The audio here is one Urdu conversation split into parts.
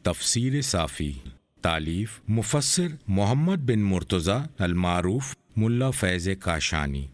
تفسیر صافی، تالیف مفسر محمد بن مرتضی المعروف ملا فیض کاشانی،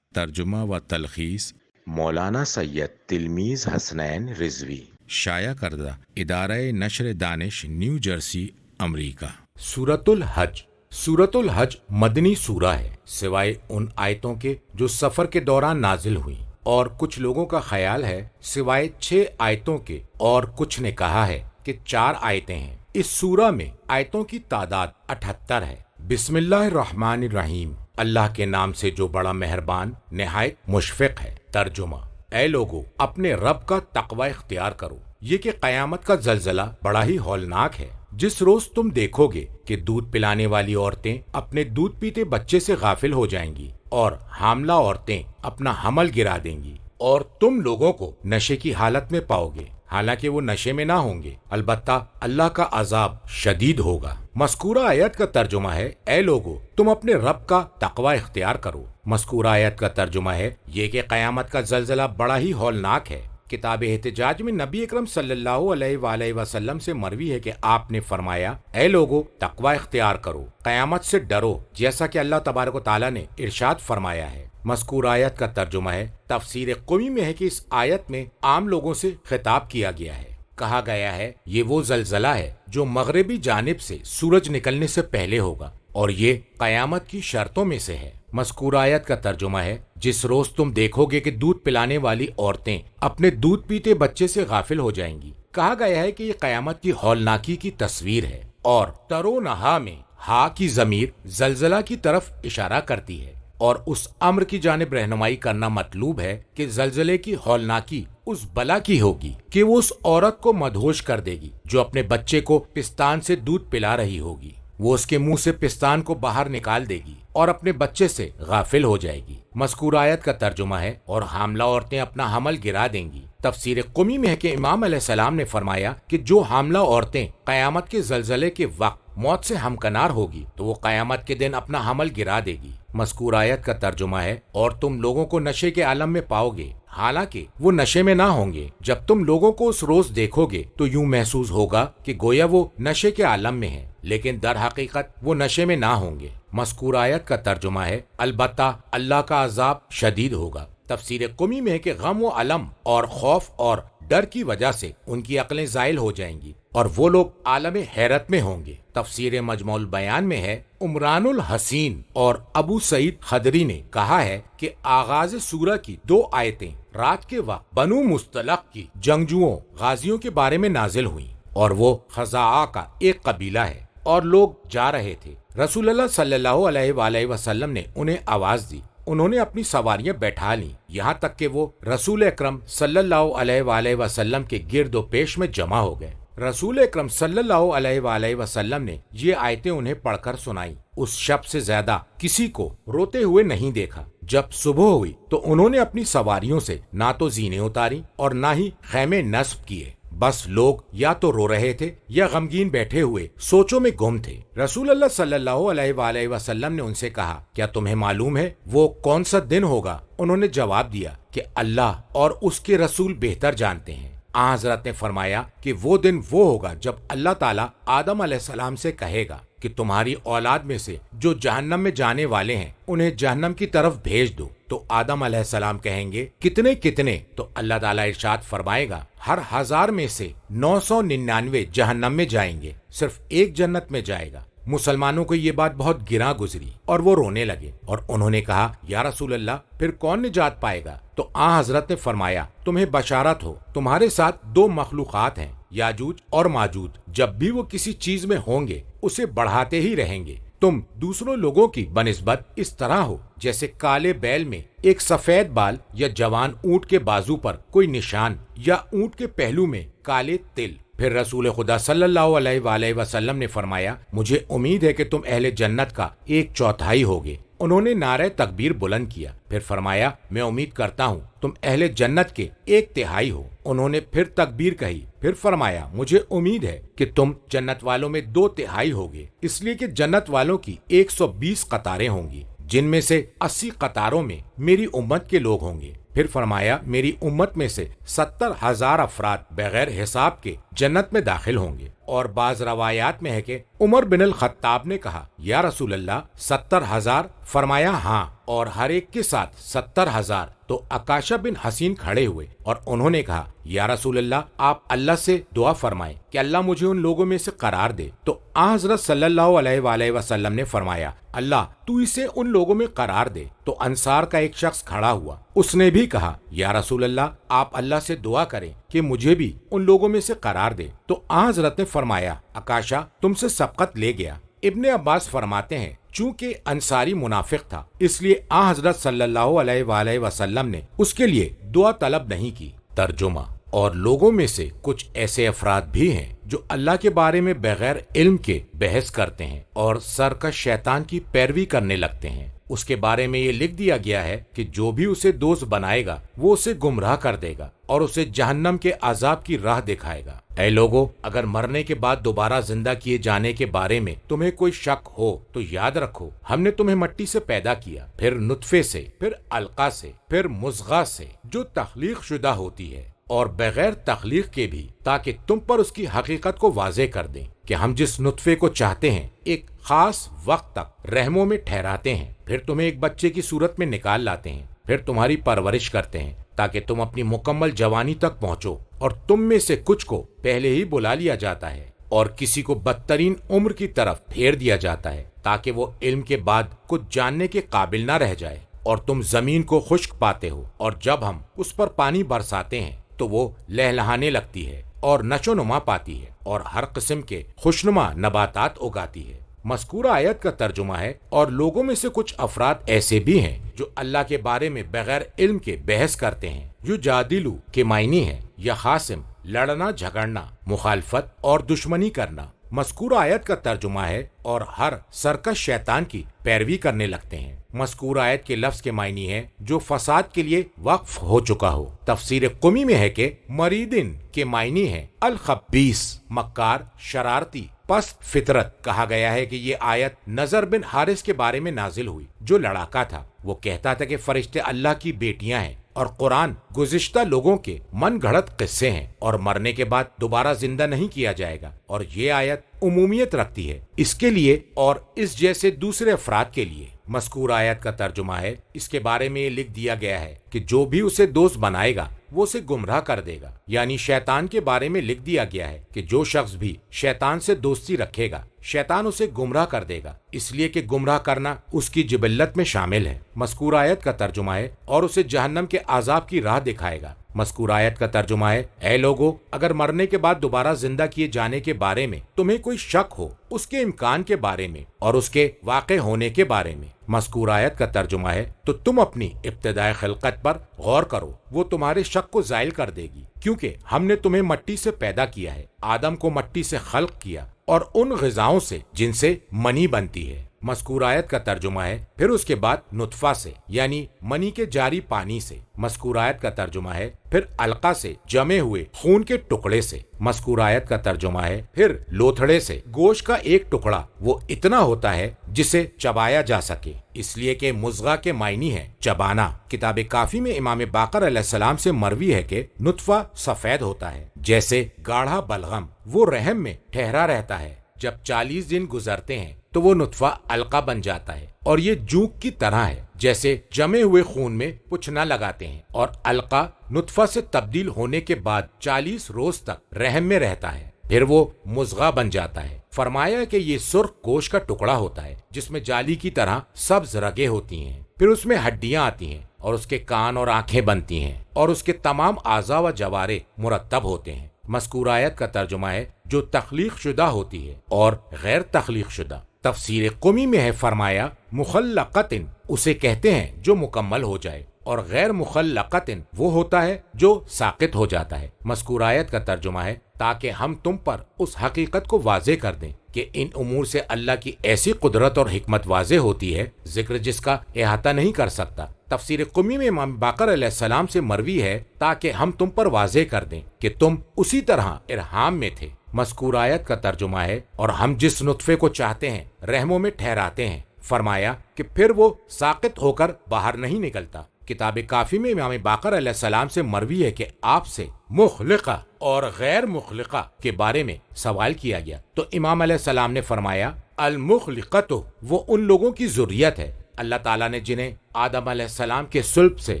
ترجمہ و تلخیص مولانا سید تلمیذ حسنین رضوی، شائع کردہ ادارہ نشر دانش نیو جرسی امریکہ۔ سورۃ الحج۔ سورۃ الحج مدنی سورہ ہے سوائے ان آیتوں کے جو سفر کے دوران نازل ہوئیں، اور کچھ لوگوں کا خیال ہے سوائے 6 آیتوں کے، اور کچھ نے کہا ہے کہ 4 آیتیں ہیں۔ اس سورہ میں آیتوں کی تعداد 78 ہے۔ بسم اللہ الرحمن الرحیم، اللہ کے نام سے جو بڑا مہربان نہایت مشفق ہے۔ ترجمہ: اے لوگو، اپنے رب کا تقوی اختیار کرو، یہ کہ قیامت کا زلزلہ بڑا ہی ہولناک ہے۔ جس روز تم دیکھو گے کہ دودھ پلانے والی عورتیں اپنے دودھ پیتے بچے سے غافل ہو جائیں گی، اور حاملہ عورتیں اپنا حمل گرا دیں گی، اور تم لوگوں کو نشے کی حالت میں پاؤ گے، حالانکہ وہ نشے میں نہ ہوں گے، البتہ اللہ کا عذاب شدید ہوگا۔ مذکورہ آیت کا ترجمہ ہے: اے لوگو، تم اپنے رب کا تقوی اختیار کرو۔ مذکورہ آیت کا ترجمہ ہے یہ کہ قیامت کا زلزلہ بڑا ہی ہولناک ہے۔ کتاب احتجاج میں نبی اکرم صلی اللہ علیہ وآلہ وسلم سے مروی ہے کہ آپ نے فرمایا: اے لوگو، تقوی اختیار کرو، قیامت سے ڈرو، جیسا کہ اللہ تبارک و تعالیٰ نے ارشاد فرمایا ہے۔ مذکور آیت کا ترجمہ ہے: تفسیر قمی میں ہے کہ اس آیت میں عام لوگوں سے خطاب کیا گیا ہے۔ کہا گیا ہے یہ وہ زلزلہ ہے جو مغربی جانب سے سورج نکلنے سے پہلے ہوگا، اور یہ قیامت کی شرطوں میں سے ہے۔ مذکور آیت کا ترجمہ ہے: جس روز تم دیکھو گے کہ دودھ پلانے والی عورتیں اپنے دودھ پیتے بچے سے غافل ہو جائیں گی۔ کہا گیا ہے کہ یہ قیامت کی ہولناکی کی تصویر ہے، اور ترو نہا میں ہا کی ضمیر زلزلہ کی طرف اشارہ کرتی ہے، اور اس امر کی جانب رہنمائی کرنا مطلوب ہے کہ زلزلے کی ہولناکی اس بلا کی ہوگی کہ وہ اس عورت کو مدہوش کر دے گی جو اپنے بچے کو پستان سے دودھ پلا رہی ہوگی۔ وہ اس کے منہ سے پستان کو باہر نکال دے گی اور اپنے بچے سے غافل ہو جائے گی۔ مذکور آیت کا ترجمہ ہے: اور حاملہ عورتیں اپنا حمل گرا دیں گی۔ تفسیر قمی میں ہے کہ امام علیہ السلام نے فرمایا کہ جو حاملہ عورتیں قیامت کے زلزلے کے وقت موت سے ہمکنار ہوگی تو وہ قیامت کے دن اپنا حمل گرا دے گی۔ مذکور آیت کا ترجمہ ہے: اور تم لوگوں کو نشے کے عالم میں پاؤ گے، حالانکہ وہ نشے میں نہ ہوں گے۔ جب تم لوگوں کو اس روز دیکھو گے تو یوں محسوس ہوگا کہ گویا وہ نشے کے عالم میں ہیں، لیکن در حقیقت وہ نشے میں نہ ہوں گے۔ مذکور آیت کا ترجمہ ہے: البتہ اللہ کا عذاب شدید ہوگا۔ تفسیر قمی میں ہے کہ غم و علم اور خوف اور ڈر کی وجہ سے ان کی عقلیں زائل ہو جائیں گی، اور وہ لوگ عالم حیرت میں ہوں گے۔ تفسیر مجموع البیان میں ہے: عمران الحسین اور ابو سعید خدری نے کہا ہے کہ آغاز سورہ کی 2 آیتیں رات کے وقت بنو مصطلق کی جنگجوؤں غازیوں کے بارے میں نازل ہوئیں، اور وہ خزاعہ کا ایک قبیلہ ہے، اور لوگ جا رہے تھے۔ رسول اللہ صلی اللہ علیہ وآلہ وسلم نے انہیں آواز دی، انہوں نے اپنی سواریاں بیٹھا لیں، یہاں تک کہ وہ رسول اکرم صلی اللہ علیہ وآلہ وسلم کے گرد و پیش میں جمع ہو گئے۔ رسول اکرم صلی اللہ علیہ وآلہ وسلم نے یہ آیتیں انہیں پڑھ کر سنائیں۔ اس شب سے زیادہ کسی کو روتے ہوئے نہیں دیکھا۔ جب صبح ہوئی تو انہوں نے اپنی سواریوں سے نہ تو زینے اتاری اور نہ ہی خیمے نصب کیے، بس لوگ یا تو رو رہے تھے یا غمگین بیٹھے ہوئے سوچوں میں گم تھے۔ رسول اللہ صلی اللہ علیہ وآلہ وسلم نے ان سے کہا: کیا تمہیں معلوم ہے وہ کون سا دن ہوگا؟ انہوں نے جواب دیا کہ اللہ اور اس کے رسول بہتر جانتے ہیں۔ آن حضرت نے فرمایا کہ وہ دن وہ ہوگا جب اللہ تعالیٰ آدم علیہ السلام سے کہے گا کہ تمہاری اولاد میں سے جو جہنم میں جانے والے ہیں انہیں جہنم کی طرف بھیج دو، تو آدم علیہ السلام کہیں گے کتنے کتنے؟ تو اللہ تعالیٰ ارشاد فرمائے گا ہر 1000 میں سے 999 جہنم میں جائیں گے، صرف ایک جنت میں جائے گا۔ مسلمانوں کو یہ بات بہت گراں گزری اور وہ رونے لگے، اور انہوں نے کہا: یا رسول اللہ، پھر کون نجات پائے گا؟ تو آن حضرت نے فرمایا: تمہیں بشارت ہو، تمہارے ساتھ 2 مخلوقات ہیں، یاجوج اور ماجوج، جب بھی وہ کسی چیز میں ہوں گے اسے بڑھاتے ہی رہیں گے۔ تم دوسروں لوگوں کی بنسبت اس طرح ہو جیسے کالے بیل میں ایک سفید بال، یا جوان اونٹ کے بازو پر کوئی نشان، یا اونٹ کے پہلو میں کالے تل۔ پھر رسول خدا صلی اللہ علیہ وآلہ وسلم نے فرمایا: مجھے امید ہے کہ تم اہل جنت کا 1/4 ہوگے۔ انہوں نے نعرہ تکبیر بلند کیا، پھر فرمایا: میں امید کرتا ہوں تم اہل جنت کے 1/3 ہو۔ انہوں نے پھر تکبیر کہی، پھر فرمایا: مجھے امید ہے کہ تم جنت والوں میں 2/3 ہوگے، اس لیے کہ جنت والوں کی 120 قطاریں ہوں گی، جن میں سے 80 قطاروں میں میری امت کے لوگ ہوں گے۔ پھر فرمایا میری امت میں سے 70,000 افراد بغیر حساب کے جنت میں داخل ہوں گے۔ اور بعض روایات میں ہے کہ عمر بن الخطاب نے کہا یا رسول اللہ 70,000؟ فرمایا ہاں، اور ہر ایک کے ساتھ 70,000۔ تو عکاشہ بن حسین کھڑے ہوئے اور انہوں نے کہا یا رسول اللہ آپ اللہ سے دعا فرمائیں کہ اللہ مجھے ان لوگوں میں سے قرار دے۔ تو آن حضرت صلی اللہ علیہ وآلہ وسلم نے فرمایا اللہ تو اسے ان لوگوں میں قرار دے۔ تو انصار کا ایک شخص کھڑا ہوا، اس نے بھی کہا یا رسول اللہ آپ اللہ سے دعا کریں کہ مجھے بھی ان لوگوں میں سے قرار دے۔ تو آن حضرت نے فرمایا عکاشہ تم سے سبقت لے گیا۔ ابن عباس فرماتے ہیں چونکہ انصاری منافق تھا اس لیے آن حضرت صلی اللہ علیہ وآلہ وسلم نے اس کے لیے دعا طلب نہیں کی۔ ترجمہ: اور لوگوں میں سے کچھ ایسے افراد بھی ہیں جو اللہ کے بارے میں بغیر علم کے بحث کرتے ہیں اور سرکش شیطان کی پیروی کرنے لگتے ہیں۔ اس کے بارے میں یہ لکھ دیا گیا ہے کہ جو بھی اسے دوست بنائے گا وہ اسے گمراہ کر دے گا اور اسے جہنم کے عذاب کی راہ دکھائے گا۔ اے لوگو، اگر مرنے کے بعد دوبارہ زندہ کیے جانے کے بارے میں تمہیں کوئی شک ہو تو یاد رکھو ہم نے تمہیں مٹی سے پیدا کیا، پھر نطفے سے، پھر علقہ سے، پھر مضغہ سے جو تخلیق شدہ ہوتی ہے، اور بغیر تخلیق کے بھی، تاکہ تم پر اس کی حقیقت کو واضح کر دیں کہ ہم جس نطفے کو چاہتے ہیں ایک خاص وقت تک رحموں میں ٹھہراتے ہیں، پھر تمہیں ایک بچے کی صورت میں نکال لاتے ہیں، پھر تمہاری پرورش کرتے ہیں تاکہ تم اپنی مکمل جوانی تک پہنچو، اور تم میں سے کچھ کو پہلے ہی بلا لیا جاتا ہے اور کسی کو بدترین عمر کی طرف پھیر دیا جاتا ہے تاکہ وہ علم کے بعد کچھ جاننے کے قابل نہ رہ جائے، اور تم زمین کو خشک پاتے ہو، اور جب ہم اس پر پانی برساتے ہیں تو وہ لہلہانے لگتی ہے اور نشو نما پاتی ہے اور ہر قسم کے خوشنما نباتات اگاتی ہے۔ مذکورہ آیت کا ترجمہ ہے اور لوگوں میں سے کچھ افراد ایسے بھی ہیں جو اللہ کے بارے میں بغیر علم کے بحث کرتے ہیں۔ جو جادلو کے معنی ہے یا خاصم، لڑنا جھگڑنا، مخالفت اور دشمنی کرنا۔ مذکورہ آیت کا ترجمہ ہے اور ہر سرکش شیطان کی پیروی کرنے لگتے ہیں۔ مذکورہ آیت کے لفظ کے معنی ہے جو فساد کے لیے وقف ہو چکا ہو۔ تفسیر قمی میں ہے کہ مریدن کے معنی ہے الخبیث، مکار، شرارتی، پست فطرت۔ کہا گیا ہے کہ یہ آیت نضر بن حارث کے بارے میں نازل ہوئی جو لڑاکا تھا۔ وہ کہتا تھا کہ فرشتے اللہ کی بیٹیاں ہیں اور قرآن گزشتہ لوگوں کے من گھڑت قصے ہیں اور مرنے کے بعد دوبارہ زندہ نہیں کیا جائے گا، اور یہ آیت عمومیت رکھتی ہے اس کے لیے اور اس جیسے دوسرے افراد کے لیے۔ مذکور آیت کا ترجمہ ہے اس کے بارے میں یہ لکھ دیا گیا ہے کہ جو بھی اسے دوست بنائے گا وہ اسے گمراہ کر دے گا، یعنی شیطان کے بارے میں لکھ دیا گیا ہے کہ جو شخص بھی شیطان سے دوستی رکھے گا شیطان اسے گمراہ کر دے گا، اس لیے کہ گمراہ کرنا اس کی جبلت میں شامل ہے۔ مذکور آیت کا ترجمہ ہے اور اسے جہنم کے عذاب کی راہ دکھائے گا۔ مذکور آیت کا ترجمہ ہے اے لوگو، اگر مرنے کے بعد دوبارہ زندہ کیے جانے کے بارے میں تمہیں کوئی شک ہو، اس کے امکان کے بارے میں اور اس کے واقع ہونے کے بارے میں۔ مذکور آیت کا ترجمہ ہے تو تم اپنی ابتدائی خلقت پر غور کرو، وہ تمہارے شک کو زائل کر دے گی، کیونکہ ہم نے تمہیں مٹی سے پیدا کیا ہے، آدم کو مٹی سے خلق کیا اور ان غذاؤں سے جن سے منی بنتی ہے۔ مذکور آیت کا ترجمہ ہے پھر اس کے بعد نطفہ سے، یعنی منی کے جاری پانی سے۔ مذکور آیت کا ترجمہ ہے پھر علقہ سے، جمے ہوئے خون کے ٹکڑے سے۔ مذکور آیت کا ترجمہ ہے پھر لوتھڑے سے، گوشت کا ایک ٹکڑا وہ اتنا ہوتا ہے جسے چبایا جا سکے، اس لیے کہ مضغہ کے معنی ہے چبانا۔ کتاب کافی میں امام باقر علیہ السلام سے مروی ہے کہ نطفہ سفید ہوتا ہے جیسے گاڑھا بلغم، وہ رحم میں ٹھہرا رہتا ہے، جب 40 دن گزرتے ہیں تو وہ نطفہ علقہ بن جاتا ہے، اور یہ جونک کی طرح ہے جیسے جمے ہوئے خون میں پچھنا لگاتے ہیں، اور علقہ نطفہ سے تبدیل ہونے کے بعد 40 روز تک رحم میں رہتا ہے، پھر وہ مضغہ بن جاتا ہے۔ فرمایا کہ یہ سرخ گوشت کا ٹکڑا ہوتا ہے جس میں جالی کی طرح سبز رگیں ہوتی ہیں، پھر اس میں ہڈیاں آتی ہیں اور اس کے کان اور آنکھیں بنتی ہیں، اور اس کے تمام اعضاء و جوارے مرتب ہوتے ہیں۔ مذکور آیت کا ترجمہ ہے جو تخلیق شدہ ہوتی ہے اور غیر تخلیق شدہ۔ تفسیر قمی میں ہے فرمایا مخلقتن اسے کہتے ہیں جو مکمل ہو جائے، اور غیر مخلقتن وہ ہوتا ہے جو ساقط ہو جاتا ہے۔ مذکور آیت کا ترجمہ ہے تاکہ ہم تم پر اس حقیقت کو واضح کر دیں کہ ان امور سے اللہ کی ایسی قدرت اور حکمت واضح ہوتی ہے ذکر جس کا احاطہ نہیں کر سکتا۔ تفسیر قمی میں امام باقر علیہ السلام سے مروی ہے تاکہ ہم تم پر واضح کر دیں کہ تم اسی طرح ارحام میں تھے۔ مذکور آیت کا ترجمہ ہے اور ہم جس نطفے کو چاہتے ہیں رحموں میں ٹھہراتے ہیں۔ فرمایا کہ پھر وہ ساقط ہو کر باہر نہیں نکلتا، کتاب کافی میں امام باقر علیہ السلام سے مروی ہے کہ آپ سے مخلقہ اور غیر مخلقہ کے بارے میں سوال کیا گیا تو امام علیہ السلام نے فرمایا المخلقۃ وہ ان لوگوں کی ذریت ہے اللہ تعالیٰ نے جنہیں آدم علیہ السلام کے صلب سے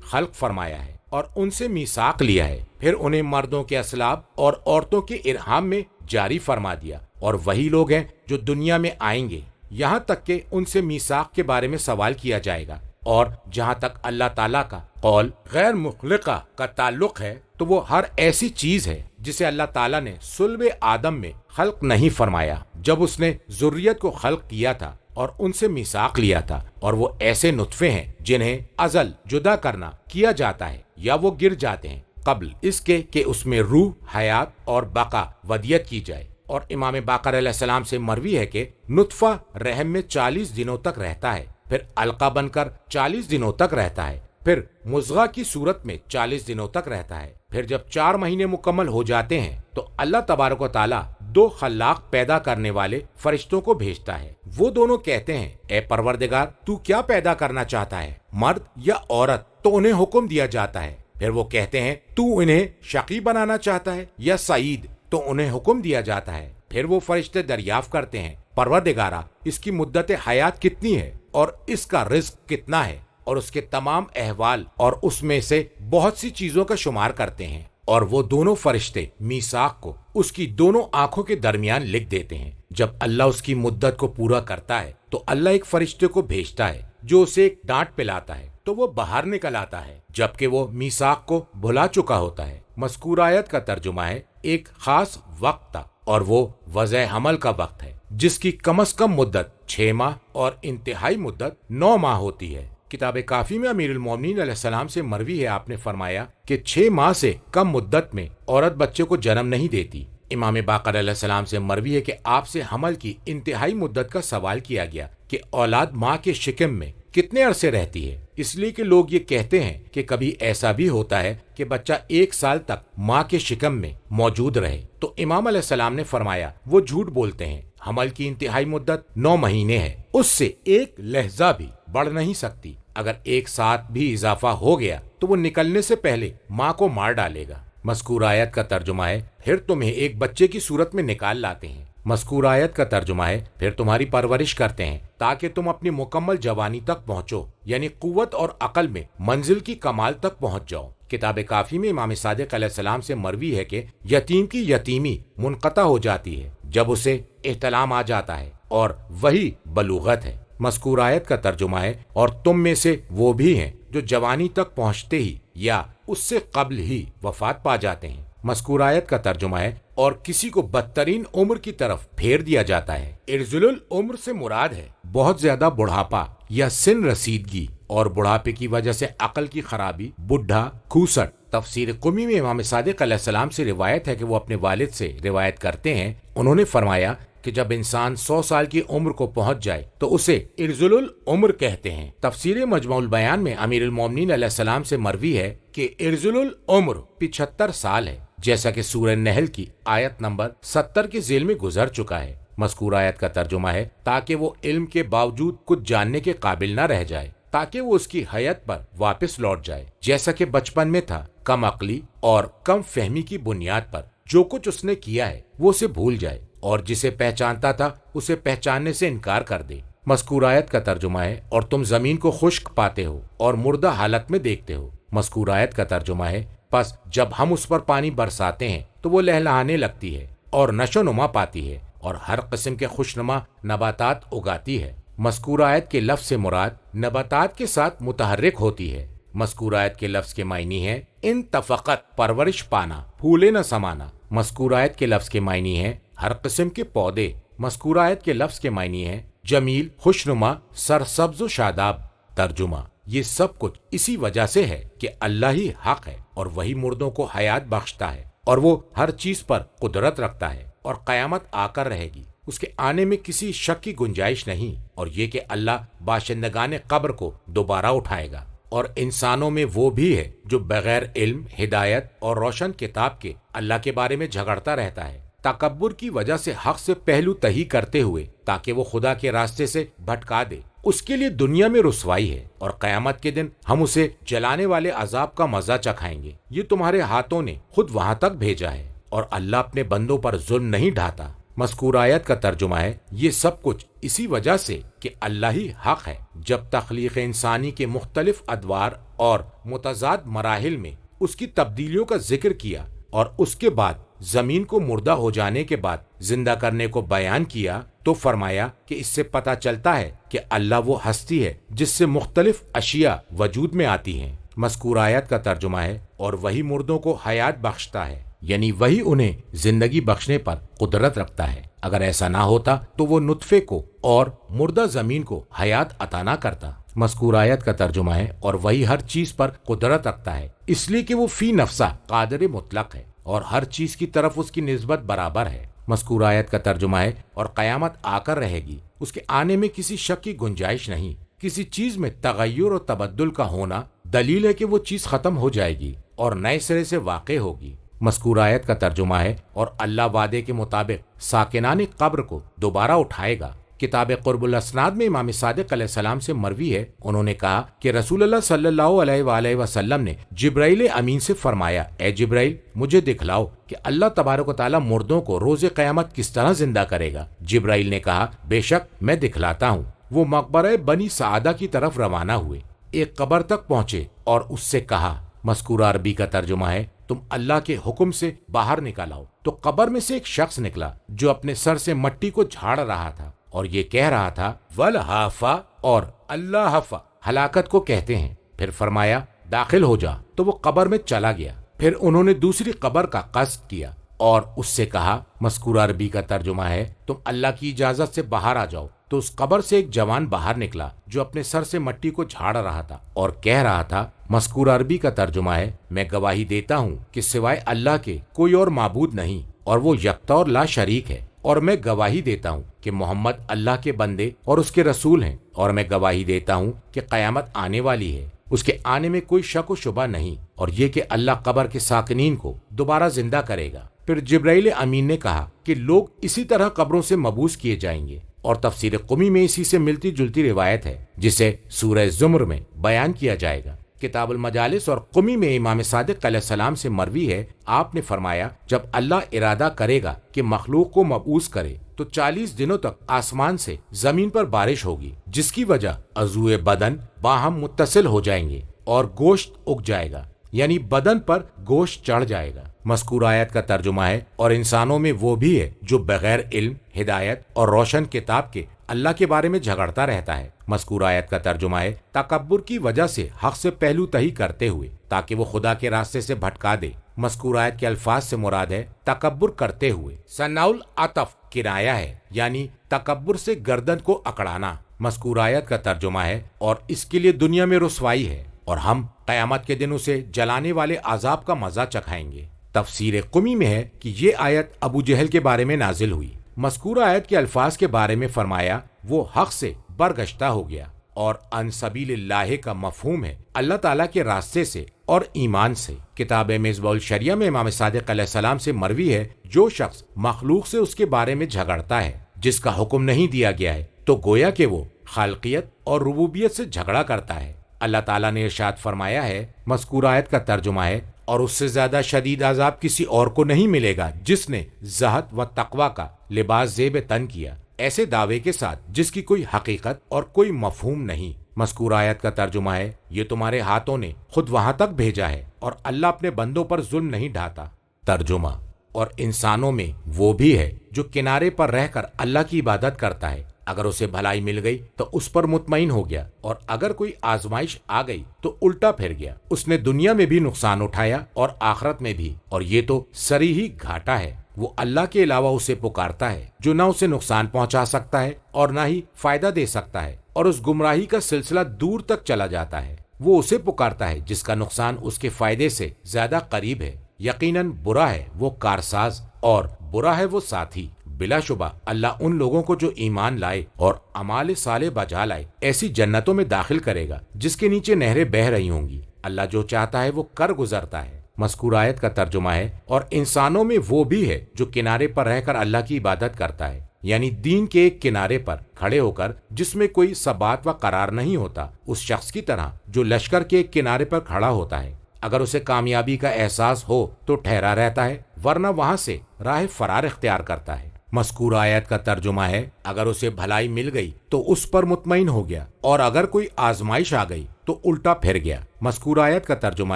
خلق فرمایا ہے اور ان سے میثاق لیا ہے، پھر انہیں مردوں کے اسلاب اور عورتوں کے ارحام میں جاری فرما دیا، اور وہی لوگ ہیں جو دنیا میں آئیں گے یہاں تک کہ ان سے میثاق کے بارے میں سوال کیا جائے گا۔ اور جہاں تک اللہ تعالیٰ کا قول غیر مخلقہ کا تعلق ہے تو وہ ہر ایسی چیز ہے جسے اللہ تعالیٰ نے صلب آدم میں خلق نہیں فرمایا جب اس نے ذریت کو خلق کیا تھا اور ان سے میثاق لیا تھا، اور وہ ایسے نطفے ہیں جنہیں ازل جدا کرنا کیا جاتا ہے یا وہ گر جاتے ہیں قبل اس کے کہ اس میں روح، حیات اور بقا ودیت کی جائے۔ اور امام باقر علیہ السلام سے مروی ہے کہ نطفہ رحم میں 40 دنوں تک رہتا ہے، پھر علقہ بن کر 40 دنوں تک رہتا ہے، پھر مضغہ کی صورت میں 40 دنوں تک رہتا ہے، پھر جب 4 مہینے مکمل ہو جاتے ہیں تو اللہ تبارک و تعالیٰ 2 خلاق پیدا کرنے والے فرشتوں کو بھیجتا ہے۔ وہ دونوں کہتے ہیں اے پروردگار تو کیا پیدا کرنا چاہتا ہے، مرد یا عورت؟ تو انہیں حکم دیا جاتا ہے، پھر وہ کہتے ہیں تو انہیں شقی بنانا چاہتا ہے یا سعید؟ تو انہیں حکم دیا جاتا ہے، پھر وہ فرشتے دریافت کرتے ہیں پروردگارا اس کی مدت حیات کتنی ہے اور اس کا رزق کتنا ہے، اور اس کے تمام احوال اور اس میں سے بہت سی چیزوں کا شمار کرتے ہیں، اور وہ دونوں فرشتے میثاق کو اس کی دونوں آنکھوں کے درمیان لکھ دیتے ہیں۔ جب اللہ اس کی مدت کو پورا کرتا ہے تو اللہ ایک فرشتے کو بھیجتا ہے جو اسے ایک ڈانٹ پلاتا ہے تو وہ باہر نکل آتا ہے جبکہ وہ میثاق کو بھلا چکا ہوتا ہے۔ مذکور آیت کا ترجمہ ہے ایک خاص وقت تھا، اور وہ وضع حمل کا وقت ہے جس کی کم از کم مدت 6 ماہ اور انتہائی مدت 9 ماہ ہوتی ہے۔ کتاب کافی میں امیر المومنین علیہ السلام سے مروی ہے آپ نے فرمایا کہ 6 ماہ سے کم مدت میں عورت بچے کو جنم نہیں دیتی۔ امام باقر علیہ السلام سے مروی ہے کہ آپ سے حمل کی انتہائی مدت کا سوال کیا گیا کہ اولاد ماں کے شکم میں کتنے عرصے رہتی ہے، اس لیے کہ لوگ یہ کہتے ہیں کہ کبھی ایسا بھی ہوتا ہے کہ بچہ 1 سال تک ماں کے شکم میں موجود رہے، تو امام علیہ السلام نے فرمایا وہ جھوٹ بولتے ہیں، حمل کی انتہائی مدت 9 مہینے ہے، اس سے ایک لہجہ بھی بڑھ نہیں سکتی، اگر 1 ساتھ بھی اضافہ ہو گیا تو وہ نکلنے سے پہلے ماں کو مار ڈالے گا۔ مذکور آیت کا ترجمہ ہے پھر تمہیں ایک بچے کی صورت میں نکال لاتے ہیں۔ مذکور آیت کا ترجمہ ہے پھر تمہاری پرورش کرتے ہیں تاکہ تم اپنی مکمل جوانی تک پہنچو، یعنی قوت اور عقل میں منزل کی کمال تک پہنچ جاؤ۔ کتاب کافی میں امام صادق علیہ السلام سے مروی ہے کہ یتیم کی یتیمی منقطع ہو جاتی ہے جب اسے احتلام آ جاتا ہے، اور وہی بلوغت ہے۔ مذکور آیت کا ترجمہ ہے اور تم میں سے وہ بھی ہیں جو جوانی تک پہنچتے ہی یا اس سے قبل ہی وفات پا جاتے ہیں۔ مذکور آیت کا ترجمہ ہے اور کسی کو بدترین عمر کی طرف پھیر دیا جاتا ہے۔ ارذل العمر سے مراد ہے بہت زیادہ بڑھاپا یا سن رسیدگی، اور بڑھاپے کی وجہ سے عقل کی خرابی، بڈھا، کھوسٹ۔ تفسیر قمی میں امام صادق علیہ السلام سے روایت ہے کہ وہ اپنے والد سے روایت کرتے ہیں، انہوں نے فرمایا کہ جب انسان 100 سال کی عمر کو پہنچ جائے تو اسے ارذل العمر کہتے ہیں۔ تفسیر مجموع البیان میں امیر المومنین علیہ السلام سے مروی ہے کہ ارذل العمر 75 سال ہے، جیسا کہ سورہ نحل کی آیت نمبر 70 کے ذیل میں گزر چکا ہے۔ مذکور آیت کا ترجمہ ہے تاکہ وہ علم کے باوجود کچھ جاننے کے قابل نہ رہ جائے، تاکہ وہ اس کی حیات پر واپس لوٹ جائے جیسا کہ بچپن میں تھا، کم عقلی اور کم فہمی کی بنیاد پر جو کچھ اس نے کیا ہے وہ اسے بھول جائے، اور جسے پہچانتا تھا اسے پہچاننے سے انکار کر دے۔ مذکور آیت کا ترجمہ ہے اور تم زمین کو خشک پاتے ہو اور مردہ حالت میں دیکھتے ہو۔ مذکور آیت کا ترجمہ ہے پس جب ہم اس پر پانی برساتے ہیں تو وہ لہلہانے لگتی ہے اور نشو نما پاتی ہے اور ہر قسم کے خوشنما نباتات اگاتی ہے۔ مذکور آیت کے لفظ سے مراد نباتات کے ساتھ متحرک ہوتی ہے۔ مذکور آیت کے لفظ کے معنی ہے انتفقت، پرورش پانا، پھولے نہ سمانا۔ مذکور آیت کے لفظ کے معنی ہے ہر قسم کے پودے۔ مذکور آیت کے لفظ کے معنی ہے جمیل، خوشنما، سرسبز و شاداب۔ ترجمہ: یہ سب کچھ اسی وجہ سے ہے کہ اللہ ہی حق ہے اور وہی مردوں کو حیات بخشتا ہے، اور وہ ہر چیز پر قدرت رکھتا ہے، اور قیامت آ کر رہے گی، اس کے آنے میں کسی شک کی گنجائش نہیں، اور یہ کہ اللہ باشندگان قبر کو دوبارہ اٹھائے گا۔ اور انسانوں میں وہ بھی ہے جو بغیر علم، ہدایت اور روشن کتاب کے اللہ کے بارے میں جھگڑتا رہتا ہے، تکبر کی وجہ سے حق سے پہلو تہی کرتے ہوئے، تاکہ وہ خدا کے راستے سے بھٹکا دے اس کے لیے دنیا میں رسوائی ہے اور قیامت کے دن ہم اسے جلانے والے عذاب کا مزہ چکھائیں گے۔ یہ تمہارے ہاتھوں نے خود وہاں تک بھیجا ہے اور اللہ اپنے بندوں پر ظلم نہیں ڈھاتا۔ مذکور آیت کا ترجمہ ہے، یہ سب کچھ اسی وجہ سے کہ اللہ ہی حق ہے۔ جب تخلیق انسانی کے مختلف ادوار اور متضاد مراحل میں اس کی تبدیلیوں کا ذکر کیا اور اس کے بعد زمین کو مردہ ہو جانے کے بعد زندہ کرنے کو بیان کیا، تو فرمایا کہ اس سے پتہ چلتا ہے کہ اللہ وہ ہستی ہے جس سے مختلف اشیاء وجود میں آتی ہیں۔ مذکور آیت کا ترجمہ ہے، اور وہی مردوں کو حیات بخشتا ہے، یعنی وہی انہیں زندگی بخشنے پر قدرت رکھتا ہے۔ اگر ایسا نہ ہوتا تو وہ نطفے کو اور مردہ زمین کو حیات عطا نہ کرتا۔ مذکور آیت کا ترجمہ ہے، اور وہی ہر چیز پر قدرت رکھتا ہے، اس لیے کہ وہ فی نفسہ قادر مطلق ہے اور ہر چیز کی طرف اس کی نسبت برابر ہے۔ مذکور آیت کا ترجمہ ہے، اور قیامت آ کر رہے گی، اس کے آنے میں کسی شک کی گنجائش نہیں۔ کسی چیز میں تغیر اور تبدل کا ہونا دلیل ہے کہ وہ چیز ختم ہو جائے گی اور نئے سرے سے واقع ہوگی۔ مذکور آیت کا ترجمہ ہے، اور اللہ وعدے کے مطابق ساکنان قبر کو دوبارہ اٹھائے گا۔ کتاب قرب الاسناد میں امام صادق علیہ السلام سے مروی ہے، انہوں نے کہا کہ رسول اللہ صلی اللہ علیہ وآلہ وسلم نے جبرائیل امین سے فرمایا، اے جبرائیل، مجھے دکھلاؤ کہ اللہ تبارک و تعالیٰ مردوں کو روز قیامت کس طرح زندہ کرے گا۔ جبرائیل نے کہا، بے شک میں دکھلاتا ہوں۔ وہ مقبرہ بنی سعادہ کی طرف روانہ ہوئے، ایک قبر تک پہنچے اور اس سے کہا، مذکورہ عربی کا ترجمہ ہے، تم اللہ کے حکم سے باہر نکل آؤ۔ تو قبر میں سے ایک شخص نکلا جو اپنے سر سے مٹی کو جھاڑ رہا تھا اور یہ کہہ رہا تھا، والحافہ، اور اللہ حفا ہلاکت کو کہتے ہیں۔ پھر فرمایا، داخل ہو جا، تو وہ قبر میں چلا گیا۔ پھر انہوں نے دوسری قبر کا قصد کیا اور اس سے کہا، مذکورہ عربی کا ترجمہ ہے، تم اللہ کی اجازت سے باہر آ جاؤ۔ تو اس قبر سے ایک جوان باہر نکلا جو اپنے سر سے مٹی کو جھاڑ رہا تھا اور کہہ رہا تھا، مذکورہ عربی کا ترجمہ ہے، میں گواہی دیتا ہوں کہ سوائے اللہ کے کوئی اور معبود نہیں اور وہ یکتا اور لا شریک ہے، اور میں گواہی دیتا ہوں کہ محمد اللہ کے بندے اور اس کے رسول ہیں، اور میں گواہی دیتا ہوں کہ قیامت آنے والی ہے، اس کے آنے میں کوئی شک و شبہ نہیں، اور یہ کہ اللہ قبر کے ساکنین کو دوبارہ زندہ کرے گا۔ پھر جبرائیل امین نے کہا کہ لوگ اسی طرح قبروں سے مبعوث کیے جائیں گے، اور تفسیر قمی میں اسی سے ملتی جلتی روایت ہے جسے سورہ زمر میں بیان کیا جائے گا۔ کتاب المجالس اور قمی میں امام صادق علیہ السلام سے مروی ہے، آپ نے فرمایا، جب اللہ ارادہ کرے گا کہ مخلوق کو مبعوث کرے تو 40 دنوں تک آسمان سے زمین پر بارش ہوگی، جس کی وجہ عضوے بدن باہم متصل ہو جائیں گے اور گوشت اگ جائے گا، یعنی بدن پر گوشت چڑھ جائے گا۔ مذکور آیت کا ترجمہ ہے، اور انسانوں میں وہ بھی ہے جو بغیر علم، ہدایت اور روشن کتاب کے اللہ کے بارے میں جھگڑتا رہتا ہے۔ مذکور آیت کا ترجمہ ہے، تکبر کی وجہ سے حق سے پہلو تہی کرتے ہوئے تاکہ وہ خدا کے راستے سے بھٹکا دے۔ مذکور آیت کے الفاظ سے مراد ہے تکبر کرتے ہوئے۔ ثناء العطف کنایہ ہے، یعنی تکبر سے گردن کو اکڑانا۔ مذکور آیت کا ترجمہ ہے، اور اس کے لیے دنیا میں رسوائی ہے اور ہم قیامت کے دن اسے جلانے والے عذاب کا مزہ چکھائیں گے۔ تفسیر قمی میں ہے کہ یہ آیت ابو جہل کے بارے میں نازل ہوئی۔ مذکورہ آیت کے الفاظ کے بارے میں فرمایا، وہ حق سے برگشتہ ہو گیا، اور ان سبیل اللہ کا مفہوم ہے اللہ تعالیٰ کے راستے سے اور ایمان سے۔ کتاب مصباح الشریعہ میں امام صادق علیہ السلام سے مروی ہے، جو شخص مخلوق سے اس کے بارے میں جھگڑتا ہے جس کا حکم نہیں دیا گیا ہے، تو گویا کہ وہ خالقیت اور ربوبیت سے جھگڑا کرتا ہے۔ اللہ تعالیٰ نے ارشاد فرمایا ہے، مذکور آیت کا ترجمہ ہے، اور اس سے زیادہ شدید عذاب کسی اور کو نہیں ملے گا جس نے زہد و تقوی کا لباس زیب تن کیا، ایسے دعوے کے ساتھ جس کی کوئی حقیقت اور کوئی مفہوم نہیں۔ مذکور آیت کا ترجمہ ہے، یہ تمہارے ہاتھوں نے خود وہاں تک بھیجا ہے اور اللہ اپنے بندوں پر ظلم نہیں ڈھاتا۔ ترجمہ، اور انسانوں میں وہ بھی ہے جو کنارے پر رہ کر اللہ کی عبادت کرتا ہے، اگر اسے بھلائی مل گئی تو اس پر مطمئن ہو گیا، اور اگر کوئی آزمائش آ گئی تو الٹا پھر گیا۔ اس نے دنیا میں بھی نقصان اٹھایا اور آخرت میں بھی، اور یہ تو سری ہی گھاٹا ہے۔ وہ اللہ کے علاوہ اسے پکارتا ہے جو نہ اسے نقصان پہنچا سکتا ہے اور نہ ہی فائدہ دے سکتا ہے، اور اس گمراہی کا سلسلہ دور تک چلا جاتا ہے۔ وہ اسے پکارتا ہے جس کا نقصان اس کے فائدے سے زیادہ قریب ہے۔ یقیناً برا ہے وہ کارساز اور برا ہے وہ ساتھی۔ بلا شبہ اللہ ان لوگوں کو جو ایمان لائے اور اعمال صالح بجا لائے ایسی جنتوں میں داخل کرے گا جس کے نیچے نہریں بہہ رہی ہوں گی۔ اللہ جو چاہتا ہے وہ کر گزرتا ہے۔ مذکور آیت کا ترجمہ ہے، اور انسانوں میں وہ بھی ہے جو کنارے پر رہ کر اللہ کی عبادت کرتا ہے، یعنی دین کے ایک کنارے پر کھڑے ہو کر جس میں کوئی ثبات و قرار نہیں ہوتا، اس شخص کی طرح جو لشکر کے ایک کنارے پر کھڑا ہوتا ہے۔ اگر اسے کامیابی کا احساس ہو تو ٹھہرا رہتا ہے، ورنہ وہاں سے راہ فرار اختیار کرتا ہے۔ مذکور آیت کا ترجمہ ہے، اگر اسے بھلائی مل گئی تو اس پر مطمئن ہو گیا، اور اگر کوئی آزمائش آ گئی تو الٹا پھر گیا۔ مذکور آیت کا ترجمہ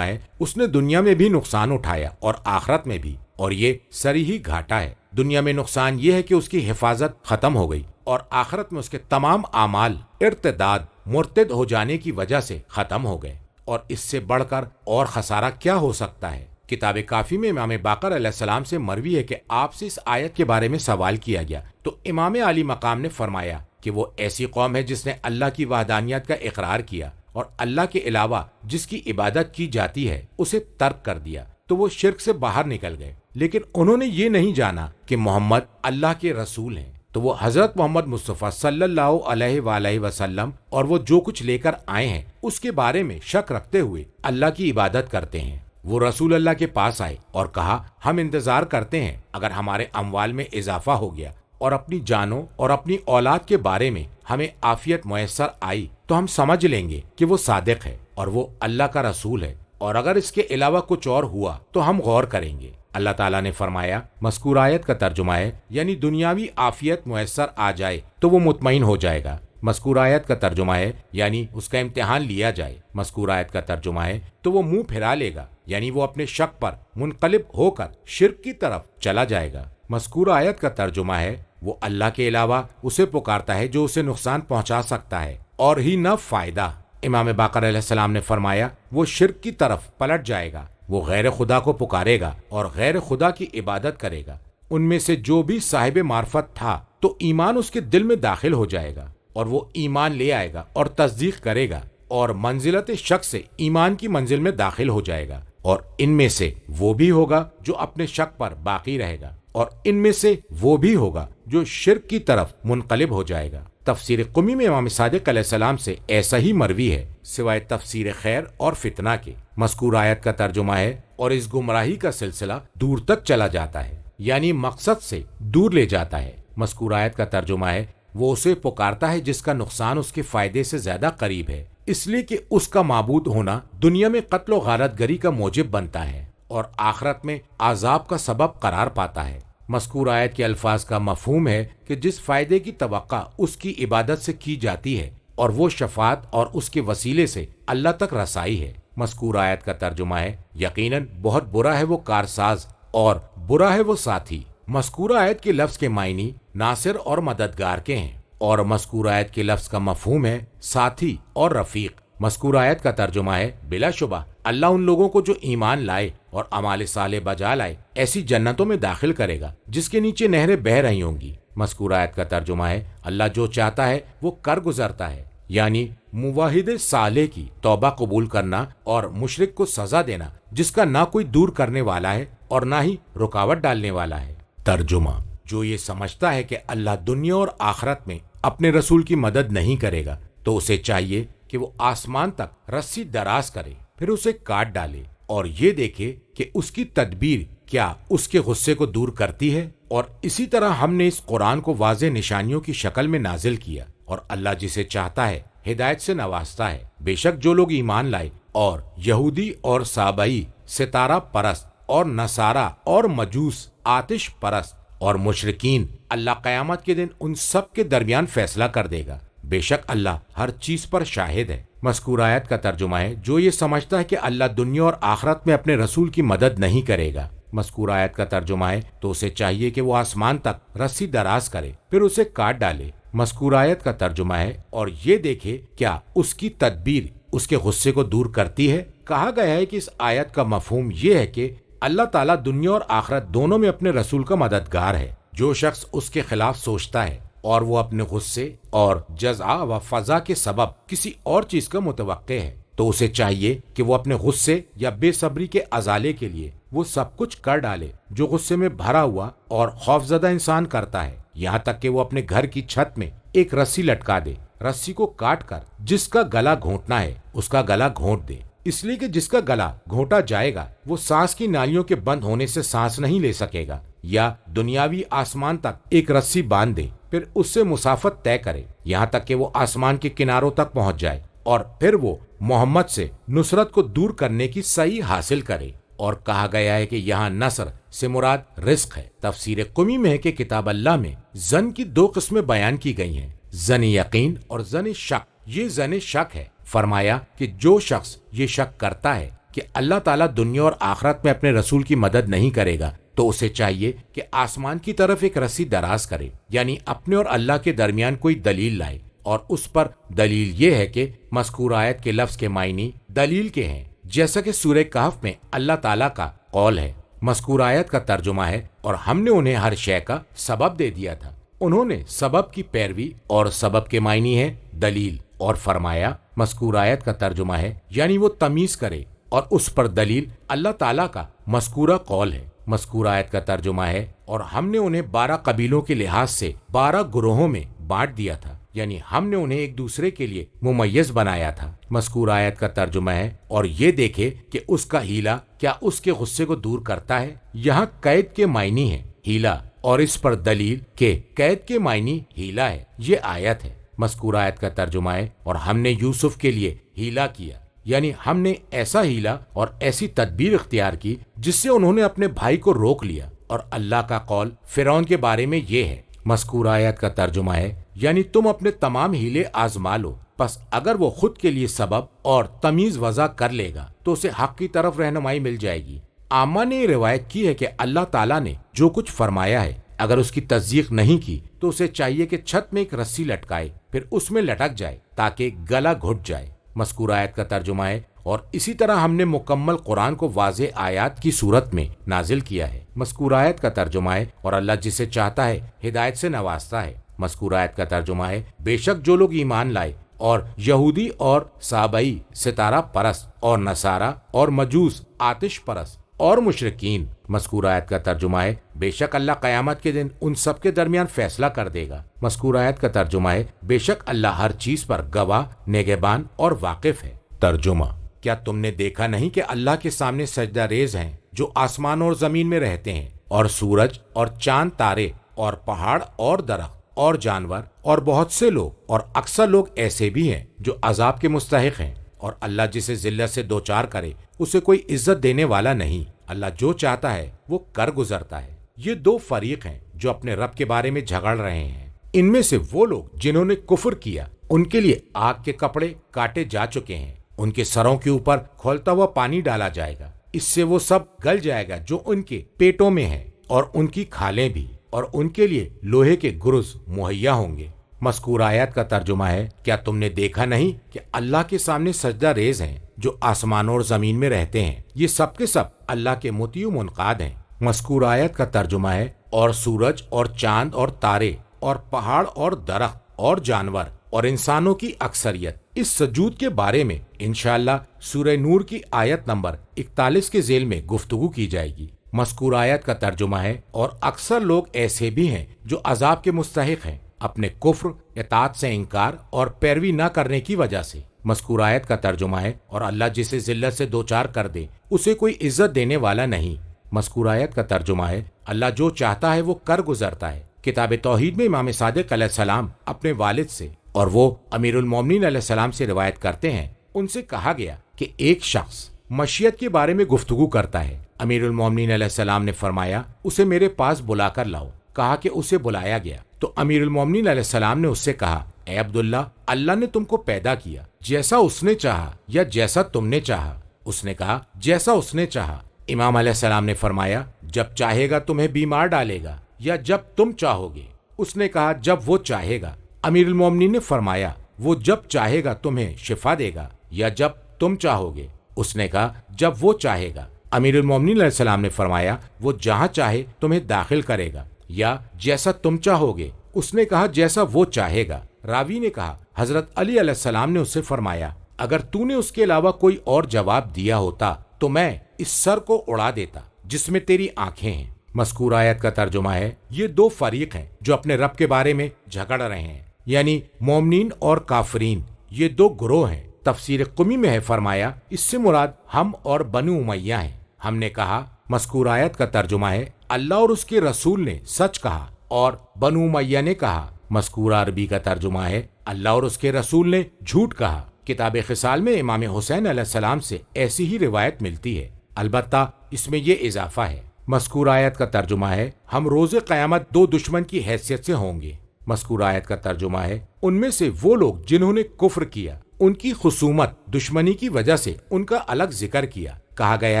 ہے، اس نے دنیا میں بھی نقصان اٹھایا اور آخرت میں بھی، اور یہ صریحی گھاٹا ہے۔ دنیا میں نقصان یہ ہے کہ اس کی حفاظت ختم ہو گئی، اور آخرت میں اس کے تمام اعمال ارتداد مرتد ہو جانے کی وجہ سے ختم ہو گئے، اور اس سے بڑھ کر اور خسارہ کیا ہو سکتا ہے؟ کتاب کافی میں امام باقر علیہ السلام سے مروی ہے کہ آپ سے اس آیت کے بارے میں سوال کیا گیا تو امام عالی مقام نے فرمایا کہ وہ ایسی قوم ہے جس نے اللہ کی وحدانیت کا اقرار کیا اور اللہ کے علاوہ جس کی عبادت کی جاتی ہے اسے ترک کر دیا، تو وہ شرک سے باہر نکل گئے، لیکن انہوں نے یہ نہیں جانا کہ محمد اللہ کے رسول ہیں، تو وہ حضرت محمد مصطفیٰ صلی اللہ علیہ وآلہ وسلم اور وہ جو کچھ لے کر آئے ہیں اس کے بارے میں شک رکھتے ہوئے اللہ کی عبادت کرتے ہیں۔ وہ رسول اللہ کے پاس آئے اور کہا، ہم انتظار کرتے ہیں اگر ہمارے اموال میں اضافہ ہو گیا اور اپنی جانوں اور اپنی اولاد کے بارے میں ہمیں عافیت میسر آئی تو ہم سمجھ لیں گے کہ وہ صادق ہے اور وہ اللہ کا رسول ہے، اور اگر اس کے علاوہ کچھ اور ہوا تو ہم غور کریں گے۔ اللہ تعالیٰ نے فرمایا، مذکور آیت کا ترجمہ ہے، یعنی دنیاوی عافیت میسر آ جائے تو وہ مطمئن ہو جائے گا۔ مذکور آیت کا ترجمہ ہے، یعنی اس کا امتحان لیا جائے۔ مذکور آیت کا ترجمہ ہے تو وہ منہ پھرا لے گا، یعنی وہ اپنے شک پر منقلب ہو کر شرک کی طرف چلا جائے گا۔ مذکور آیت کا ترجمہ ہے، وہ اللہ کے علاوہ اسے پکارتا ہے جو اسے نقصان پہنچا سکتا ہے اور ہی نہ فائدہ۔ امام باقر علیہ السلام نے فرمایا، وہ شرک کی طرف پلٹ جائے گا، وہ غیر خدا کو پکارے گا اور غیر خدا کی عبادت کرے گا۔ ان میں سے جو بھی صاحب معرفت تھا تو ایمان اس کے دل میں داخل ہو جائے گا، اور وہ ایمان لے آئے گا اور تصدیق کرے گا، اور منزلت شک سے ایمان کی منزل میں داخل ہو جائے گا، اور ان میں سے وہ بھی ہوگا جو اپنے شک پر باقی رہے گا، اور ان میں سے وہ بھی ہوگا جو شرک کی طرف منقلب ہو جائے گا۔ تفسیر قمی میں امام صادق علیہ السلام سے ایسا ہی مروی ہے، سوائے تفسیر خیر اور فتنہ کے۔ مذکور آیت کا ترجمہ ہے، اور اس گمراہی کا سلسلہ دور تک چلا جاتا ہے، یعنی مقصد سے دور لے جاتا ہے۔ مذکور آیت کا ترجمہ ہے، وہ اسے پکارتا ہے جس کا نقصان اس کے فائدے سے زیادہ قریب ہے، اس لیے کہ اس کا معبود ہونا دنیا میں قتل و غارت گری کا موجب بنتا ہے اور آخرت میں عذاب کا سبب قرار پاتا ہے۔ مذکور آیت کے الفاظ کا مفہوم ہے کہ جس فائدے کی توقع اس کی عبادت سے کی جاتی ہے، اور وہ شفاعت اور اس کے وسیلے سے اللہ تک رسائی ہے۔ مذکور آیت کا ترجمہ ہے، یقیناً بہت برا ہے وہ کارساز اور برا ہے وہ ساتھی۔ مذکور آیت کے لفظ کے معنی ناصر اور مددگار کے ہیں، اور مذکور آیت کے لفظ کا مفہوم ہے ساتھی اور رفیق۔ مذکور آیت کا ترجمہ ہے، بلا شبہ اللہ ان لوگوں کو جو ایمان لائے اور اعمال صالح بجا لائے ایسی جنتوں میں داخل کرے گا جس کے نیچے نہریں بہہ رہی ہوں گی۔ مذکور آیت کا ترجمہ ہے، اللہ جو چاہتا ہے وہ کر گزرتا ہے، یعنی موحد صالح کی توبہ قبول کرنا اور مشرک کو سزا دینا جس کا نہ کوئی دور کرنے والا ہے اور نہ ہی رکاوٹ ڈالنے والا ہے۔ ترجمہ، جو یہ سمجھتا ہے کہ اللہ دنیا اور آخرت میں اپنے رسول کی مدد نہیں کرے گا تو اسے چاہیے کہ وہ آسمان تک رسی دراز کرے، پھر اسے کاٹ ڈالے اور یہ دیکھے کہ اس کی تدبیر کیا اس کے غصے کو دور کرتی ہے۔ اور اسی طرح ہم نے اس قرآن کو واضح نشانیوں کی شکل میں نازل کیا، اور اللہ جسے چاہتا ہے ہدایت سے نوازتا ہے۔ بے شک جو لوگ ایمان لائے اور یہودی اور سابئی، ستارہ پرست اور نصارہ اور مجوس، آتش پرست اور مشرکین، اللہ قیامت کے دن ان سب کے درمیان فیصلہ کر دے گا۔ بے شک اللہ ہر چیز پر شاہد ہے۔ مذکور آیت کا ترجمہ ہے، جو یہ سمجھتا ہے کہ اللہ دنیا اور آخرت میں اپنے رسول کی مدد نہیں کرے گا۔ مذکور آیت کا ترجمہ ہے، تو اسے چاہیے کہ وہ آسمان تک رسی دراز کرے، پھر اسے کاٹ ڈالے۔ مذکور آیت کا ترجمہ ہے، اور یہ دیکھے کیا اس کی تدبیر اس کے غصے کو دور کرتی ہے۔ کہا گیا ہے کہ اس آیت کا مفہوم یہ ہے کہ اللہ تعالیٰ دنیا اور آخرت دونوں میں اپنے رسول کا مددگار ہے۔ جو شخص اس کے خلاف سوچتا ہے اور وہ اپنے غصے اور جزع و فضا کے سبب کسی اور چیز کا متوقع ہے تو اسے چاہیے کہ وہ اپنے غصے یا بے صبری کے ازالے کے لیے وہ سب کچھ کر ڈالے جو غصے میں بھرا ہوا اور خوفزدہ انسان کرتا ہے، یہاں تک کہ وہ اپنے گھر کی چھت میں ایک رسی لٹکا دے، رسی کو کاٹ کر جس کا گلا گھونٹنا ہے اس کا گلا گھونٹ دے، اس لیے کہ جس کا گلا گھونٹا جائے گا وہ سانس کی نالیوں کے بند ہونے سے سانس نہیں لے سکے گا، یا دنیاوی آسمان تک ایک رسی باندھ دے، پھر اس سے مسافت طے کرے یہاں تک کہ وہ آسمان کے کناروں تک پہنچ جائے، اور پھر وہ محمد سے نصرت کو دور کرنے کی صحیح حاصل کرے۔ اور کہا گیا ہے کہ یہاں نصر سے مراد رزق ہے۔ تفسیر قمی میں ہے کہ کتاب اللہ میں ظن کی دو قسمیں بیان کی گئی ہیں، ظن یقین اور ظن شک۔ یہ ظن شک ہے، فرمایا کہ جو شخص یہ شک کرتا ہے کہ اللہ تعالیٰ دنیا اور آخرت میں اپنے رسول کی مدد نہیں کرے گا تو اسے چاہیے کہ آسمان کی طرف ایک رسی دراز کرے، یعنی اپنے اور اللہ کے درمیان کوئی دلیل لائے، اور اس پر دلیل یہ ہے کہ مذکور آیت کے لفظ کے معنی دلیل کے ہیں، جیسا کہ سورہ کہف میں اللہ تعالیٰ کا قول ہے۔ مذکور آیت کا ترجمہ ہے، اور ہم نے انہیں ہر شے کا سبب دے دیا تھا، انہوں نے سبب کی پیروی، اور سبب کے معنی ہے دلیل، اور فرمایا مذکور آیت کا ترجمہ ہے یعنی وہ تمیز کرے، اور اس پر دلیل اللہ تعالیٰ کا مذکورہ قول ہے۔ مذکور آیت کا ترجمہ ہے، اور ہم نے انہیں 12 قبیلوں کے لحاظ سے 12 گروہوں میں بانٹ دیا تھا، یعنی ہم نے انہیں ایک دوسرے کے لیے ممیز بنایا تھا۔ مذکور آیت کا ترجمہ ہے، اور یہ دیکھے کہ اس کا ہیلا کیا اس کے غصے کو دور کرتا ہے۔ یہاں قید کے معنی ہے ہیلا، اور اس پر دلیل کہ قید کے معنی ہیلا ہے، یہ آیت ہے۔ مذکور آیت کا ترجمہ ہے، اور ہم نے یوسف کے لیے ہیلا کیا، یعنی ہم نے ایسا ہیلا اور ایسی تدبیر اختیار کی جس سے انہوں نے اپنے بھائی کو روک لیا، اور اللہ کا قول فرعون کے بارے میں یہ ہے۔ مذکور آیت کا ترجمہ ہے یعنی تم اپنے تمام ہیلے آزما لو، پس اگر وہ خود کے لیے سبب اور تمیز وضع کر لے گا تو اسے حق کی طرف رہنمائی مل جائے گی۔ عامہ نے یہ روایت کی ہے کہ اللہ تعالیٰ نے جو کچھ فرمایا ہے اگر اس کی تصدیق نہیں کی تو اسے چاہیے کہ چھت میں ایک رسی لٹکائے، پھر اس میں لٹک جائے تاکہ گلا گھٹ جائے۔ مذکور آیت کا ترجمہ ہے، اور اسی طرح ہم نے مکمل قرآن کو واضح آیات کی صورت میں نازل کیا ہے۔ مذکور آیت کا ترجمہ ہے، اور اللہ جسے چاہتا ہے ہدایت سے نوازتا ہے۔ مذکور آیت کا ترجمہ ہے، بے شک جو لوگ ایمان لائے اور یہودی اور صابئی ستارہ پرست اور نصارہ اور مجوس آتش پرست اور مشرکین۔ مذکور آیت کا ترجمہ ہے، بے شک اللہ قیامت کے دن ان سب کے درمیان فیصلہ کر دے گا۔ مذکور آیت کا ترجمہ ہے، بے شک اللہ ہر چیز پر گواہ، نگہبان اور واقف ہے۔ ترجمہ، کیا تم نے دیکھا نہیں کہ اللہ کے سامنے سجدہ ریز ہیں جو آسمان اور زمین میں رہتے ہیں، اور سورج اور چاند تارے اور پہاڑ اور درخت اور جانور اور بہت سے لوگ، اور اکثر لوگ ایسے بھی ہیں جو عذاب کے مستحق ہیں، اور اللہ جسے ذلت سے دوچار کرے اسے کوئی عزت دینے والا نہیں۔ اللہ جو چاہتا ہے وہ کر گزرتا ہے۔ یہ دو فریق ہیں جو اپنے رب کے بارے میں جھگڑ رہے ہیں۔ ان میں سے وہ لوگ جنہوں نے کفر کیا ان کے لیے آگ کے کپڑے کاٹے جا چکے ہیں، ان کے سروں کے اوپر کھولتا ہوا پانی ڈالا جائے گا، اس سے وہ سب گل جائے گا جو ان کے پیٹوں میں ہے، اور ان کی کھالیں بھی، اور ان کے لیے لوہے کے گرز مہیا ہوں گے۔ مذکور آیات کا ترجمہ ہے، کیا تم نے دیکھا نہیں کہ اللہ کے سامنے سجدہ ریز ہیں جو آسمانوں اور زمین میں رہتے ہیں، یہ سب کے سب اللہ کے مطیع و منقاد ہیں۔ مذکور آیت کا ترجمہ ہے، اور سورج اور چاند اور تارے اور پہاڑ اور درخت اور جانور اور انسانوں کی اکثریت۔ اس سجود کے بارے میں انشاءاللہ سورہ نور کی آیت نمبر 41 کے ذیل میں گفتگو کی جائے گی۔ مذکور آیت کا ترجمہ ہے، اور اکثر لوگ ایسے بھی ہیں جو عذاب کے مستحق ہیں اپنے کفر، اطاعت سے انکار اور پیروی نہ کرنے کی وجہ سے۔ مذکور آیت کا ترجمہ ہے، اور اللہ جسے ذلت سے دوچار کر دے اسے کوئی عزت دینے والا نہیں۔ مذکور آیت کا ترجمہ ہے، اللہ جو چاہتا ہے وہ کر گزرتا ہے۔ کتاب توحید میں امام صادق علیہ السلام اپنے والد سے، اور وہ امیر المومنین علیہ السلام سے روایت کرتے ہیں، ان سے کہا گیا کہ ایک شخص مشیت کے بارے میں گفتگو کرتا ہے۔ امیر المومنین علیہ السلام نے فرمایا، اسے میرے پاس بلا کر لاؤ۔ کہا کہ اسے بلایا گیا تو امیر المومنین علیہ السلام نے اس سے کہا، اے عبداللہ، اللہ نے تم کو پیدا کیا جیسا اس نے چاہا یا جیسا تم نے چاہا؟ اس نے کہا، جیسا اس نے چاہا۔ امام علیہ السلام نے فرمایا، جب چاہے گا تمہیں بیمار ڈالے گا یا جب تم چاہو گے؟ اس نے کہا، جب وہ چاہے گا۔ امیر المومنین نے فرمایا، وہ جب چاہے گا تمہیں شفا دے گا یا جب تم چاہو گے؟ اس نے کہا، جب وہ چاہے گا۔ امیر المومنین علیہ السلام نے فرمایا، وہ جہاں چاہے تمہیں داخل کرے گا یا جیسا تم چاہو گے؟ اس نے کہا، جیسا وہ چاہے گا۔ راوی نے کہا، حضرت علی علیہ السلام نے اس سے فرمایا، اگر تو نے اس کے علاوہ کوئی اور جواب دیا ہوتا تو میں اس سر کو اڑا دیتا جس میں تیری آنکھیں ہیں۔ مذکور آیت کا ترجمہ ہے، یہ دو فریق ہیں جو اپنے رب کے بارے میں جھگڑ رہے ہیں، یعنی مومنین اور کافرین، یہ دو گروہ ہیں۔ تفسیر قمی میں ہے، فرمایا اس سے مراد ہم اور بنو امیہ ہیں۔ ہم نے کہا، مذکور آیت کا ترجمہ ہے، اللہ اور اس کے رسول نے سچ کہا اور بنو امیہ نے کہا۔ مذکورہ عربی کا ترجمہ ہے اللہ اور اس کے رسول نے جھوٹ کہا۔ کتاب خصال میں امام حسین علیہ السلام سے ایسی ہی روایت ملتی ہے، البتہ اس میں یہ اضافہ ہے۔ مذکورہ آیت کا ترجمہ ہے ہم روز قیامت دو دشمن کی حیثیت سے ہوں گے۔ مذکورہ آیت کا ترجمہ ہے ان میں سے وہ لوگ جنہوں نے کفر کیا، ان کی خصومت دشمنی کی وجہ سے ان کا الگ ذکر کیا۔ کہا گیا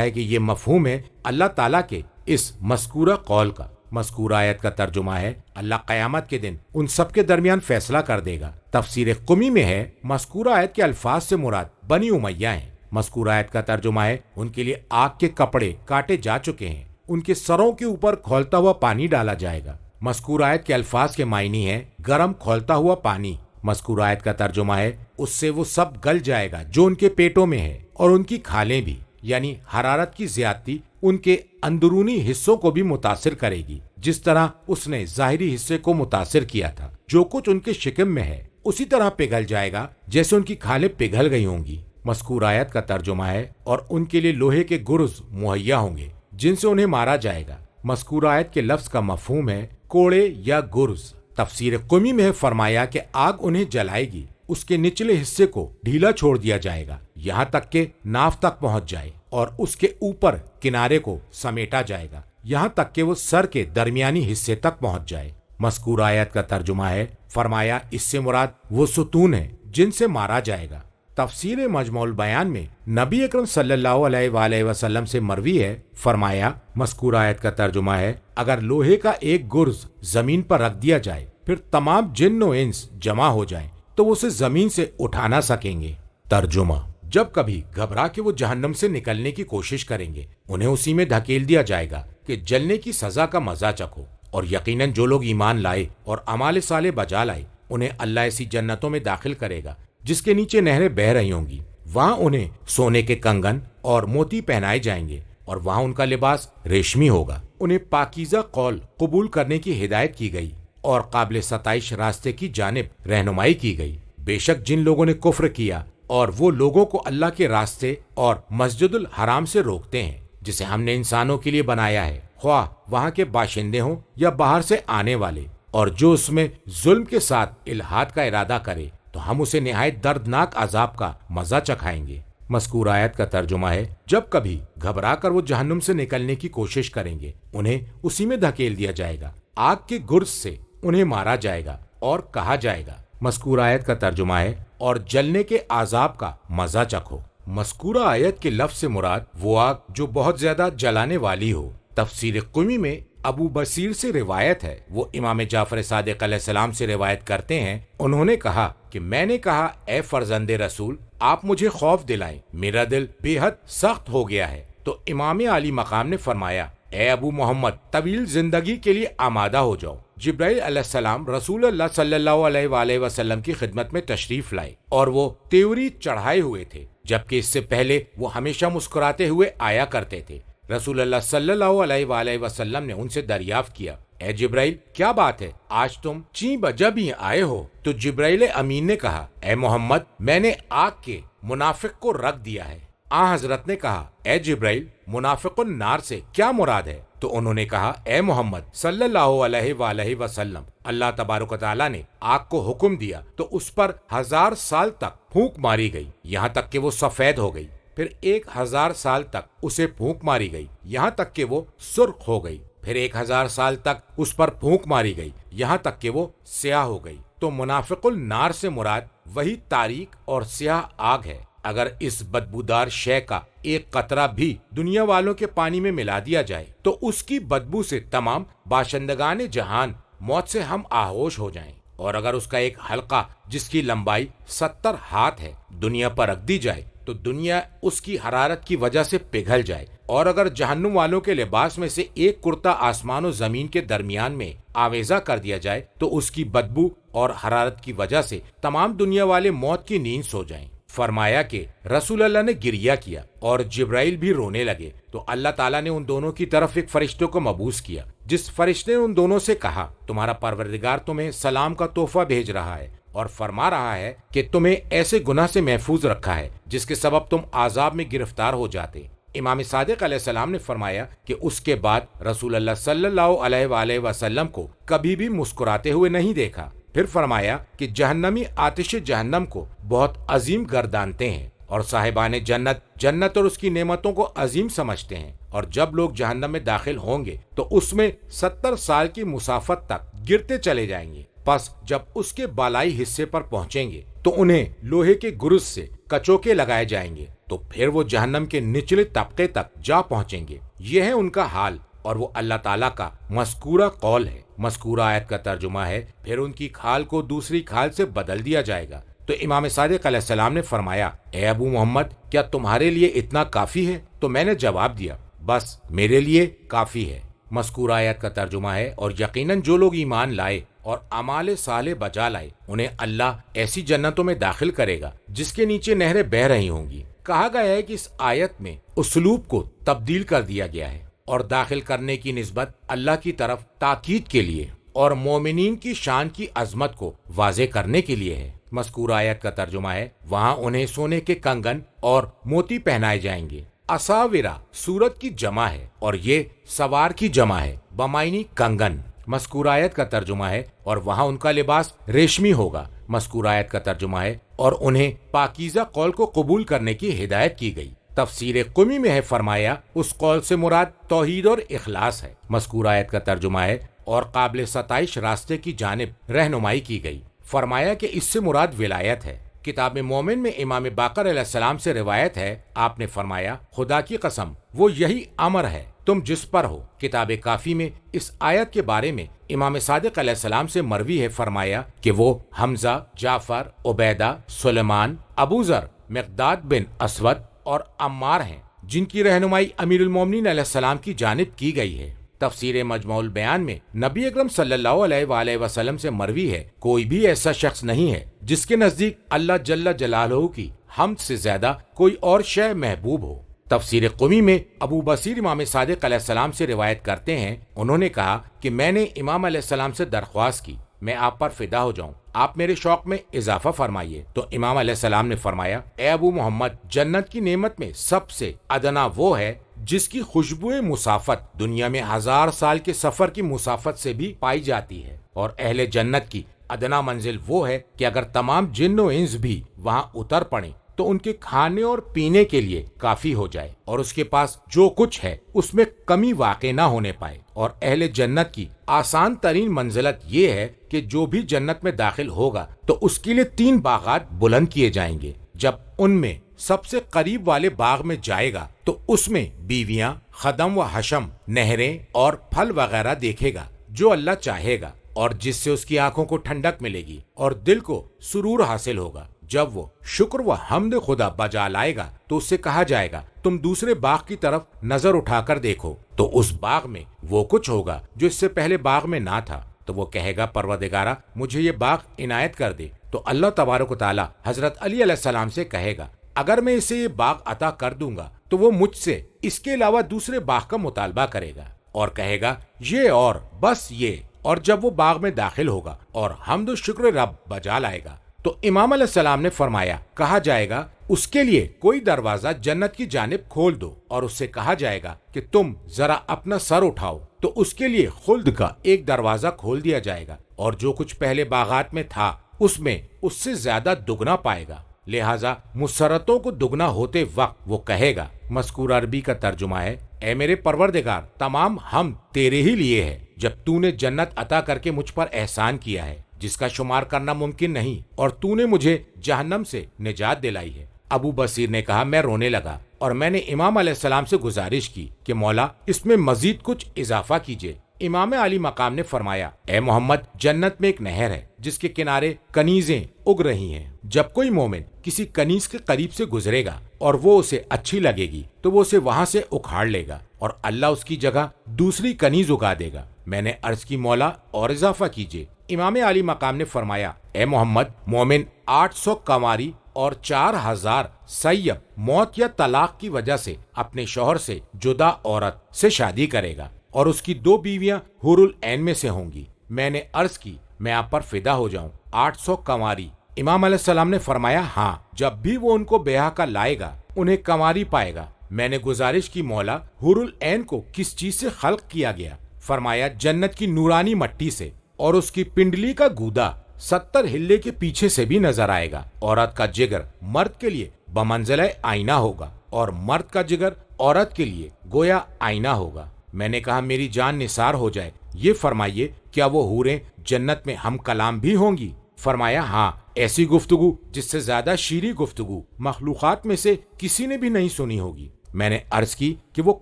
ہے کہ یہ مفہوم ہے اللہ تعالیٰ کے اس مذکورہ قول کا۔ مذکورہ آیت کا ترجمہ ہے اللہ قیامت کے دن ان سب کے درمیان فیصلہ کر دے گا۔ تفسیر قمی میں ہے مذکورہ آیت کے الفاظ سے مراد بنی امیہ ہیں۔ مذکورہ آیت کا ترجمہ ہے ان کے لیے آگ کے کپڑے کاٹے جا چکے ہیں، ان کے سروں کے اوپر کھولتا ہوا پانی ڈالا جائے گا۔ مذکورہ آیت کے الفاظ کے معنی ہے گرم کھولتا ہوا پانی۔ مذکورہ آیت کا ترجمہ ہے اس سے وہ سب گل جائے گا جو ان کے پیٹوں میں ہے، اور ان کی کھالیں بھی، یعنی حرارت کی زیادتی ان کے اندرونی حصوں کو بھی متاثر کرے گی، جس طرح اس نے ظاہری حصے کو متاثر کیا تھا۔ جو کچھ ان کے شکم میں ہے اسی طرح پگھل جائے گا جیسے ان کی کھالیں پگھل گئی ہوں گی۔ مذکورہ آیت کا ترجمہ ہے اور ان کے لیے لوہے کے گرز مہیا ہوں گے جن سے انہیں مارا جائے گا۔ مذکورہ آیت کے لفظ کا مفہوم ہے کوڑے یا گرز۔ تفسیر قمی میں فرمایا کہ آگ انہیں جلائے گی، اس کے نچلے حصے کو ڈھیلا چھوڑ دیا جائے گا یہاں تک کہ ناف تک پہنچ جائے، اور اس کے اوپر کنارے کو سمیٹا جائے گا یہاں تک کہ وہ سر کے درمیانی حصے تک پہنچ جائے۔ مذکورہ آیت کا ترجمہ ہے فرمایا اس سے مراد وہ ستون ہیں جن سے مارا جائے گا۔ تفسیر مجموع البیان میں نبی اکرم صلی اللہ علیہ وآلہ وسلم سے مروی ہے، فرمایا مذکورہ آیت کا ترجمہ ہے اگر لوہے کا ایک گرز زمین پر رکھ دیا جائے پھر تمام جن و انس جمع ہو جائیں تو وہ اسے زمین سے اٹھا نہ سکیں گے۔ ترجمہ: جب کبھی گھبرا کے وہ جہنم سے نکلنے کی کوشش کریں گے انہیں اسی میں دھکیل دیا جائے گا کہ جلنے کی سزا کا مزہ چکھو، اور یقیناً جو لوگ ایمان لائے اور اعمال صالح بجا لائے انہیں اللہ ایسی جنتوں میں داخل کرے گا جس کے نیچے نہریں بہہ رہی ہوں گی، وہاں انہیں سونے کے کنگن اور موتی پہنائے جائیں گے اور وہاں ان کا لباس ریشمی ہوگا۔ انہیں پاکیزہ قول قبول کرنے کی ہدایت کی گئی اور قابل ستائش راستے کی جانب رہنمائی کی گئی۔ بے شک جن لوگوں نے کفر کیا اور وہ لوگوں کو اللہ کے راستے اور مسجد الحرام سے روکتے ہیں جسے ہم نے انسانوں کے لیے بنایا ہے، خواہ وہاں کے باشندے ہوں یا باہر سے آنے والے، اور جو اس میں ظلم کے ساتھ الحاد کا ارادہ کرے تو ہم اسے نہایت دردناک عذاب کا مزہ چکھائیں گے۔ مذکورہ آیت کا ترجمہ ہے جب کبھی گھبرا کر وہ جہنم سے نکلنے کی کوشش کریں گے انہیں اسی میں دھکیل دیا جائے گا، آگ کے گرز سے انہیں مارا جائے گا اور کہا جائے گا۔ مذکورہ آیت کا ترجمہ ہے اور جلنے کے عذاب کا مزہ چکھو۔ مذکورہ آیت کے لفظ سے مراد وہ آگ جو بہت زیادہ جلانے والی ہو۔ تفسیر قمی میں ابو بصیر سے روایت ہے، وہ امام جعفر صادق علیہ السلام سے روایت کرتے ہیں، انہوں نے کہا کہ میں نے کہا اے فرزند رسول آپ مجھے خوف دلائیں، میرا دل بے حد سخت ہو گیا ہے۔ تو امام عالی مقام نے فرمایا اے ابو محمد طویل زندگی کے لیے آمادہ ہو جاؤ۔ جبرائیل علیہ السلام رسول اللہ صلی اللہ علیہ وآلہ وسلم کی خدمت میں تشریف لائے اور وہ تیوری چڑھائے ہوئے تھے، جبکہ اس سے پہلے وہ ہمیشہ مسکراتے ہوئے آیا کرتے تھے۔ رسول اللہ صلی اللہ علیہ وآلہ وسلم نے ان سے دریافت کیا اے جبرائیل کیا بات ہے، آج تم چیں بجب ہی آئے ہو؟ تو جبرائیل امین نے کہا اے محمد میں نے آگ کے منافق کو رکھ دیا ہے۔ آن حضرت نے کہا اے جبرائیل منافق النار سے کیا مراد ہے؟ تو انہوں نے کہا اے محمد صلی اللہ علیہ وآلہ وسلم اللہ تبارک و تعالیٰ نے آگ کو حکم دیا تو اس پر 1000 سال تک پھونک ماری گئی یہاں تک کہ وہ سفید ہو گئی، پھر 1000 سال تک اسے پھونک ماری گئی یہاں تک کہ وہ سرخ ہو گئی، پھر 1000 سال تک اس پر پھونک ماری گئی یہاں تک کہ وہ سیاہ ہو گئی۔ تو منافق النار سے مراد وہی تاریک اور سیاہ آگ ہے۔ اگر اس بدبودار شے کا ایک قطرہ بھی دنیا والوں کے پانی میں ملا دیا جائے تو اس کی بدبو سے تمام باشندگان جہان موت سے ہم آغوش ہو جائیں، اور اگر اس کا ایک حلقہ جس کی لمبائی 70 ہاتھ ہے دنیا پر رکھ دی جائے تو دنیا اس کی حرارت کی وجہ سے پگھل جائے، اور اگر جہنم والوں کے لباس میں سے ایک کرتا آسمان و زمین کے درمیان میں آویزہ کر دیا جائے تو اس کی بدبو اور حرارت کی وجہ سے تمام دنیا والے موت کی نیند سو جائیں۔ فرمایا کہ رسول اللہ نے گریہ کیا اور جبرائیل بھی رونے لگے، تو اللہ تعالیٰ نے ان دونوں کی طرف ایک فرشتے کو مبعوث کیا، جس فرشتے نے ان دونوں سے کہا تمہارا پروردگار تمہیں سلام کا تحفہ بھیج رہا ہے اور فرما رہا ہے کہ تمہیں ایسے گناہ سے محفوظ رکھا ہے جس کے سبب تم عذاب میں گرفتار ہو جاتے۔ امام صادق علیہ السلام نے فرمایا کہ اس کے بعد رسول اللہ صلی اللہ علیہ وآلہ وسلم کو کبھی بھی مسکراتے ہوئے نہیں دیکھا۔ پھر فرمایا کہ جہنمی آتش جہنم کو بہت عظیم گردانتے ہیں اور صاحبان جنت اور اس کی نعمتوں کو عظیم سمجھتے ہیں، اور جب لوگ جہنم میں داخل ہوں گے تو اس میں 70 سال کی مسافت تک گرتے چلے جائیں گے۔ پس جب اس کے بالائی حصے پر پہنچیں گے تو انہیں لوہے کے گرز سے کچوکے لگائے جائیں گے، تو پھر وہ جہنم کے نچلے طبقے تک جا پہنچیں گے۔ یہ ہے ان کا حال، اور وہ اللہ تعالیٰ کا مذکورہ قول ہے۔ مذکورہ آیت کا ترجمہ ہے، پھر ان کی کھال کو دوسری کھال سے بدل دیا جائے گا۔ تو امام صادق علیہ السلام نے فرمایا، اے ابو محمد، کیا تمہارے لیے اتنا کافی ہے؟ تو میں نے جواب دیا، بس میرے لیے کافی ہے۔ مذکورہ آیت کا ترجمہ ہے، اور یقیناً جو لوگ ایمان لائے اور اعمال صالح بجا لائے انہیں اللہ ایسی جنتوں میں داخل کرے گا جس کے نیچے نہریں بہہ رہی ہوں گی۔ کہا گیا ہے کہ اس آیت میں اسلوب کو تبدیل کر دیا گیا ہے اور داخل کرنے کی نسبت اللہ کی طرف تاکید کے لیے اور مومنین کی شان کی عظمت کو واضح کرنے کے لیے ہے۔ مذکورہ آیت کا ترجمہ ہے، وہاں انہیں سونے کے کنگن اور موتی پہنائے جائیں گے۔ اساورا سورت کی جمع ہے اور یہ سوار کی جمع ہے بمعنی کنگن۔ مذکورہ آیت کا ترجمہ ہے، اور وہاں ان کا لباس ریشمی ہوگا۔ مذکورہ آیت کا ترجمہ ہے، اور انہیں پاکیزہ قول کو قبول کرنے کی ہدایت کی گئی۔ تفسیر قمی میں ہے، فرمایا اس قول سے مراد توحید اور اخلاص ہے۔ مذکورہ آیت کا ترجمہ ہے، اور قابل ستائش راستے کی جانب رہنمائی کی گئی۔ فرمایا کہ اس سے مراد ولایت ہے۔ کتاب مومن میں امام باقر علیہ السلام سے روایت ہے، آپ نے فرمایا، خدا کی قسم وہ یہی امر ہے تم جس پر ہو۔ کتاب کافی میں اس آیت کے بارے میں امام صادق علیہ السلام سے مروی ہے، فرمایا کہ وہ حمزہ، جعفر، عبیدہ، سلیمان، ابو ذر، مقداد بن اسود اور عمار ہیں جن کی رہنمائی امیر المومنین علیہ السلام کی جانب کی گئی ہے۔ تفسیر مجموع البیان میں نبی اکرم صلی اللہ علیہ وآلہ وسلم سے مروی ہے، کوئی بھی ایسا شخص نہیں ہے جس کے نزدیک اللہ جل جلالہ کی حمد سے زیادہ کوئی اور شے محبوب ہو۔ تفسیر قمی میں ابو بصیر امام صادق علیہ السلام سے روایت کرتے ہیں، انہوں نے کہا کہ میں نے امام علیہ السلام سے درخواست کی، میں آپ پر فدا ہو جاؤں، آپ میرے شوق میں اضافہ فرمائیے۔ تو امام علیہ السلام نے فرمایا، اے ابو محمد، جنت کی نعمت میں سب سے ادنا وہ ہے جس کی خوشبو مسافت دنیا میں 1000 سال کے سفر کی مسافت سے بھی پائی جاتی ہے، اور اہل جنت کی ادنا منزل وہ ہے کہ اگر تمام جن و انس بھی وہاں اتر پڑیں تو ان کے کھانے اور پینے کے لیے کافی ہو جائے، اور اس کے پاس جو کچھ ہے اس میں کمی واقع نہ ہونے پائے۔ اور اہل جنت کی آسان ترین منزلت یہ ہے کہ جو بھی جنت میں داخل ہوگا تو اس کے لیے 3 باغات بلند کیے جائیں گے۔ جب ان میں سب سے قریب والے باغ میں جائے گا تو اس میں بیویاں، خدم و حشم، نہریں اور پھل وغیرہ دیکھے گا جو اللہ چاہے گا، اور جس سے اس کی آنکھوں کو ٹھنڈک ملے گی اور دل کو سرور حاصل ہوگا۔ جب وہ شکر و حمد خدا بجا لائے گا تو اس سے کہا جائے گا، تم دوسرے باغ کی طرف نظر اٹھا کر دیکھو، تو اس باغ میں وہ کچھ ہوگا جو اس سے پہلے باغ میں نہ تھا۔ تو وہ کہے گا، پروردگارا مجھے یہ باغ عنایت کر دے۔ تو اللہ تبارک و تعالی حضرت علی علیہ السلام سے کہے گا، اگر میں اسے یہ باغ عطا کر دوں گا تو وہ مجھ سے اس کے علاوہ دوسرے باغ کا مطالبہ کرے گا، اور کہے گا یہ اور بس یہ۔ اور جب وہ باغ میں داخل ہوگا اور حمد و شکر رب بجا لائے گا تو امام علیہ السلام نے فرمایا، کہا جائے گا اس کے لیے کوئی دروازہ جنت کی جانب کھول دو، اور اس سے کہا جائے گا کہ تم ذرا اپنا سر اٹھاؤ، تو اس کے لیے خلد کا ایک دروازہ کھول دیا جائے گا، اور جو کچھ پہلے باغات میں تھا اس میں اس سے زیادہ دگنا پائے گا، لہٰذا مسرتوں کو دگنا ہوتے وقت وہ کہے گا۔ مذکور عربی کا ترجمہ ہے، اے میرے پروردگار، تمام حمد تیرے ہی لیے ہے، جب تو نے جنت عطا کر کے مجھ پر احسان کیا ہے جس کا شمار کرنا ممکن نہیں، اور تو نے مجھے جہنم سے نجات دلائی ہے۔ ابو بصیر نے کہا، میں رونے لگا، اور میں نے امام علیہ السلام سے گزارش کی کہ مولا اس میں مزید کچھ اضافہ کیجیے۔ امام علی مقام نے فرمایا، اے محمد، جنت میں ایک نہر ہے جس کے کنارے کنیزیں اگ رہی ہیں، جب کوئی مومن کسی کنیز کے قریب سے گزرے گا اور وہ اسے اچھی لگے گی تو وہ اسے وہاں سے اکھاڑ لے گا، اور اللہ اس کی جگہ دوسری کنیز اگا دے گا۔ میں نے عرض کی، مولا اور اضافہ کیجیے۔ امام علی مقام نے فرمایا، اے محمد، مومن 800 کنواری اور 4000 سیب موت یا طلاق کی وجہ سے اپنے شوہر سے جدا عورت سے شادی کرے گا، اور اس کی 2 بیویاں حور العین میں سے ہوں گی۔ میں نے عرض کی، میں آپ پر فدا ہو جاؤں، 800 کنواری؟ امام علیہ السلام نے فرمایا، ہاں، جب بھی وہ ان کو بیاہ کا لائے گا انہیں کنواری پائے گا۔ میں نے گزارش کی مولا حور العین کو کس چیز سے خلق کیا گیا؟ فرمایا جنت کی نورانی مٹی سے، اور اس کی پنڈلی کا گودا 70 ہلے کے پیچھے سے بھی نظر آئے گا۔ عورت کا جگر مرد کے لیے بمنزلہ آئینہ ہوگا اور مرد کا جگر عورت کے لیے گویا آئینہ ہوگا۔ میں نے کہا میری جان نثار ہو جائے، یہ فرمائیے کیا وہ حوریں جنت میں ہم کلام بھی ہوں گی؟ فرمایا ہاں، ایسی گفتگو جس سے زیادہ شیریں گفتگو مخلوقات میں سے کسی نے بھی نہیں سنی ہوگی۔ میں نے عرض کی کہ وہ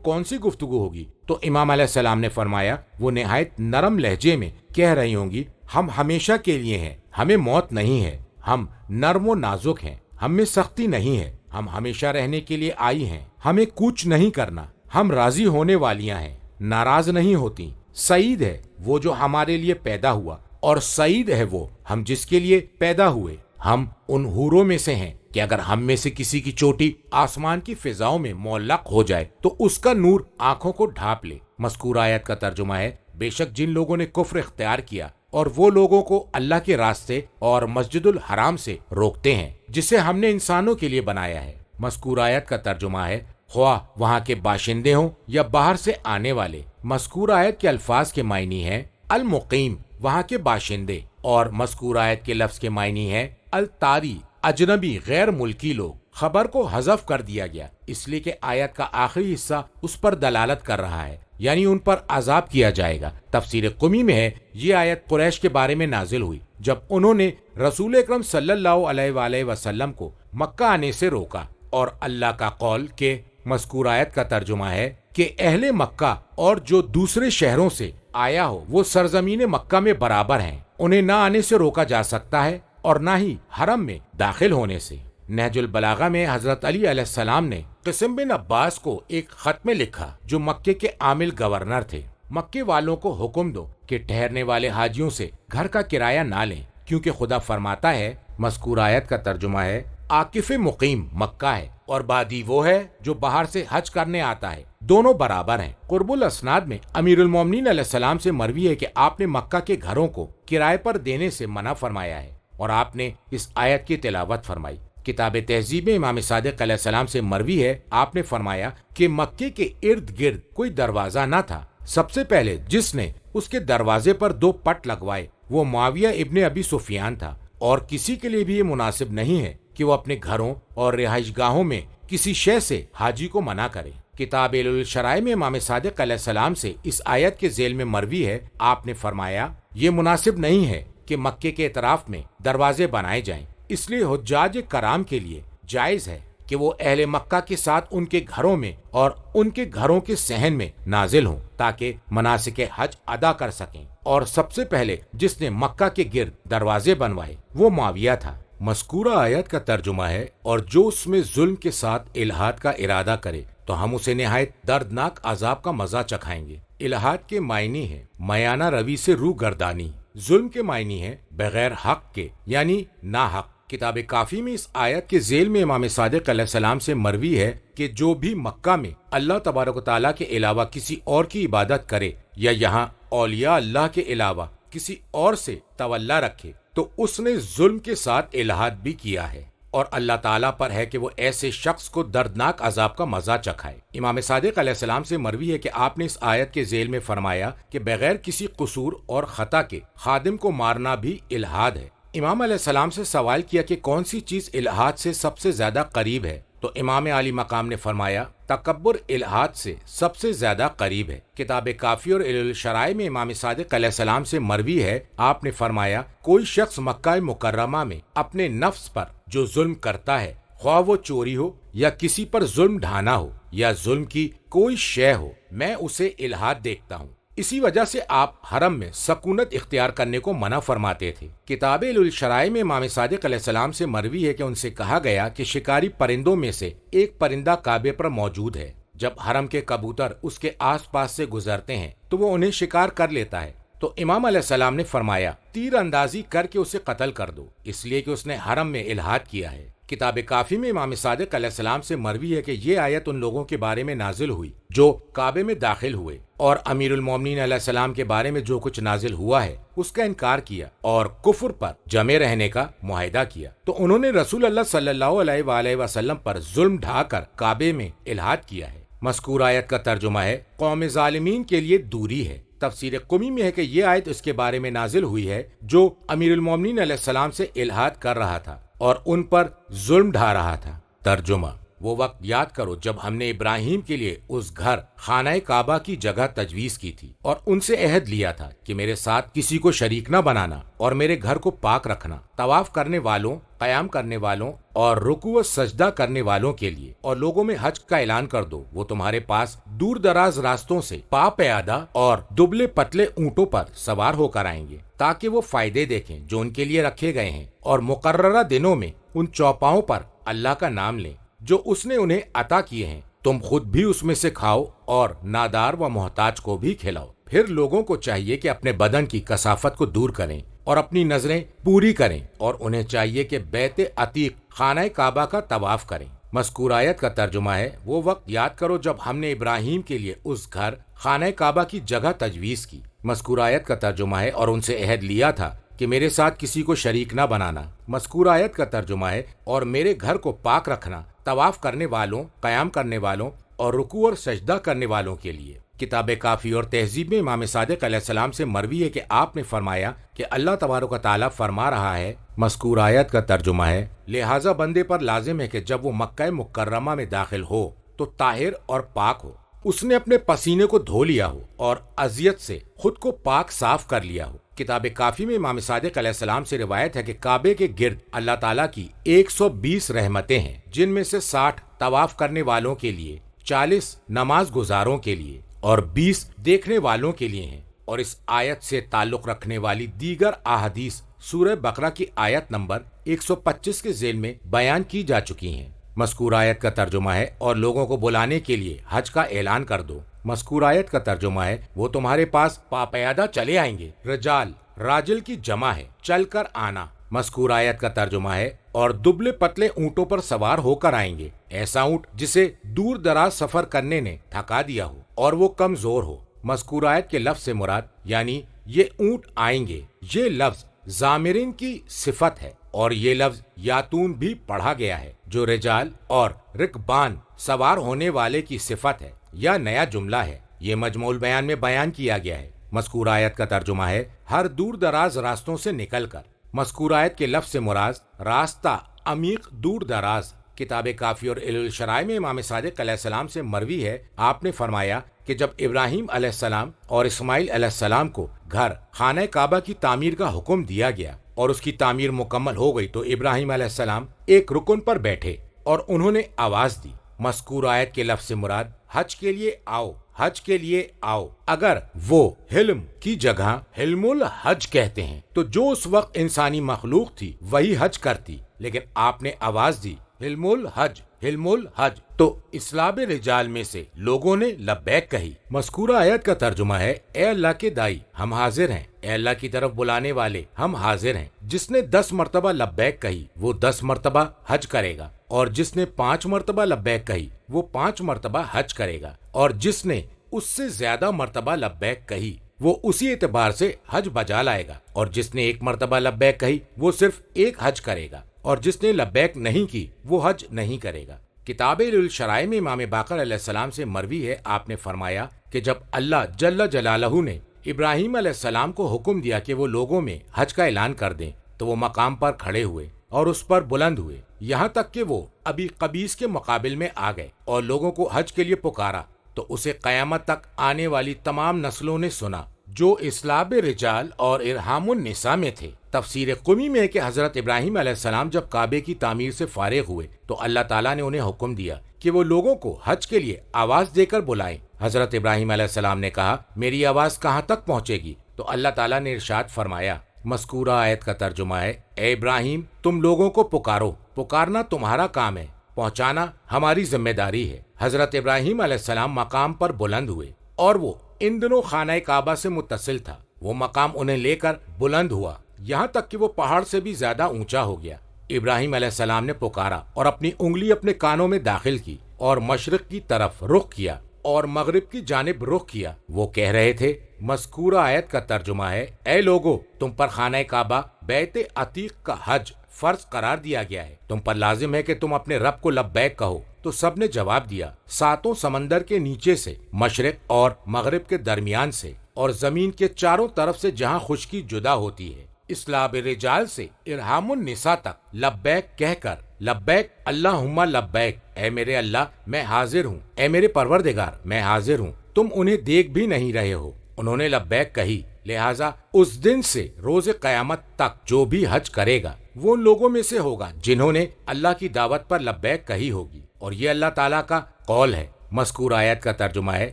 کون سی گفتگو ہوگی؟ تو امام علیہ السلام نے فرمایا وہ نہایت نرم لہجے میں کہہ رہی ہوں گی، ہم ہمیشہ کے لیے ہیں، ہمیں موت نہیں ہے، ہم نرم و نازک ہیں، ہم میں سختی نہیں ہے، ہم ہمیشہ رہنے کے لیے آئی ہیں، ہمیں کوچ نہیں کرنا، ہم راضی ہونے والیاں ہیں، ناراض نہیں ہوتی۔ سعید ہے وہ جو ہمارے لیے پیدا ہوا، اور سعید ہے وہ ہم جس کے لیے پیدا ہوئے۔ ہم ان حوروں میں سے ہیں کہ اگر ہم میں سے کسی کی چوٹی آسمان کی فضاؤں میں معلق ہو جائے تو اس کا نور آنکھوں کو ڈھانپ لے۔ مذکور آیت کا ترجمہ ہے، بے شک جن لوگوں نے کفر اختیار کیا اور وہ لوگوں کو اللہ کے راستے اور مسجد الحرام سے روکتے ہیں جسے ہم نے انسانوں کے لیے بنایا ہے۔ مذکور آیت کا ترجمہ ہے، خواہ وہاں کے باشندے ہوں یا باہر سے آنے والے۔ مذکور آیت کے الفاظ کے معنی ہیں المقیم، وہاں کے باشندے، اور مذکور آیت کے لفظ کے معنی ہے الطاری، اجنبی غیر ملکی لوگ۔ خبر کو حذف کر دیا گیا اس لیے کہ آیت کا آخری حصہ اس پر دلالت کر رہا ہے، یعنی ان پر عذاب کیا جائے گا۔ تفسیر قمی میں ہے یہ آیت قریش کے بارے میں نازل ہوئی جب انہوں نے رسول اکرم صلی اللہ علیہ وآلہ وسلم کو مکہ آنے سے روکا، اور اللہ کا قول کہ مذکور آیت کا ترجمہ ہے کہ اہل مکہ اور جو دوسرے شہروں سے آیا ہو وہ سرزمین مکہ میں برابر ہیں، انہیں نہ آنے سے روکا جا سکتا ہے اور نہ ہی حرم میں داخل ہونے سے۔ نہج البلاغہ میں حضرت علی علیہ السلام نے قاسم بن عباس کو ایک خط میں لکھا جو مکے کے عامل گورنر تھے، مکے والوں کو حکم دو کہ ٹھہرنے والے حاجیوں سے گھر کا کرایہ نہ لیں، کیونکہ خدا فرماتا ہے، مذکور آیت کا ترجمہ ہے، عاکف مقیم مکہ ہے اور بادی وہ ہے جو باہر سے حج کرنے آتا ہے، دونوں برابر ہیں۔ قرب الاسناد میں امیر المومنین علیہ السلام سے مروی ہے کہ آپ نے مکہ کے گھروں کو کرائے پر دینے سے منع فرمایا ہے، اور آپ نے اس آیت کی تلاوت فرمائی۔ کتاب تہذیب میں امام صادق علیہ السلام سے مروی ہے، آپ نے فرمایا کہ مکے کے ارد گرد کوئی دروازہ نہ تھا، سب سے پہلے جس نے اس کے دروازے پر 2 پٹ لگوائے وہ معاویہ ابن ابی سفیان تھا، اور کسی کے لیے بھی یہ مناسب نہیں ہے کہ وہ اپنے گھروں اور رہائش گاہوں میں کسی شے سے حاجی کو منع کرے۔ کتاب الشرائع میں امام صادق علیہ السلام سے اس آیت کے ذیل میں مروی ہے، آپ نے فرمایا یہ مناسب نہیں ہے کہ مکے کے اطراف میں دروازے بنائے جائیں، اس لیے حجاج کرام کے لیے جائز ہے کہ وہ اہل مکہ کے ساتھ ان کے گھروں میں اور ان کے گھروں کے صحن میں نازل ہوں تاکہ مناسک حج ادا کر سکیں، اور سب سے پہلے جس نے مکہ کے گرد دروازے بنوائے وہ معاویہ تھا۔ مذکورہ آیت کا ترجمہ ہے، اور جو اس میں ظلم کے ساتھ الحاد کا ارادہ کرے تو ہم اسے نہایت دردناک عذاب کا مزہ چکھائیں گے۔ الحاد کے معنی ہے میانہ روی سے روح گردانی، ظلم کے معنی ہے بغیر حق کے یعنی ناحق۔ کتاب کافی میں اس آیت کے ذیل میں امام صادق علیہ السلام سے مروی ہے کہ جو بھی مکہ میں اللہ تبارک و تعالیٰ کے علاوہ کسی اور کی عبادت کرے یا یہاں اولیاء اللہ کے علاوہ کسی اور سے تولا رکھے تو اس نے ظلم کے ساتھ الحاد بھی کیا ہے، اور اللہ تعالیٰ پر ہے کہ وہ ایسے شخص کو دردناک عذاب کا مزہ چکھائے۔ امام صادق علیہ السلام سے مروی ہے کہ آپ نے اس آیت کے ذیل میں فرمایا کہ بغیر کسی قصور اور خطا کے خادم کو مارنا بھی الحاد ہے۔ امام علیہ السلام سے سوال کیا کہ کون سی چیز الحاد سے سب سے زیادہ قریب ہے، تو امام عالی مقام نے فرمایا تکبر الحاد سے سب سے زیادہ قریب ہے۔ کتاب کافی اور الشرائع میں امام صادق علیہ السلام سے مروی ہے، آپ نے فرمایا کوئی شخص مکہ مکرمہ میں اپنے نفس پر جو ظلم کرتا ہے، خواہ وہ چوری ہو یا کسی پر ظلم ڈھانا ہو یا ظلم کی کوئی شے ہو، میں اسے الحاد دیکھتا ہوں۔ اسی وجہ سے آپ حرم میں سکونت اختیار کرنے کو منع فرماتے تھے۔ کتاب الشرائع میں امام صادق علیہ السلام سے مروی ہے کہ ان سے کہا گیا کہ شکاری پرندوں میں سے ایک پرندہ کعبے پر موجود ہے، جب حرم کے کبوتر اس کے آس پاس سے گزرتے ہیں تو وہ انہیں شکار کر لیتا ہے، تو امام علیہ السلام نے فرمایا تیر اندازی کر کے اسے قتل کر دو، اس لیے کہ اس نے حرم میں الحاد کیا ہے۔ کتاب کافی میں امام صادق علیہ السلام سے مروی ہے کہ یہ آیت ان لوگوں کے بارے میں نازل ہوئی جو کعبے میں داخل ہوئے اور امیر المومنین علیہ السلام کے بارے میں جو کچھ نازل ہوا ہے اس کا انکار کیا اور کفر پر جمے رہنے کا معاہدہ کیا، تو انہوں نے رسول اللہ صلی اللہ علیہ وآلہ وسلم پر ظلم ڈھا کر کعبے میں الحاد کیا ہے۔ مذکور آیت کا ترجمہ ہے قوم ظالمین کے لیے دوری ہے۔ تفسیر قمی میں ہے کہ یہ آیت اس کے بارے میں نازل ہوئی ہے جو امیر المومنین علیہ السلام سے الحاد کر رہا تھا اور ان پر ظلم ڈھا رہا تھا۔ ترجمہ: وہ وقت یاد کرو جب ہم نے ابراہیم کے لیے اس گھر خانہ کعبہ کی جگہ تجویز کی تھی اور ان سے عہد لیا تھا کہ میرے ساتھ کسی کو شریک نہ بنانا اور میرے گھر کو پاک رکھنا، طواف کرنے والوں، قیام کرنے والوں اور رکوع و سجدہ کرنے والوں کے لیے، اور لوگوں میں حج کا اعلان کر دو، وہ تمہارے پاس دور دراز راستوں سے پا پیادہ اور دبلے پتلے اونٹوں پر سوار ہو کر آئیں گے تاکہ وہ فائدے دیکھیں جو ان کے لیے رکھے گئے ہیں، اور مقررہ دنوں میں ان چوپاؤں پر اللہ کا نام لیں جو اس نے انہیں عطا کیے ہیں، تم خود بھی اس میں سے کھاؤ اور نادار و محتاج کو بھی کھلاؤ۔ پھر لوگوں کو چاہیے کہ اپنے بدن کی کثافت کو دور کریں اور اپنی نظریں پوری کریں، اور انہیں چاہیے کہ بیت عتیق خانہ کعبہ کا طواف کریں۔ مذکور آیت کا ترجمہ ہے وہ وقت یاد کرو جب ہم نے ابراہیم کے لیے اس گھر خانہ کعبہ کی جگہ تجویز کی۔ مذکور آیت کا ترجمہ ہے اور ان سے عہد لیا تھا کہ میرے ساتھ کسی کو شریک نہ بنانا۔ مذکور آیت کا ترجمہ ہے اور میرے گھر کو پاک رکھنا، طواف کرنے والوں، قیام کرنے والوں اور رکوع اور سجدہ کرنے والوں کے لیے۔ کتاب کافی اور تہذیب میں امام صادق علیہ السلام سے مروی ہے کہ آپ نے فرمایا کہ اللہ تبارک و تعالیٰ فرما رہا ہے، مذکور آیت کا ترجمہ ہے لہٰذا بندے پر لازم ہے کہ جب وہ مکہ مکرمہ میں داخل ہو تو طاہر اور پاک ہو، اس نے اپنے پسینے کو دھو لیا ہو اور اذیت سے خود کو پاک صاف کر لیا ہو۔ کتاب کافی میں امام صادق علیہ السلام سے روایت ہے کہ کعبے کے گرد اللہ تعالیٰ کی 120 رحمتیں ہیں، جن میں سے 60 طواف کرنے والوں کے لیے، 40 نماز گزاروں کے لیے اور 20 دیکھنے والوں کے لیے ہیں، اور اس آیت سے تعلق رکھنے والی دیگر احادیث سورہ بقرہ کی آیت نمبر 125 کے ذیل میں بیان کی جا چکی ہیں۔ مذکور آیت کا ترجمہ ہے اور لوگوں کو بلانے کے لیے حج کا اعلان کر دو۔ مذکور آیت کا ترجمہ ہے وہ تمہارے پاس پاپیادہ چلے آئیں گے۔ رجال راجل کی جمع ہے، چل کر آنا۔ مذکور آیت کا ترجمہ ہے اور دبلے پتلے اونٹوں پر سوار ہو کر آئیں گے، ایسا اونٹ جسے دور دراز سفر کرنے نے تھکا دیا ہو اور وہ کمزور ہو۔ مذکور آیت کے لفظ سے مراد یعنی یہ اونٹ آئیں گے، یہ لفظ زامرین کی صفت ہے، اور یہ لفظ یاتون بھی پڑھا گیا ہے جو رجال اور رکبان سوار ہونے والے کی صفت ہے یا نیا جملہ ہے۔ یہ مجموع البیان میں بیان کیا گیا ہے۔ مذکور آیت کا ترجمہ ہے ہر دور دراز راستوں سے نکل کر۔ مذکور آیت کے لفظ سے مراد راستہ عمیق دور دراز۔ کتاب کافی اور علل الشرائع میں امام صادق علیہ السلام سے مروی ہے، آپ نے فرمایا کہ جب ابراہیم علیہ السلام اور اسماعیل علیہ السلام کو گھر خانہ کعبہ کی تعمیر کا حکم دیا گیا اور اس کی تعمیر مکمل ہو گئی تو ابراہیم علیہ السلام ایک رکن پر بیٹھے اور انہوں نے آواز دی۔ مذکور آیت کے لفظ سے مراد حج کے لیے آؤ، حج کے لیے آؤ۔ اگر وہ حلم کی جگہ حلم الحج کہتے ہیں تو جو اس وقت انسانی مخلوق تھی وہی حج کرتی، لیکن آپ نے آواز دی حلم الحج، حلم الحج، تو اسلاب رجال میں سے لوگوں نے لبیک کہی۔ مذکورہ آیت کا ترجمہ ہے اے اللہ کے دائی ہم حاضر ہیں، اے اللہ کی طرف بلانے والے ہم حاضر ہیں۔ جس نے 10 مرتبہ لبیک کہی وہ 10 مرتبہ حج کرے گا، اور جس نے 5 مرتبہ لبیک کہی وہ 5 مرتبہ حج کرے گا، اور جس نے اس سے زیادہ مرتبہ لبیک کہی وہ اسی اعتبار سے حج بجا لائے گا، اور جس نے 1 مرتبہ لبیک کہی وہ صرف 1 حج کرے گا، اور جس نے لبیک نہیں کی وہ حج نہیں کرے گا۔ کتاب الشرائع میں امام باقر علیہ السلام سے مروی ہے، آپ نے فرمایا کہ جب اللہ جل جلالہ نے ابراہیم علیہ السلام کو حکم دیا کہ وہ لوگوں میں حج کا اعلان کر دیں تو وہ مقام پر کھڑے ہوئے اور اس پر بلند ہوئے، یہاں تک کہ وہ ابی قبیس کے مقابل میں آ گئے اور لوگوں کو حج کے لیے پکارا، تو اسے قیامت تک آنے والی تمام نسلوں نے سنا جو اسلاب رجال اور ارحام النساء میں تھے۔ تفسیر قمی میں ہے کہ حضرت ابراہیم علیہ السلام جب کعبے کی تعمیر سے فارغ ہوئے تو اللہ تعالیٰ نے انہیں حکم دیا کہ وہ لوگوں کو حج کے لیے آواز دے کر بلائیں۔ حضرت ابراہیم علیہ السلام نے کہا میری آواز کہاں تک پہنچے گی؟ تو اللہ تعالیٰ نے ارشاد فرمایا، مذکورہ آیت کا ترجمہ ہے اے ابراہیم تم لوگوں کو پکارو، پکارنا تمہارا کام ہے، پہنچانا ہماری ذمہ داری ہے۔ حضرت ابراہیم علیہ السلام مقام پر بلند ہوئے اور وہ ان دنوں خانہ کعبہ سے متصل تھا، وہ مقام انہیں لے کر بلند ہوا یہاں تک کہ وہ پہاڑ سے بھی زیادہ اونچا ہو گیا۔ ابراہیم علیہ السلام نے پکارا اور اپنی انگلی اپنے کانوں میں داخل کی اور مشرق کی طرف رخ کیا اور مغرب کی جانب رخ کیا۔ وہ کہہ رہے تھے، مذکورہ آیت کا ترجمہ ہے، اے لوگو، تم پر خانہ کعبہ بیت عتیق کا حج فرض قرار دیا گیا ہے، تم پر لازم ہے کہ تم اپنے رب کو لبیک کہو۔ تو سب نے جواب دیا، ساتوں سمندر کے نیچے سے، مشرق اور مغرب کے درمیان سے، اور زمین کے چاروں طرف سے جہاں خشکی جدا ہوتی ہے، اسلاب رجال سے ارحام النساء تک، لبیک کہہ کر، لبیک اللہم لبیک، اے میرے اللہ میں حاضر ہوں، اے میرے پروردگار میں حاضر ہوں، تم انہیں دیکھ بھی نہیں رہے ہو۔ انہوں نے لبیک کہی، لہٰذا اس دن سے روز قیامت تک جو بھی حج کرے گا وہ ان لوگوں میں سے ہوگا جنہوں نے اللہ کی دعوت پر لبیک کہی ہوگی، اور یہ اللہ تعالیٰ کا قول ہے۔ مذکور آیت کا ترجمہ ہے،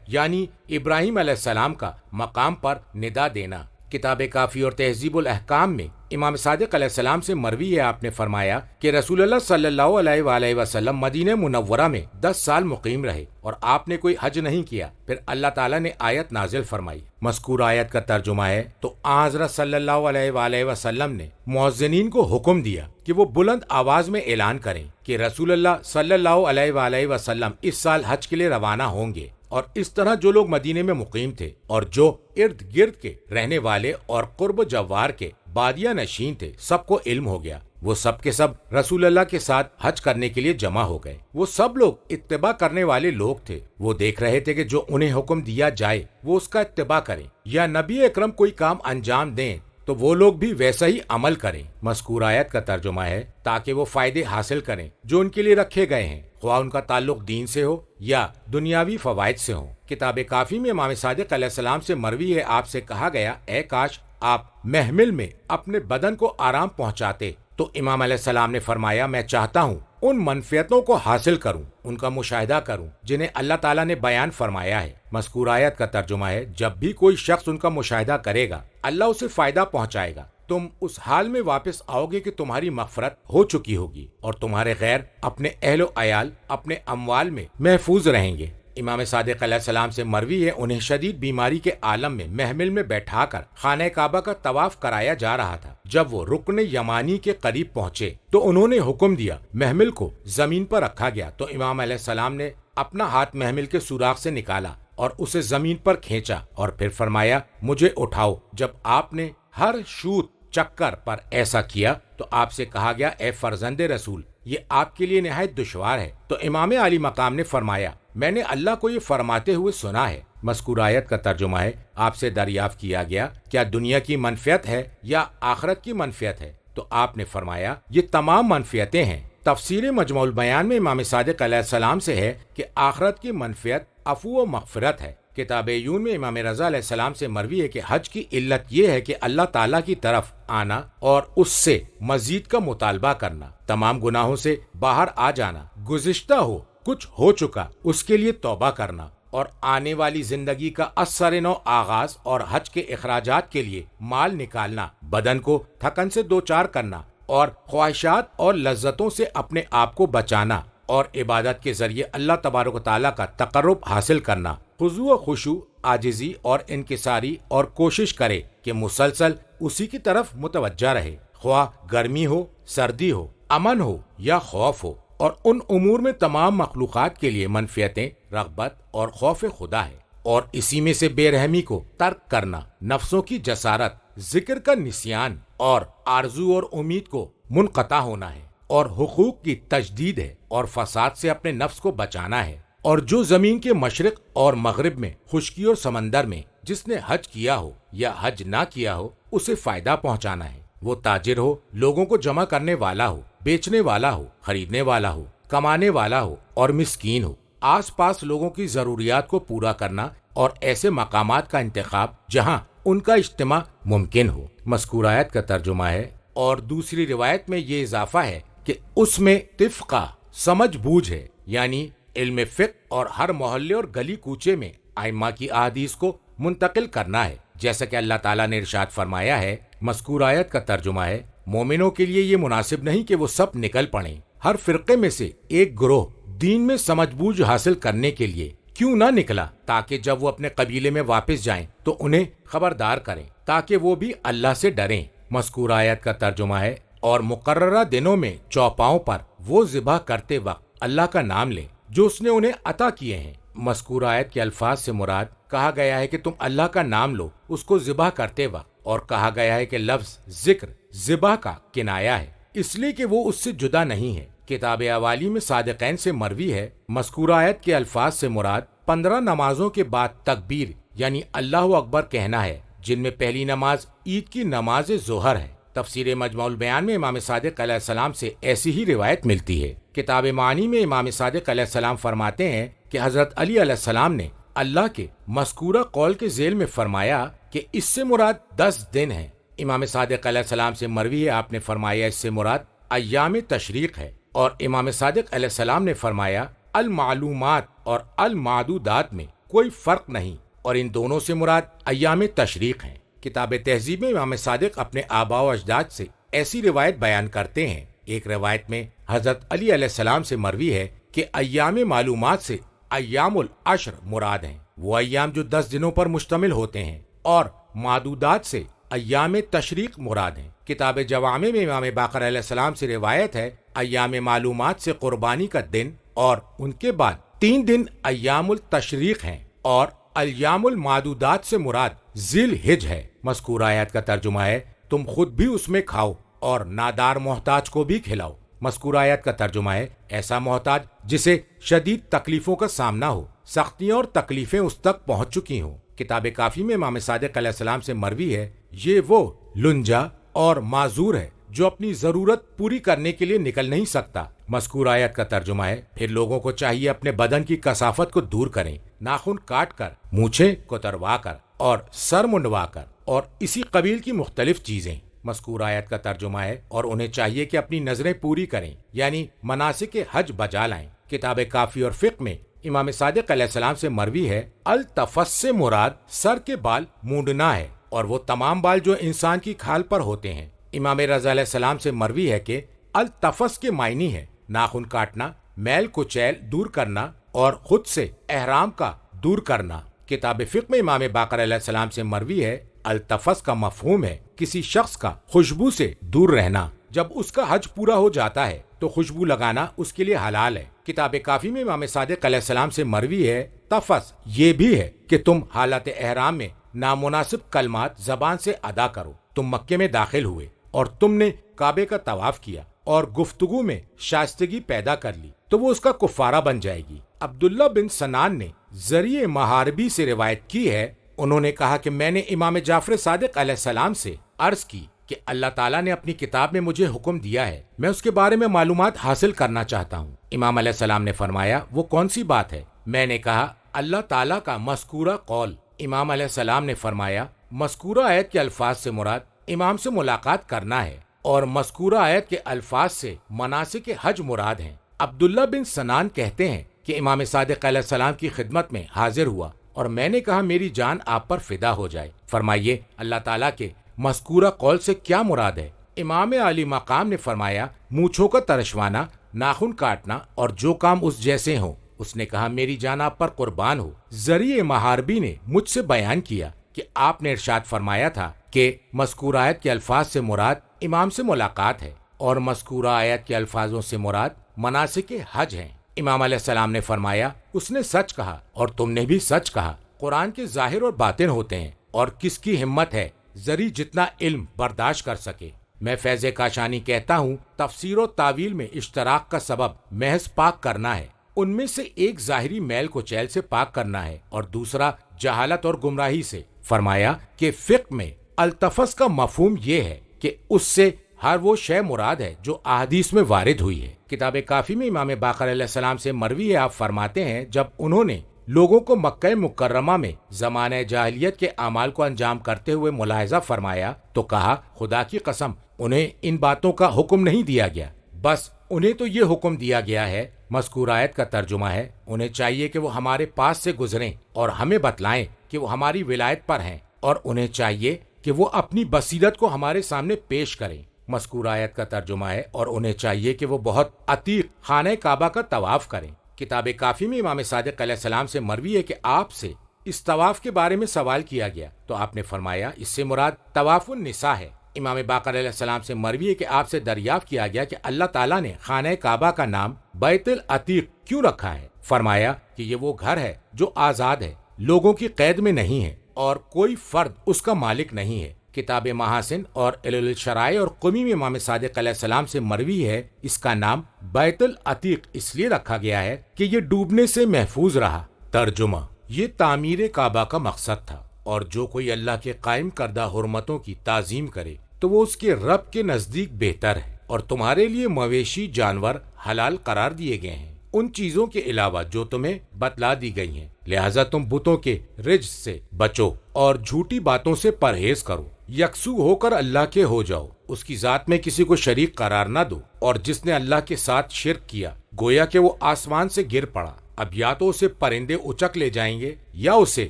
یعنی ابراہیم علیہ السلام کا مقام پر ندا دینا۔ کتاب کافی اور تہذیب الاحکام میں امام صادق علیہ السلام سے مروی ہے، آپ نے فرمایا کہ رسول اللہ صلی اللہ علیہ وآلہ وسلم مدینہ منورہ میں 10 سال مقیم رہے اور آپ نے کوئی حج نہیں کیا۔ پھر اللہ تعالیٰ نے آیت نازل فرمائی۔ مذکور آیت کا ترجمہ ہے، تو حضرت صلی اللہ علیہ وآلہ وسلم نے مؤذنین کو حکم دیا کہ وہ بلند آواز میں اعلان کریں کہ رسول اللہ صلی اللہ علیہ وآلہ وسلم اس سال حج کے لیے روانہ ہوں گے، اور اس طرح جو لوگ مدینے میں مقیم تھے اور جو ارد گرد کے رہنے والے اور قرب جوار کے بادیہ نشین تھے، سب کو علم ہو گیا۔ وہ سب کے سب رسول اللہ کے ساتھ حج کرنے کے لیے جمع ہو گئے۔ وہ سب لوگ اتباع کرنے والے لوگ تھے۔ وہ دیکھ رہے تھے کہ جو انہیں حکم دیا جائے وہ اس کا اتباع کریں، یا نبی اکرم کوئی کام انجام دیں تو وہ لوگ بھی ویسا ہی عمل کریں۔ مذکور آیت کا ترجمہ ہے، تاکہ وہ فائدے حاصل کریں جو ان کے لیے رکھے گئے ہیں، خواہ ان کا تعلق دین سے ہو یا دنیاوی فوائد سے ہو۔ کتاب کافی میں امام صادق علیہ السلام سے مروی ہے، آپ سے کہا گیا، اے کاش آپ محمل میں اپنے بدن کو آرام پہنچاتے۔ تو امام علیہ السلام نے فرمایا، میں چاہتا ہوں ان منفعتوں کو حاصل کروں، ان کا مشاہدہ کروں جنہیں اللہ تعالیٰ نے بیان فرمایا ہے۔ مذکور آیت کا ترجمہ ہے، جب بھی کوئی شخص ان کا مشاہدہ کرے گا اللہ اسے فائدہ پہنچائے گا۔ تم اس حال میں واپس آؤ گے کہ تمہاری مغفرت ہو چکی ہوگی اور تمہارے غیر اپنے اہل و عیال اپنے اموال میں محفوظ رہیں گے۔ امام صادق علیہ السلام سے مروی ہے، انہیں شدید بیماری کے عالم میں محمل میں بیٹھا کر خانہ کعبہ کا طواف کرایا جا رہا تھا۔ جب وہ رکن یمانی کے قریب پہنچے تو انہوں نے حکم دیا، محمل کو زمین پر رکھا گیا۔ تو امام علیہ السلام نے اپنا ہاتھ محمل کے سوراخ سے نکالا اور اسے زمین پر کھینچا اور پھر فرمایا، مجھے اٹھاؤ۔ جب آپ نے ہر شوط چکر پر ایسا کیا تو آپ سے کہا گیا، اے فرزند رسول، یہ آپ کے لیے نہایت دشوار ہے۔ تو امام علی مقام نے فرمایا، میں نے اللہ کو یہ فرماتے ہوئے سنا ہے۔ مذکور آیت کا ترجمہ ہے، آپ سے دریافت کیا گیا، کیا دنیا کی منفعت ہے یا آخرت کی منفعت ہے؟ تو آپ نے فرمایا، یہ تمام منفعتیں ہیں۔ تفسیر مجموع البیان میں امام صادق علیہ السلام سے ہے کہ آخرت کی منفعت عفو و مغفرت ہے۔ کتاب عیون میں امام رضا علیہ السلام سے مروی ہے کہ حج کی علت یہ ہے کہ اللہ تعالیٰ کی طرف آنا اور اس سے مزید کا مطالبہ کرنا، تمام گناہوں سے باہر آ جانا، گزشتہ ہو کچھ ہو چکا اس کے لیے توبہ کرنا، اور آنے والی زندگی کا اثر نو آغاز اور حج کے اخراجات کے لیے مال نکالنا، بدن کو تھکن سے دوچار کرنا اور خواہشات اور لذتوں سے اپنے آپ کو بچانا، اور عبادت کے ذریعے اللہ تبارک و تعالیٰ کا تقرب حاصل کرنا۔ خضوع و خشوع، عاجزی اور انکساری، اور کوشش کرے کہ مسلسل اسی کی طرف متوجہ رہے، خواہ گرمی ہو، سردی ہو، امن ہو یا خوف ہو۔ اور ان امور میں تمام مخلوقات کے لیے منفعتیں رغبت اور خوف خدا ہے، اور اسی میں سے بے رحمی کو ترک کرنا، نفسوں کی جسارت، ذکر کا نسیان، اور آرزو اور امید کو منقطع ہونا ہے، اور حقوق کی تجدید ہے، اور فساد سے اپنے نفس کو بچانا ہے۔ اور جو زمین کے مشرق اور مغرب میں، خشکی اور سمندر میں، جس نے حج کیا ہو یا حج نہ کیا ہو، اسے فائدہ پہنچانا ہے۔ وہ تاجر ہو، لوگوں کو جمع کرنے والا ہو، بیچنے والا ہو، خریدنے والا ہو، کمانے والا ہو اور مسکین ہو، آس پاس لوگوں کی ضروریات کو پورا کرنا، اور ایسے مقامات کا انتخاب جہاں ان کا اجتماع ممکن ہو۔ مذکور آیت کا ترجمہ ہے، اور دوسری روایت میں یہ اضافہ ہے کہ اس میں طفقہ سمجھ بوجھ ہے، یعنی علم فقہ، اور ہر محلے اور گلی کوچے میں ائمہ کی احادیث کو منتقل کرنا ہے، جیسا کہ اللہ تعالیٰ نے ارشاد فرمایا ہے۔ مذکور آیت کا ترجمہ ہے، مومنوں کے لیے یہ مناسب نہیں کہ وہ سب نکل پڑیں، ہر فرقے میں سے ایک گروہ دین میں سمجھ بوجھ حاصل کرنے کے لیے کیوں نہ نکلا، تاکہ جب وہ اپنے قبیلے میں واپس جائیں تو انہیں خبردار کریں، تاکہ وہ بھی اللہ سے ڈریں۔ مذکور آیت کا ترجمہ ہے، اور مقررہ دنوں میں چوپاؤں پر وہ ذبح کرتے وقت اللہ کا نام لیں جو اس نے انہیں عطا کیے ہیں۔ مذکورہ آیت کے الفاظ سے مراد کہا گیا ہے کہ تم اللہ کا نام لو اس کو ذبح کرتے وقت، اور کہا گیا ہے کہ لفظ ذکر ذبح کا کنایہ ہے، اس لیے کہ وہ اس سے جدا نہیں ہے۔ کتاب اوالی میں صادقین سے مروی ہے، مذکورہ آیت کے الفاظ سے مراد 15 نمازوں کے بعد تکبیر یعنی اللہ اکبر کہنا ہے، جن میں پہلی نماز عید کی نماز ظہر ہے۔ تفسیر مجمع البیان میں امام صادق علیہ السلام سے ایسی ہی روایت ملتی ہے۔ کتاب معانی میں امام صادق علیہ السلام فرماتے ہیں کہ حضرت علی علیہ السلام نے اللہ کے مذکورہ قول کے ذیل میں فرمایا کہ اس سے مراد 10 دن ہیں۔ امام صادق علیہ السلام سے مروی ہے، آپ نے فرمایا اس سے مراد ایام تشریق ہے، اور امام صادق علیہ السلام نے فرمایا المعلومات اور المعدودات میں کوئی فرق نہیں، اور ان دونوں سے مراد ایام تشریق ہیں۔ کتاب تہذیب میں امام صادق اپنے آباء و اجداد سے ایسی روایت بیان کرتے ہیں۔ ایک روایت میں حضرت علی علیہ السلام سے مروی ہے کہ ایام معلومات سے ایام العشر مراد ہیں، وہ ایام جو 10 دنوں پر مشتمل ہوتے ہیں، اور معدودات سے ایام تشریق مراد ہیں۔ کتاب جوامع میں امام باقر علیہ السلام سے روایت ہے ایام معلومات سے قربانی کا دن، اور ان کے بعد 3 دن ایام التشریق ہیں، اور ایام المعدودات سے مراد ذی الحج ہے۔ مذکورہ آیات کا ترجمہ ہے تم خود بھی اس میں کھاؤ اور نادار محتاج کو بھی کھلاؤ۔ مذکورہ آیات کا ترجمہ ہے ایسا محتاج جسے شدید تکلیفوں کا سامنا ہو، سختیاں اور تکلیفیں اس تک پہنچ چکی ہوں۔ کتاب کافی میں امام صادق علیہ السلام سے مروی ہے یہ وہ لنجا اور معذور ہے جو اپنی ضرورت پوری کرنے کے لیے نکل نہیں سکتا۔ مذکورہ آیت کا ترجمہ ہے پھر لوگوں کو چاہیے اپنے بدن کی کثافت کو دور کریں، ناخن کاٹ کر، مونچھیں کوتروا کر اور سر منڈوا کر، اور اسی قبیل کی مختلف چیزیں۔ مذکورہ آیت کا ترجمہ ہے اور انہیں چاہیے کہ اپنی نظریں پوری کریں، یعنی مناسک حج بجا لائیں۔ کتاب کافی اور فقہ میں امام صادق علیہ السلام سے مروی ہے التفس سے مراد سر کے بال مونڈنا ہے، اور وہ تمام بال جو انسان کی کھال پر ہوتے ہیں۔ امام رضا علیہ السلام سے مروی ہے کہ التفس کے معنی ہے ناخن کاٹنا، میل کچیل دور کرنا اور خود سے احرام کا دور کرنا۔ کتاب فقہ میں امام باقر علیہ السلام سے مروی ہے التفس کا مفہوم ہے کسی شخص کا خوشبو سے دور رہنا، جب اس کا حج پورا ہو جاتا ہے تو خوشبو لگانا اس کے لیے حلال ہے۔ کتاب کافی میں امام صادق علیہ السلام سے مروی ہے تفس یہ بھی ہے کہ تم حالت احرام میں نامناسب کلمات زبان سے ادا کرو۔ تم مکے میں داخل ہوئے اور تم نے کعبے کا طواف کیا اور گفتگو میں شائستگی پیدا کر لی تو وہ اس کا کفارہ بن جائے گی۔ عبداللہ بن سنان نے ذریعہ محاربی سے روایت کی ہے، انہوں نے کہا کہ میں نے امام جعفر صادق علیہ السلام سے عرض کی کہ اللہ تعالیٰ نے اپنی کتاب میں مجھے حکم دیا ہے، میں اس کے بارے میں معلومات حاصل کرنا چاہتا ہوں۔ امام علیہ السلام نے فرمایا وہ کون سی بات ہے؟ میں نے کہا اللہ تعالیٰ کا مذکورہ قول۔ امام علیہ السلام نے فرمایا مذکورہ آیت کے الفاظ سے مراد امام سے ملاقات کرنا ہے، اور مذکورہ آیت کے الفاظ سے مناسک حج مراد ہیں۔ عبداللہ بن سنان کہتے ہیں کہ امام صادق علیہ السلام کی خدمت میں حاضر ہوا اور میں نے کہا میری جان آپ پر فدا ہو جائے، فرمائیے اللہ تعالیٰ کے مذکورہ قول سے کیا مراد ہے؟ امام علی مقام نے فرمایا مونچھوں کا ترشوانا، ناخن کاٹنا اور جو کام اس جیسے ہوں۔ اس نے کہا میری جان آپ پر قربان ہو۔ ذریعہ محاربی نے مجھ سے بیان کیا کہ آپ نے ارشاد فرمایا تھا کہ مذکورہ آیت کے الفاظ سے مراد امام سے ملاقات ہے، اور مذکورہ آیت کے الفاظوں سے مراد مناسک حج ہیں۔ امام علیہ السلام نے فرمایا اس نے سچ کہا اور تم نے بھی سچ کہا۔ قرآن کے ظاہر اور باطن ہوتے ہیں، اور کس کی ہمت ہے ذری جتنا علم برداشت کر سکے۔ میں فیض کاشانی کہتا ہوں تفسیر و تعویل میں اشتراک کا سبب محض پاک کرنا ہے۔ ان میں سے ایک ظاہری میل کچیل سے پاک کرنا ہے اور دوسرا جہالت اور گمراہی سے۔ فرمایا کہ فقہ میں التفس کا مفہوم یہ ہے کہ اس سے ہر وہ شے مراد ہے جو احادیث میں وارد ہوئی ہے۔ کتاب کافی میں امام باقر علیہ السلام سے مروی ہے، آپ فرماتے ہیں جب انہوں نے لوگوں کو مکہ مکرمہ میں زمانہ جاہلیت کے اعمال کو انجام کرتے ہوئے ملاحظہ فرمایا تو کہا خدا کی قسم انہیں ان باتوں کا حکم نہیں دیا گیا، بس انہیں تو یہ حکم دیا گیا ہے۔ مذکور آیت کا ترجمہ ہے انہیں چاہیے کہ وہ ہمارے پاس سے گزریں اور ہمیں بتلائیں کہ وہ ہماری ولایت پر ہیں، اور انہیں چاہیے کہ وہ اپنی بصیرت کو ہمارے سامنے پیش کریں۔ مذکور آیت کا ترجمہ ہے اور انہیں چاہیے کہ وہ بہت عتیق خانہ کعبہ کا طواف کریں۔ کتاب کافی میں امام صادق علیہ السلام سے مروی ہے کہ آپ سے اس طواف کے بارے میں سوال کیا گیا تو آپ نے فرمایا اس سے مراد طواف النساء ہے۔ امام باقر علیہ السلام سے مروی ہے کہ آپ سے دریافت کیا گیا کہ اللہ تعالیٰ نے خانہ کعبہ کا نام بیت العتیق کیوں رکھا ہے؟ فرمایا کہ یہ وہ گھر ہے جو آزاد ہے، لوگوں کی قید میں نہیں ہے اور کوئی فرد اس کا مالک نہیں ہے۔ کتاب محاسن اور علل الشرائع اور قمی میں امام صادق علیہ السلام سے مروی ہے اس کا نام بیت العتیق اس لیے رکھا گیا ہے کہ یہ ڈوبنے سے محفوظ رہا۔ ترجمہ: یہ تعمیر کعبہ کا مقصد تھا، اور جو کوئی اللہ کے قائم کردہ حرمتوں کی تعظیم کرے تو وہ اس کے رب کے نزدیک بہتر ہے، اور تمہارے لیے مویشی جانور حلال قرار دیے گئے ہیں ان چیزوں کے علاوہ جو تمہیں بتلا دی گئی ہیں، لہٰذا تم بتوں کے رجس سے بچو اور جھوٹی باتوں سے پرہیز کرو، یکسو ہو کر اللہ کے ہو جاؤ، اس کی ذات میں کسی کو شریک قرار نہ دو، اور جس نے اللہ کے ساتھ شرک کیا گویا کہ وہ آسمان سے گر پڑا، اب یا تو اسے پرندے اچک لے جائیں گے یا اسے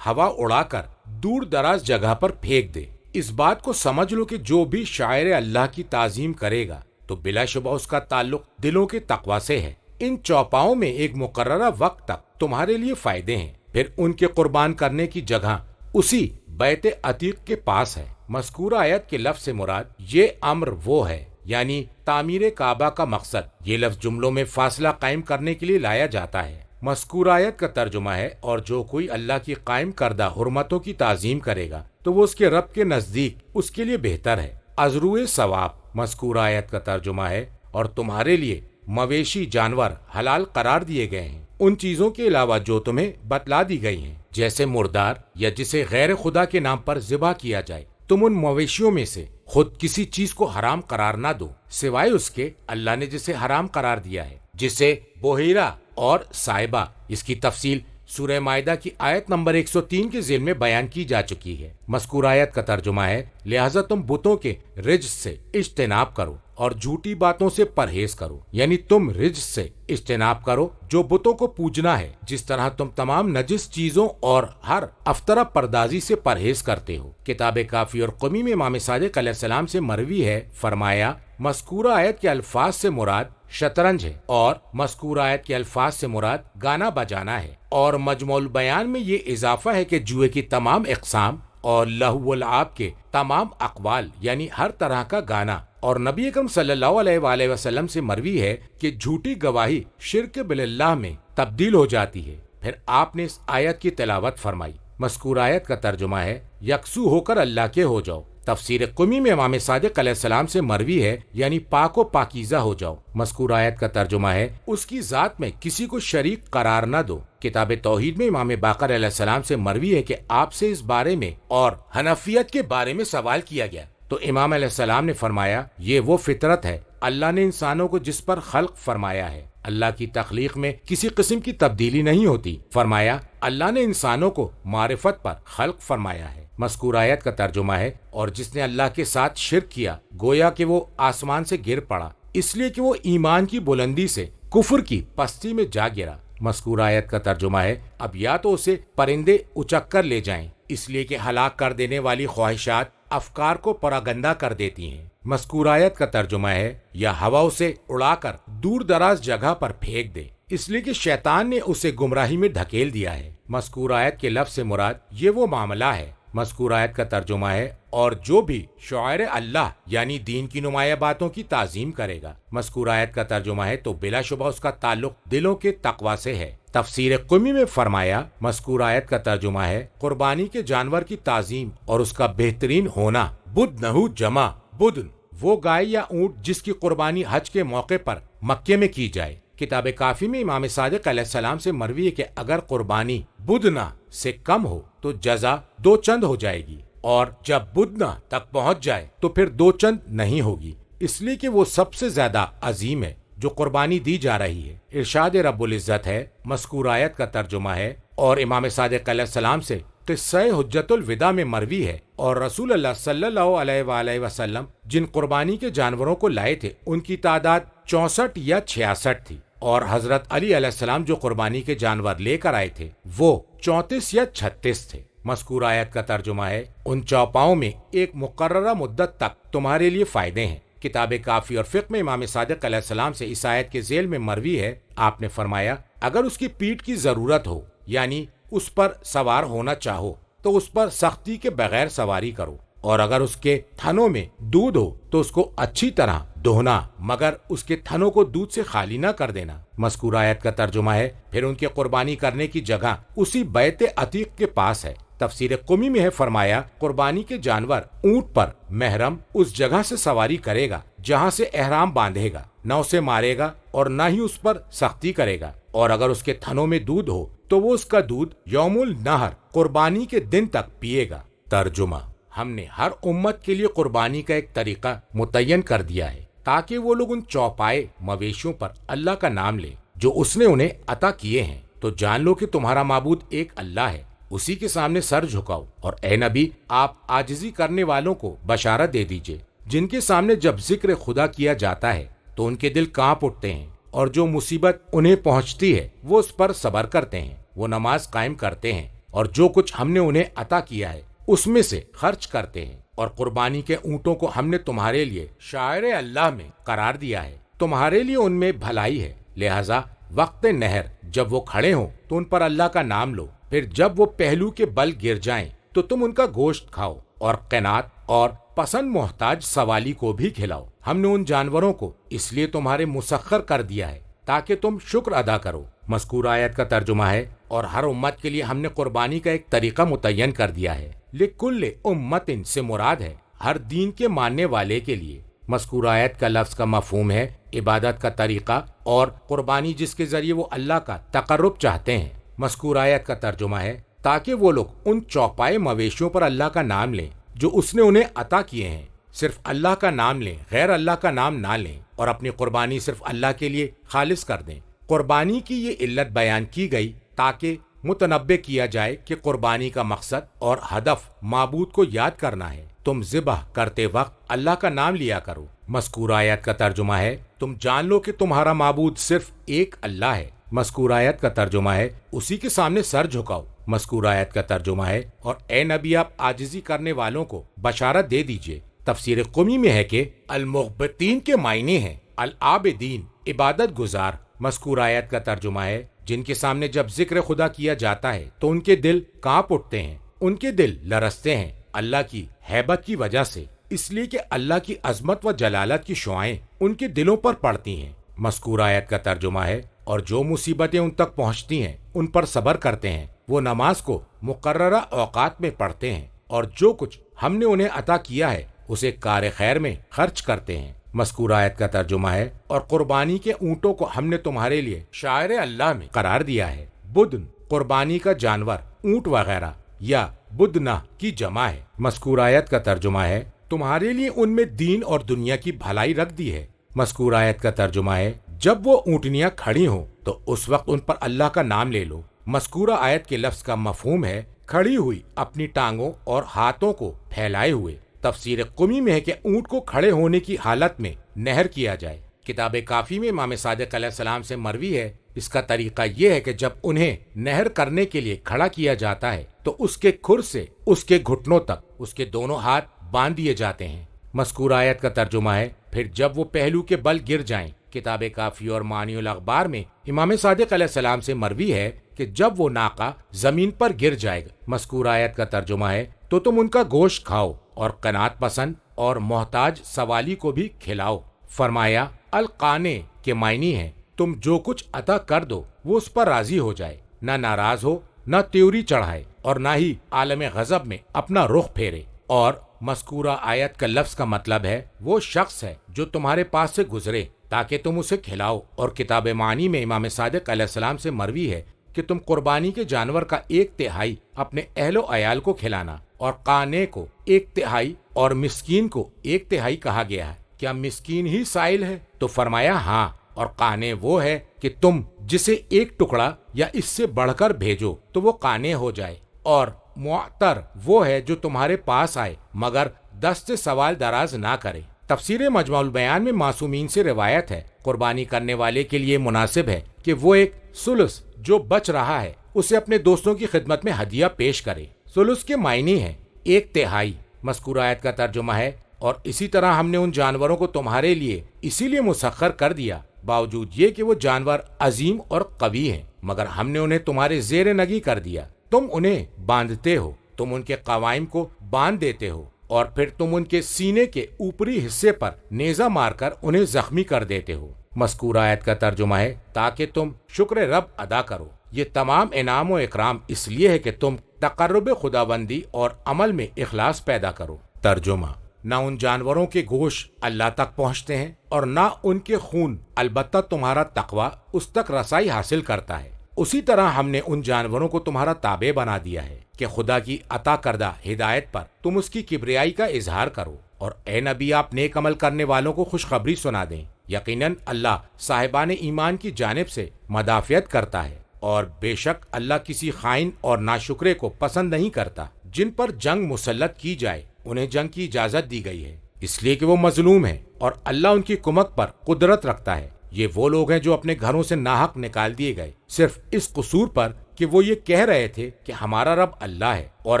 ہوا اڑا کر دور دراز جگہ پر پھینک دے۔ اس بات کو سمجھ لو کہ جو بھی شاعر اللہ کی تعظیم کرے گا تو بلا شبہ اس کا تعلق دلوں کے تقوی سے ہے۔ ان چوپاؤں میں ایک مقررہ وقت تک تمہارے لیے فائدے ہیں، پھر ان کے قربان کرنے کی جگہ اسی بیت عتیق کے پاس ہے۔ مذکورہ آیت کے لفظ سے مراد یہ امر وہ ہے، یعنی تعمیر کعبہ کا مقصد۔ یہ لفظ جملوں میں فاصلہ قائم کرنے کے لیے لایا جاتا ہے۔ مذکورہ آیت کا ترجمہ ہے، اور جو کوئی اللہ کی قائم کردہ حرمتوں کی تعظیم کرے گا تو وہ اس کے رب کے نزدیک اس کے لیے بہتر ہے، ازروئے ثواب۔ مذکورہ آیت کا ترجمہ ہے، اور تمہارے لیے مویشی جانور حلال قرار دیے گئے ہیں ان چیزوں کے علاوہ جو تمہیں بتلا دی گئی ہیں، جیسے مردار یا جسے غیر خدا کے نام پر ذبح کیا جائے۔ تم ان مویشیوں میں سے خود کسی چیز کو حرام قرار نہ دو سوائے اس کے اللہ نے جسے حرام قرار دیا ہے، جسے بحیرہ اور سائبہ۔ اس کی تفصیل سورہ مائدہ کی آیت نمبر 103 کے ذیل میں بیان کی جا چکی ہے۔ مذکورہ آیت کا ترجمہ ہے، لہٰذا تم بتوں کے رجس سے اجتناب کرو اور جھوٹی باتوں سے پرہیز کرو، یعنی تم رجس سے اجتناب کرو جو بتوں کو پوجنا ہے، جس طرح تم تمام نجس چیزوں اور ہر افطرہ پردازی سے پرہیز کرتے ہو۔ کتاب کافی اور قمی میں امام صادق علیہ السلام سے مروی ہے، فرمایا مذکورہ آیت کے الفاظ سے مراد شطرنج ہے، اور مذکورہ آیت کے الفاظ سے مراد گانا بجانا ہے، اور مجموع البیان میں یہ اضافہ ہے کہ جوئے کی تمام اقسام اور لہو والعاب کے تمام اقوال، یعنی ہر طرح کا گانا۔ اور نبی اکرم صلی اللہ علیہ وآلہ وسلم سے مروی ہے کہ جھوٹی گواہی شرک باللہ میں تبدیل ہو جاتی ہے۔ پھر آپ نے اس آیت کی تلاوت فرمائی۔ مذکورہ آیت کا ترجمہ ہے، یکسو ہو کر اللہ کے ہو جاؤ۔ تفسیر قمی میں امام صادق علیہ السلام سے مروی ہے، یعنی پاک و پاکیزہ ہو جاؤ۔ مذکورہ آیت کا ترجمہ ہے، اس کی ذات میں کسی کو شریک قرار نہ دو۔ کتاب توحید میں امام باقر علیہ السلام سے مروی ہے کہ آپ سے اس بارے میں اور حنفیت کے بارے میں سوال کیا گیا تو امام علیہ السلام نے فرمایا، یہ وہ فطرت ہے اللہ نے انسانوں کو جس پر خلق فرمایا ہے، اللہ کی تخلیق میں کسی قسم کی تبدیلی نہیں ہوتی۔ فرمایا اللہ نے انسانوں کو معرفت پر خلق فرمایا ہے۔ مذکورہ آیت کا ترجمہ ہے، اور جس نے اللہ کے ساتھ شرک کیا گویا کہ وہ آسمان سے گر پڑا، اس لیے کہ وہ ایمان کی بلندی سے کفر کی پستی میں جا گرا۔ مذکورہ آیت کا ترجمہ ہے، اب یا تو اسے پرندے اچک کر لے جائیں، اس لیے کہ ہلاک کر دینے والی خواہشات افکار کو پراگندہ کر دیتی ہیں۔ مذکورہ آیت کا ترجمہ ہے، یا ہوا اسے اڑا کر دور دراز جگہ پر پھینک دے، اس لیے کہ شیطان نے اسے گمراہی میں دھکیل دیا ہے۔ مذکورہ آیت کے لفظ سے مراد یہ وہ معاملہ ہے۔ مذکورہ آیت کا ترجمہ ہے، اور جو بھی شعائر اللہ یعنی دین کی نمایاں باتوں کی تعظیم کرے گا۔ مذکورہ آیت کا ترجمہ ہے، تو بلا شبہ اس کا تعلق دلوں کے تقوی سے ہے۔ تفسیر قمی میں فرمایا، مذکورہ آیت کا ترجمہ ہے، قربانی کے جانور کی تعظیم اور اس کا بہترین ہونا۔ بدنہ جمع بدن، وہ گائے یا اونٹ جس کی قربانی حج کے موقع پر مکے میں کی جائے۔ کتاب کافی میں امام صادق علیہ السلام سے مروی ہے کہ اگر قربانی بدنہ سے کم ہو تو جزا 2 چند ہو جائے گی، اور جب بدنہ تک پہنچ جائے تو پھر 2 چند نہیں ہوگی، اس لیے کہ وہ سب سے زیادہ عظیم ہے جو قربانی دی جا رہی ہے۔ ارشاد رب العزت ہے۔ مذکورہ آیت کا ترجمہ ہے، اور امام صادق علیہ السلام سے قصہ حجت الوداع میں مروی ہے، اور رسول اللہ صلی اللہ علیہ وآلہ وسلم جن قربانی کے جانوروں کو لائے تھے ان کی تعداد 64 یا 66 تھی، اور حضرت علی علیہ السلام جو قربانی کے جانور لے کر آئے تھے وہ 34 یا 36 تھے۔ مذکورہ آیت کا ترجمہ ہے، ان چوپاؤں میں ایک مقررہ مدت تک تمہارے لیے فائدے ہیں۔ کتاب کافی اور فقہ میں امام صادق علیہ السلام سے اس آیت کے ذیل میں مروی ہے، آپ نے فرمایا اگر اس کی پیٹھ کی ضرورت ہو، یعنی اس پر سوار ہونا چاہو، تو اس پر سختی کے بغیر سواری کرو، اور اگر اس کے تھنوں میں دودھ ہو تو اس کو اچھی طرح دہنا، مگر اس کے تھنوں کو دودھ سے خالی نہ کر دینا۔ مذکورہ آیت کا ترجمہ ہے، پھر ان کے قربانی کرنے کی جگہ اسی بیت عتیق کے پاس ہے۔ تفسیر قمی میں ہے فرمایا، قربانی کے جانور اونٹ پر محرم اس جگہ سے سواری کرے گا جہاں سے احرام باندھے گا، نہ اسے مارے گا اور نہ ہی اس پر سختی کرے گا، اور اگر اس کے تھنوں میں دودھ ہو تو وہ اس کا دودھ یوم النحر قربانی کے دن تک پیے گا۔ ترجمہ: ہم نے ہر امت کے لیے قربانی کا ایک طریقہ متعین کر دیا ہے تاکہ وہ لوگ ان چوپائے مویشیوں پر اللہ کا نام لیں جو اس نے انہیں عطا کیے ہیں۔ تو جان لو کہ تمہارا معبود ایک اللہ ہے، اسی کے سامنے سر جھکاؤ، اور اے نبی آپ عاجزی کرنے والوں کو بشارت دے دیجئے جن کے سامنے جب ذکر خدا کیا جاتا ہے تو ان کے دل کانپ اٹھتے ہیں، اور جو مصیبت انہیں پہنچتی ہے وہ اس پر صبر کرتے ہیں، وہ نماز قائم کرتے ہیں اور جو کچھ ہم نے انہیں عطا کیا ہے اس میں سے خرچ کرتے ہیں، اور قربانی کے اونٹوں کو ہم نے تمہارے لیے شاعر اللہ میں قرار دیا ہے، تمہارے لیے ان میں بھلائی ہے، لہذا وقت نہر جب وہ کھڑے ہوں تو ان پر اللہ کا نام لو، پھر جب وہ پہلو کے بل گر جائیں تو تم ان کا گوشت کھاؤ، اور قناعت اور پسند محتاج سوالی کو بھی کھلاؤ۔ ہم نے ان جانوروں کو اس لیے تمہارے مسخر کر دیا ہے تاکہ تم شکر ادا کرو۔ مذکورہ آیت کا ترجمہ ہے، اور ہر امت کے لیے ہم نے قربانی کا ایک طریقہ متعین کر دیا ہے۔ لکل امت سے مراد ہے ہر دین کے ماننے والے کے لیے۔ مذکورہ آیت کا لفظ کا مفہوم ہے عبادت کا طریقہ اور قربانی جس کے ذریعے وہ اللہ کا تقرب چاہتے ہیں۔ مذکورہ آیت کا ترجمہ ہے تاکہ وہ لوگ ان چوپائے مویشیوں پر اللہ کا نام لیں جو اس نے انہیں عطا کیے ہیں، صرف اللہ کا نام لیں، غیر اللہ کا نام نہ لیں، اور اپنی قربانی صرف اللہ کے لیے خالص کر دیں۔ قربانی کی یہ علت بیان کی گئی تاکہ متنبہ کیا جائے کہ قربانی کا مقصد اور ہدف معبود کو یاد کرنا ہے۔ تم ذبح کرتے وقت اللہ کا نام لیا کرو۔ مذکورہ آیت کا ترجمہ ہے، تم جان لو کہ تمہارا معبود صرف ایک اللہ ہے۔ مذکورہ آیت کا ترجمہ ہے، اسی کے سامنے سر جھکاؤ۔ مذکورہ آیت کا ترجمہ ہے، اور اے نبی آپ عاجزی کرنے والوں کو بشارت دے دیجئے۔ تفسیر قمی میں ہے کہ المغبتین کے معنی ہیں العابدین، عبادت گزار۔ مذکورہ آیت کا ترجمہ ہے، جن کے سامنے جب ذکر خدا کیا جاتا ہے تو ان کے دل کانپ اٹھتے ہیں، ان کے دل لرزتے ہیں اللہ کی ہیبت کی وجہ سے، اس لیے کہ اللہ کی عظمت و جلالت کی شعائیں ان کے دلوں پر پڑتی ہیں۔ مذکورہ آیت کا ترجمہ ہے، اور جو مصیبتیں ان تک پہنچتی ہیں ان پر صبر کرتے ہیں، وہ نماز کو مقررہ اوقات میں پڑھتے ہیں، اور جو کچھ ہم نے انہیں عطا کیا ہے اسے کار خیر میں خرچ کرتے ہیں۔ مذکورہ آیت کا ترجمہ ہے، اور قربانی کے اونٹوں کو ہم نے تمہارے لیے شاعر اللہ میں قرار دیا ہے۔ بدن قربانی کا جانور، اونٹ وغیرہ، یا بدنہ کی جمع ہے۔ مذکورہ آیت کا ترجمہ ہے، تمہارے لیے ان میں دین اور دنیا کی بھلائی رکھ دی ہے۔ مذکورہ آیت کا ترجمہ ہے، جب وہ اونٹنیاں کھڑی ہوں تو اس وقت ان پر اللہ کا نام لے لو۔ مذکورہ آیت کے لفظ کا مفہوم ہے کھڑی ہوئی، اپنی ٹانگوں اور ہاتھوں کو پھیلائے ہوئے۔ تفسیر قمی میں ہے کہ اونٹ کو کھڑے ہونے کی حالت میں نہر کیا جائے۔ کتاب کافی میں امام صادق علیہ السلام سے مروی ہے، اس کا طریقہ یہ ہے کہ جب انہیں نہر کرنے کے لیے کھڑا کیا جاتا ہے تو اس کے کھر سے اس کے گھٹنوں تک اس کے دونوں ہاتھ باندھ دیے جاتے ہیں۔ مذکورہ آیت کا ترجمہ ہے، پھر جب وہ پہلو کے بل گر جائیں۔ کتاب کافی اور معنی الاخبار میں امام صادق علیہ السلام سے مروی ہے کہ جب وہ ناقہ زمین پر گر جائے گا۔ مذکورہ آیت کا ترجمہ ہے، تو تم ان کا گوشت کھاؤ اور قناعت پسند اور محتاج سوالی کو بھی کھلاؤ۔ فرمایا القانے کے معنی ہیں تم جو کچھ عطا کر دو وہ اس پر راضی ہو جائے، نہ ناراض ہو، نہ تیوری چڑھائے، اور نہ ہی عالم غضب میں اپنا رخ پھیرے۔ اور مذکورہ آیت کا لفظ کا مطلب ہے وہ شخص ہے جو تمہارے پاس سے گزرے تاکہ تم اسے کھلاؤ۔ اور کتاب معنی میں امام صادق علیہ السلام سے مروی ہے کہ تم قربانی کے جانور کا 1/3 اپنے اہل و عیال کو کھلانا، اور قانے کو 1/3 اور مسکین کو 1/3 کہا گیا ہے۔ کیا مسکین ہی سائل ہے؟ تو فرمایا ہاں، اور قانے وہ ہے کہ تم جسے 1 ٹکڑا یا اس سے بڑھ کر بھیجو تو وہ قانے ہو جائے، اور معتر وہ ہے جو تمہارے پاس آئے مگر دست سے سوال دراز نہ کرے۔ تفسیر مجمع البیان میں معصومین سے روایت ہے، قربانی کرنے والے کے لیے مناسب ہے کہ وہ ایک ثلث جو بچ رہا ہے اسے اپنے دوستوں کی خدمت میں ہدیہ پیش کرے۔ ثلث کے معنی ہے 1/3۔ مذکورہ آیت کا ترجمہ ہے، اور اسی طرح ہم نے ان جانوروں کو تمہارے لیے اسی لیے مسخر کر دیا باوجود یہ کہ وہ جانور عظیم اور قوی ہیں، مگر ہم نے انہیں تمہارے زیر نگی کر دیا۔ تم انہیں باندھتے ہو، تم ان کے قوائم کو باندھ دیتے ہو، اور پھر تم ان کے سینے کے اوپری حصے پر نیزہ مار کر انہیں زخمی کر دیتے ہو۔ مذکورہ آیت کا ترجمہ ہے تاکہ تم شکر رب ادا کرو۔ یہ تمام انعام و اکرام اس لیے ہے کہ تم تقرب خداوندی اور عمل میں اخلاص پیدا کرو۔ ترجمہ: نہ ان جانوروں کے گوشت اللہ تک پہنچتے ہیں اور نہ ان کے خون، البتہ تمہارا تقوی اس تک رسائی حاصل کرتا ہے۔ اسی طرح ہم نے ان جانوروں کو تمہارا تابع بنا دیا ہے کہ خدا کی عطا کردہ ہدایت پر تم اس کی کبریائی کا اظہار کرو، اور اے نبی آپ نیک عمل کرنے والوں کو خوشخبری سنا دیں۔ یقیناً اللہ صاحبان ایمان کی جانب سے مدافعت کرتا ہے، اور بے شک اللہ کسی خائن اور ناشکرے کو پسند نہیں کرتا۔ جن پر جنگ مسلط کی جائے انہیں جنگ کی اجازت دی گئی ہے، اس لیے کہ وہ مظلوم ہیں، اور اللہ ان کی کمک پر قدرت رکھتا ہے۔ یہ وہ لوگ ہیں جو اپنے گھروں سے ناحق نکال دیے گئے، صرف اس قصور پر کہ وہ یہ کہہ رہے تھے کہ ہمارا رب اللہ ہے، اور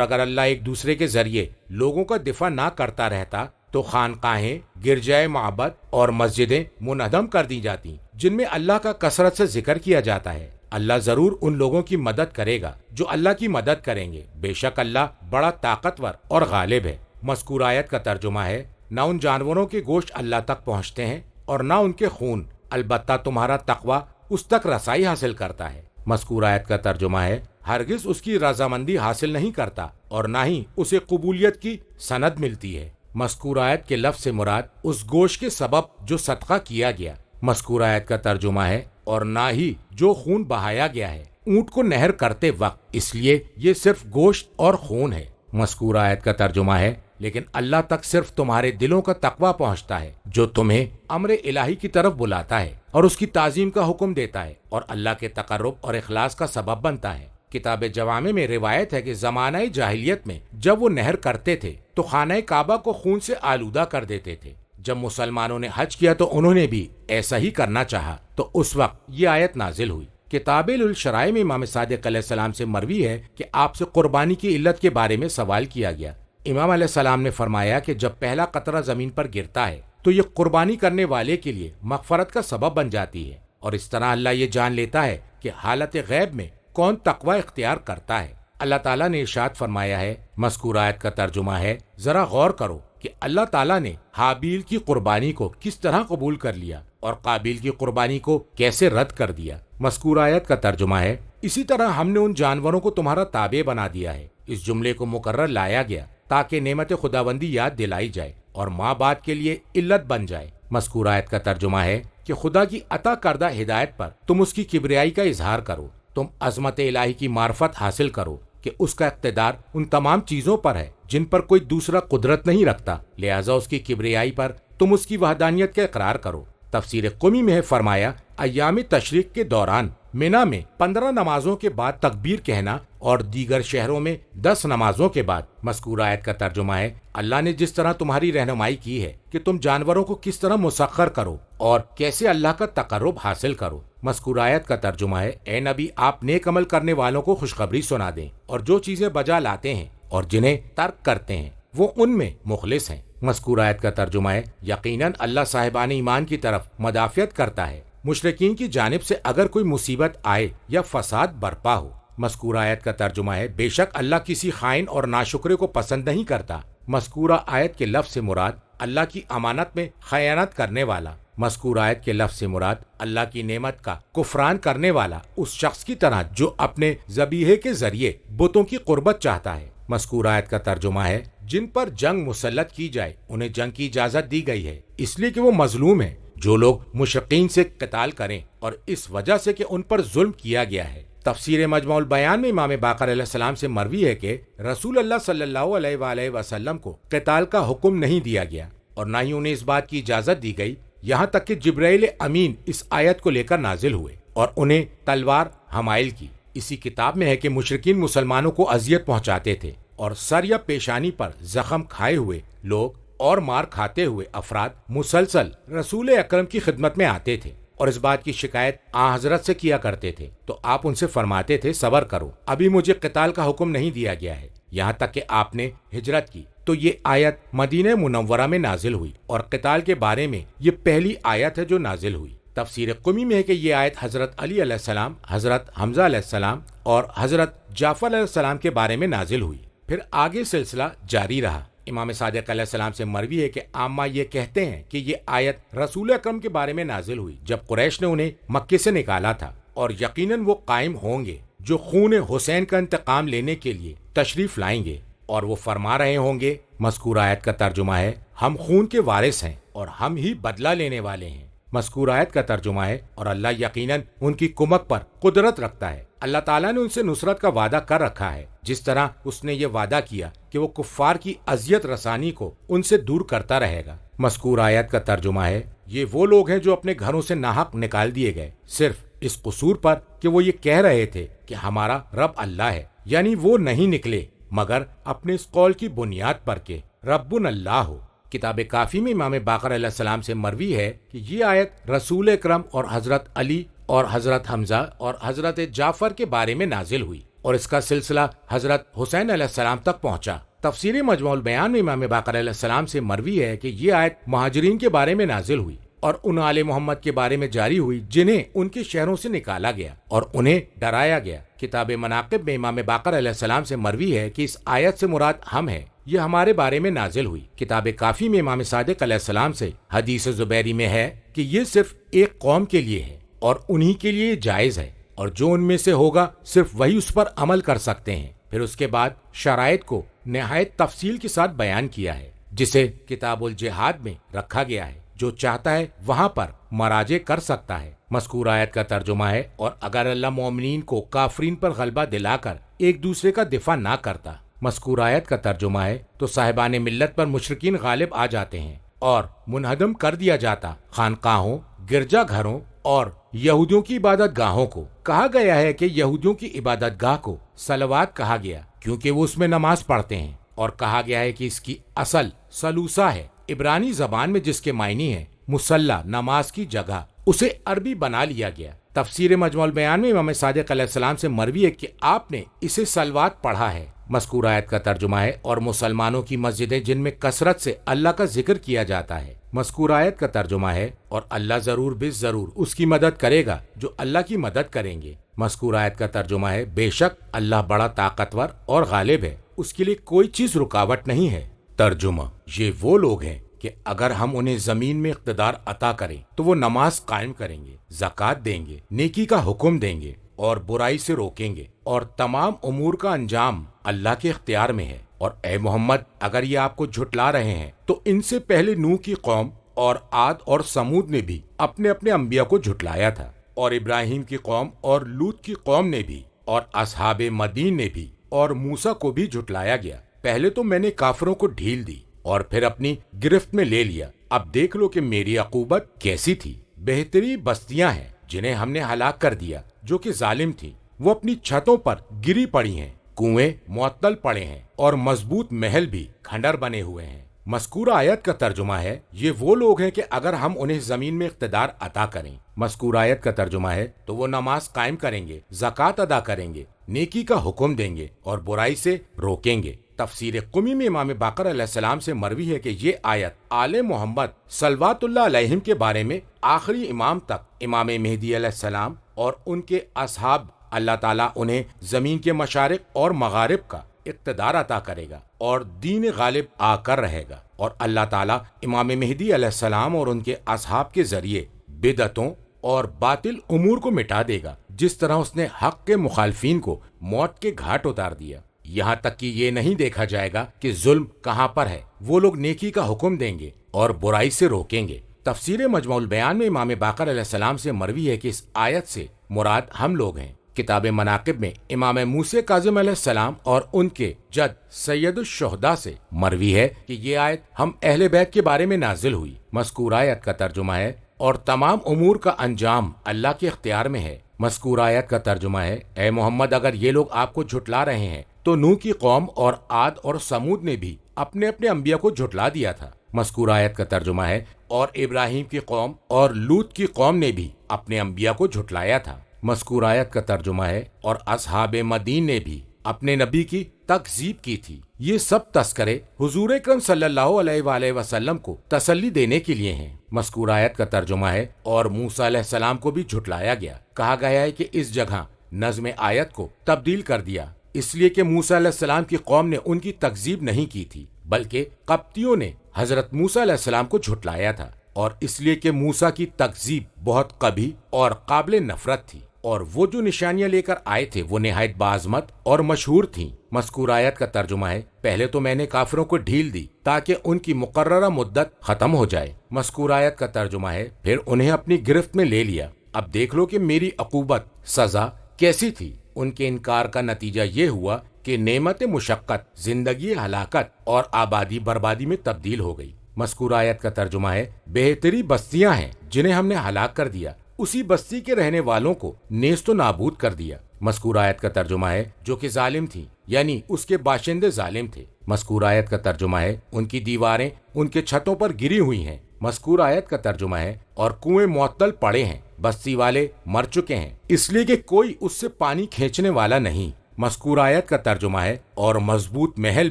اگر اللہ ایک دوسرے کے ذریعے لوگوں کا دفاع نہ کرتا رہتا تو خانقاہیں، گرجائے معبد اور مسجدیں منہدم کر دی جاتی جن میں اللہ کا کثرت سے ذکر کیا جاتا ہے۔ اللہ ضرور ان لوگوں کی مدد کرے گا جو اللہ کی مدد کریں گے، بے شک اللہ بڑا طاقتور اور غالب ہے۔ مذکورہ آیت کا ترجمہ ہے نہ ان جانوروں کے گوشت اللہ تک پہنچتے ہیں اور نہ ان کے خون، البتہ تمہارا تقوی اس تک رسائی حاصل کرتا ہے۔ مذکورہ آیت کا ترجمہ ہے ہرگز اس کی رضامندی حاصل نہیں کرتا اور نہ ہی اسے قبولیت کی سند ملتی ہے۔ مذکورہ آیت کے لفظ سے مراد اس گوشت کے سبب جو صدقہ کیا گیا۔ مذکورہ آیت کا ترجمہ ہے اور نہ ہی جو خون بہایا گیا ہے اونٹ کو نہر کرتے وقت، اس لیے یہ صرف گوشت اور خون ہے۔ مذکورہ آیت کا ترجمہ ہے لیکن اللہ تک صرف تمہارے دلوں کا تقوی پہنچتا ہے جو تمہیں امر الہی کی طرف بلاتا ہے اور اس کی تعظیم کا حکم دیتا ہے اور اللہ کے تقرب اور اخلاص کا سبب بنتا ہے۔ کتاب جوامع میں روایت ہے کہ زمانہ جاہلیت میں جب وہ نہر کرتے تھے تو خانہ کعبہ کو خون سے آلودہ کر دیتے تھے۔ جب مسلمانوں نے حج کیا تو انہوں نے بھی ایسا ہی کرنا چاہا تو اس وقت یہ آیت نازل ہوئی۔ کتاب الشرائع میں امام صادق علیہ السلام سے مروی ہے کہ آپ سے قربانی کی علت کے بارے میں سوال کیا گیا۔ امام علیہ السلام نے فرمایا کہ جب پہلا قطرہ زمین پر گرتا ہے تو یہ قربانی کرنے والے کے لیے مغفرت کا سبب بن جاتی ہے، اور اس طرح اللہ یہ جان لیتا ہے کہ حالت غیب میں کون تقوی اختیار کرتا ہے۔ اللہ تعالیٰ نے ارشاد فرمایا ہے، مذکورہ آیت کا ترجمہ ہے ذرا غور کرو کہ اللہ تعالیٰ نے حابیل کی قربانی کو کس طرح قبول کر لیا اور قابیل کی قربانی کو کیسے رد کر دیا۔ مذکورہ آیت کا ترجمہ ہے اسی طرح ہم نے ان جانوروں کو تمہارا تابع بنا دیا ہے۔ اس جملے کو مقرر لایا گیا تاکہ نعمت خداوندی یاد دلائی جائے اور ماں باپ کے لیے علت بن جائے۔ مذکورہ آیت کا ترجمہ ہے کہ خدا کی عطا کردہ ہدایت پر تم اس کی کبریائی کا اظہار کرو، تم عظمت الہی کی معرفت حاصل کرو کہ اس کا اقتدار ان تمام چیزوں پر ہے جن پر کوئی دوسرا قدرت نہیں رکھتا، لہٰذا اس کی کبریائی پر تم اس کی وحدانیت کا اقرار کرو۔ تفسیر قمی میں ہے فرمایا ایام تشریق کے دوران مینا میں 15 نمازوں کے بعد تکبیر کہنا اور دیگر شہروں میں 10 نمازوں کے بعد۔ مذکورہ آیت کا ترجمہ ہے اللہ نے جس طرح تمہاری رہنمائی کی ہے کہ تم جانوروں کو کس طرح مسخر کرو اور کیسے اللہ کا تقرب حاصل کرو۔ مذکورہ آیت کا ترجمہ ہے اے نبی آپ نیک عمل کرنے والوں کو خوشخبری سنا دیں، اور جو چیزیں بجا لاتے ہیں اور جنہیں ترک کرتے ہیں وہ ان میں مخلص ہیں۔ مذکورہ آیت کا ترجمہ ہے یقیناً اللہ صاحبان ایمان کی طرف مدافعت کرتا ہے مشرکین کی جانب سے اگر کوئی مصیبت آئے یا فساد برپا ہو۔ مذکورہ آیت کا ترجمہ ہے بے شک اللہ کسی خائن اور ناشکرے کو پسند نہیں کرتا۔ مذکورہ آیت کے لفظ سے مراد اللہ کی امانت میں خیانت کرنے والا۔ مذکورہ آیت کے لفظ سے مراد اللہ کی نعمت کا کفران کرنے والا اس شخص کی طرح جو اپنے ذبیحے کے ذریعے بتوں کی قربت چاہتا ہے۔ مذکورہ آیت کا ترجمہ ہے جن پر جنگ مسلط کی جائے انہیں جنگ کی اجازت دی گئی ہے، اس لیے کہ وہ مظلوم ہیں۔ جو لوگ مشرکین سے قتال کریں اور اس وجہ سے کہ ان پر ظلم کیا گیا ہے۔ تفسیر مجمع البیان میں امام باقر علیہ السلام سے مروی ہے کہ رسول اللہ صلی اللہ علیہ وآلہ وسلم کو قتال کا حکم نہیں دیا گیا اور نہ ہی انہیں اس بات کی اجازت دی گئی، یہاں تک کہ جبرائیل امین اس آیت کو لے کر نازل ہوئے اور انہیں تلوار حمائل کی۔ اسی کتاب میں ہے کہ مشرکین مسلمانوں کو اذیت پہنچاتے تھے اور سر یا پیشانی پر زخم کھائے ہوئے لوگ اور مار کھاتے ہوئے افراد مسلسل رسول اکرم کی خدمت میں آتے تھے اور اس بات کی شکایت آن حضرت سے کیا کرتے تھے، تو آپ ان سے فرماتے تھے صبر کرو، ابھی مجھے قتال کا حکم نہیں دیا گیا ہے، یہاں تک کہ آپ نے ہجرت کی تو یہ آیت مدینہ منورہ میں نازل ہوئی اور قتال کے بارے میں یہ پہلی آیت ہے جو نازل ہوئی۔ تفسیر قمی میں ہے کہ یہ آیت حضرت علی علیہ السلام، حضرت حمزہ علیہ السلام اور حضرت جعفر علیہ السلام کے بارے میں نازل ہوئی۔ پھر آگے سلسلہ جاری رہا امام صادق علیہ السلام سے مروی ہے کہ عامہ یہ کہتے ہیں کہ یہ آیت رسول اکرم کے بارے میں نازل ہوئی جب قریش نے انہیں مکے سے نکالا تھا، اور یقیناً وہ قائم ہوں گے جو خون حسین کا انتقام لینے کے لیے تشریف لائیں گے، اور وہ فرما رہے ہوں گے۔ مذکور آیت کا ترجمہ ہے ہم خون کے وارث ہیں اور ہم ہی بدلہ لینے والے ہیں۔ مذکور آیت کا ترجمہ ہے اور اللہ یقیناً ان کی کمک پر قدرت رکھتا ہے۔ اللہ تعالیٰ نے ان سے نصرت کا وعدہ کر رکھا ہے، جس طرح اس نے یہ وعدہ کیا کہ وہ کفار کی اذیت رسانی کو ان سے دور کرتا رہے گا۔ مذکور آیت کا ترجمہ ہے یہ وہ لوگ ہیں جو اپنے گھروں سے ناحق نکال دیے گئے صرف اس قصور پر کہ وہ یہ کہہ رہے تھے کہ ہمارا رب اللہ ہے، یعنی وہ نہیں نکلے مگر اپنے اس قول کی بنیاد پر کہ ربنا اللہ ہو۔ کتاب کافی میں امام باقر علیہ السلام سے مروی ہے کہ یہ آیت رسول اکرم اور حضرت علی اور حضرت حمزہ اور حضرت جعفر کے بارے میں نازل ہوئی، اور اس کا سلسلہ حضرت حسین علیہ السلام تک پہنچا۔ تفسیر مجموع البیان میں امام باقر علیہ السلام سے مروی ہے کہ یہ آیت مہاجرین کے بارے میں نازل ہوئی اور ان آل محمد کے بارے میں جاری ہوئی جنہیں ان کے شہروں سے نکالا گیا اور انہیں ڈرایا گیا۔ کتاب مناقب میں امام باقر علیہ السلام سے مروی ہے کہ اس آیت سے مراد ہم ہے، یہ ہمارے بارے میں نازل ہوئی۔ کتاب کافی میں امام صادق علیہ السلام سے حدیث زبیری میں ہے کہ یہ صرف ایک قوم کے لیے ہے اور انہی کے لیے جائز ہے، اور جو ان میں سے ہوگا صرف وہی اس پر عمل کر سکتے ہیں۔ پھر اس کے بعد شرائط کو نہایت تفصیل کے ساتھ بیان کیا ہے، جسے کتاب الجہاد میں رکھا گیا ہے، جو چاہتا ہے وہاں پر مراجع کر سکتا ہے۔ مذکور آیت کا ترجمہ ہے اور اگر اللہ مومنین کو کافرین پر غلبہ دلا کر ایک دوسرے کا دفاع نہ کرتا، مذکور آیت کا ترجمہ ہے تو صاحبان ملت پر مشرکین غالب آ جاتے ہیں اور منہدم کر دیا جاتا خانقاہوں، گرجا گھروں اور یہودیوں کی عبادت گاہوں کو۔ کہا گیا ہے کہ یہودیوں کی عبادت گاہ کو صلوات کہا گیا کیونکہ وہ اس میں نماز پڑھتے ہیں، اور کہا گیا ہے کہ اس کی اصل سلوسا ہے، عبرانی زبان میں جس کے معنی ہے مصلی، نماز کی جگہ، اسے عربی بنا لیا گیا۔ تفسیر مجموع البیان میں امام صادق علیہ السلام سے مروی ہے کہ آپ نے اسے صلوات پڑھا ہے۔ مذکور آیت کا ترجمہ ہے اور مسلمانوں کی مسجدیں جن میں کثرت سے اللہ کا ذکر کیا جاتا ہے۔ مذکور آیت کا ترجمہ ہے اور اللہ ضرور بے ضرور اس کی مدد کرے گا جو اللہ کی مدد کریں گے۔ مذکور آیت کا ترجمہ ہے بے شک اللہ بڑا طاقتور اور غالب ہے، اس کے لیے کوئی چیز رکاوٹ نہیں ہے۔ ترجمہ یہ وہ لوگ ہیں کہ اگر ہم انہیں زمین میں اقتدار عطا کریں تو وہ نماز قائم کریں گے، زکوٰۃ دیں گے، نیکی کا حکم دیں گے اور برائی سے روکیں گے، اور تمام امور کا انجام اللہ کے اختیار میں ہے۔ اور اے محمد اگر یہ آپ کو جھٹلا رہے ہیں تو ان سے پہلے نوح کی قوم اور عاد اور سمود نے بھی اپنے اپنے انبیاء کو جھٹلایا تھا، اور ابراہیم کی قوم اور لوط کی قوم نے بھی، اور اصحاب مدین نے بھی، اور موسیٰ کو بھی جھٹلایا گیا۔ پہلے تو میں نے کافروں کو ڈھیل دی اور پھر اپنی گرفت میں لے لیا، اب دیکھ لو کہ میری عقوبت کیسی تھی۔ بہتری بستیاں ہیں جنہیں ہم نے ہلاک کر دیا جو کہ ظالم تھی، وہ اپنی چھتوں پر گری پڑی ہیں، کنویں معطل پڑے ہیں اور مضبوط محل بھی کھنڈر بنے ہوئے ہیں۔ مذکور آیت کا ترجمہ ہے یہ وہ لوگ ہیں کہ اگر ہم انہیں زمین میں اقتدار عطا کریں۔ مذکور آیت کا ترجمہ ہے تو وہ نماز قائم کریں گے، زکوٰۃ ادا کریں گے، نیکی کا حکم دیں گے اور برائی سے روکیں گے۔ تفسیر قمی میں امام باقر علیہ السلام سے مروی ہے کہ یہ آیت آل محمد صلوات اللہ علیہم کے بارے میں آخری امام تک، امام مہدی علیہ السلام اور ان کے اصحاب، اللہ تعالیٰ انہیں زمین کے مشارق اور مغارب کا اقتدار عطا کرے گا اور دین غالب آ کر رہے گا، اور اللہ تعالیٰ امام مہدی علیہ السلام اور ان کے اصحاب کے ذریعے بدعتوں اور باطل امور کو مٹا دے گا، جس طرح اس نے حق کے مخالفین کو موت کے گھاٹ اتار دیا۔ یہاں تک کہ یہ نہیں دیکھا جائے گا کہ ظلم کہاں پر ہے، وہ لوگ نیکی کا حکم دیں گے اور برائی سے روکیں گے۔ تفسیر مجموع البیان میں امام باقر علیہ السلام سے مروی ہے کہ اس آیت سے مراد ہم لوگ ہیں۔ کتاب مناقب میں امام موسیٰ کاظم علیہ السلام اور ان کے جد سید الشہداء سے مروی ہے کہ یہ آیت ہم اہل بیت کے بارے میں نازل ہوئی۔ مذکور آیت کا ترجمہ ہے اور تمام امور کا انجام اللہ کے اختیار میں ہے۔ مذکور آیت کا ترجمہ ہے اے محمد اگر یہ لوگ آپ کو جھٹلا رہے ہیں تو نوح کی قوم اور عاد اور سمود نے بھی اپنے اپنے انبیاء کو جھٹلا دیا تھا۔ مذکور آیت کا ترجمہ ہے اور ابراہیم کی قوم اور لوط کی قوم نے بھی اپنے انبیاء کو جھٹلایا تھا۔ مذکور آیت کا ترجمہ ہے اور اصحاب مدین نے بھی اپنے نبی کی تکذیب کی تھی۔ یہ سب تذکرے حضور اکرم صلی اللہ علیہ وآلہ وسلم کو تسلی دینے کے لیے ہیں۔ مذکور آیت کا ترجمہ ہے اور موسیٰ علیہ السلام کو بھی جھٹلایا گیا۔ کہا گیا ہے کہ اس جگہ نظم آیت کو تبدیل کر دیا اس لیے کہ موسیٰ علیہ السلام کی قوم نے ان کی تکذیب نہیں کی تھی۔ بلکہ قبطیوں نے حضرت موسیٰ علیہ السلام کو جھٹلایا تھا، اور اس لیے کہ موسیٰ کی تکذیب بہت قبیح اور قابل نفرت تھی، اور وہ جو نشانیاں لے کر آئے تھے وہ نہایت باعظمت اور مشہور تھیں۔ مذکور آیت کا ترجمہ ہے، پہلے تو میں نے کافروں کو ڈھیل دی تاکہ ان کی مقررہ مدت ختم ہو جائے۔ مذکور آیت کا ترجمہ ہے، پھر انہیں اپنی گرفت میں لے لیا، اب دیکھ لو کہ میری عقوبت سزا کیسی تھی۔ ان کے انکار کا نتیجہ یہ ہوا کہ نعمت مشقت زندگی ہلاکت اور آبادی بربادی میں تبدیل ہو گئی۔ مذکور آیت کا ترجمہ ہے، بہتری بستیاں ہیں جنہیں ہم نے ہلاک کر دیا، اسی بستی کے رہنے والوں کو نیست و نابود کر دیا۔ مذکور آیت کا ترجمہ ہے، جو کہ ظالم تھی، یعنی اس کے باشندے ظالم تھے۔ مذکور آیت کا ترجمہ ہے، ان کی دیواریں ان کے چھتوں پر گری ہوئی ہیں۔ مذکور آیت کا ترجمہ ہے، اور کنویں معطل پڑے ہیں، بستی والے مر چکے ہیں، اس لیے کہ کوئی اس سے پانی کھینچنے والا نہیں۔ مذکور آیت کا ترجمہ ہے، اور مضبوط محل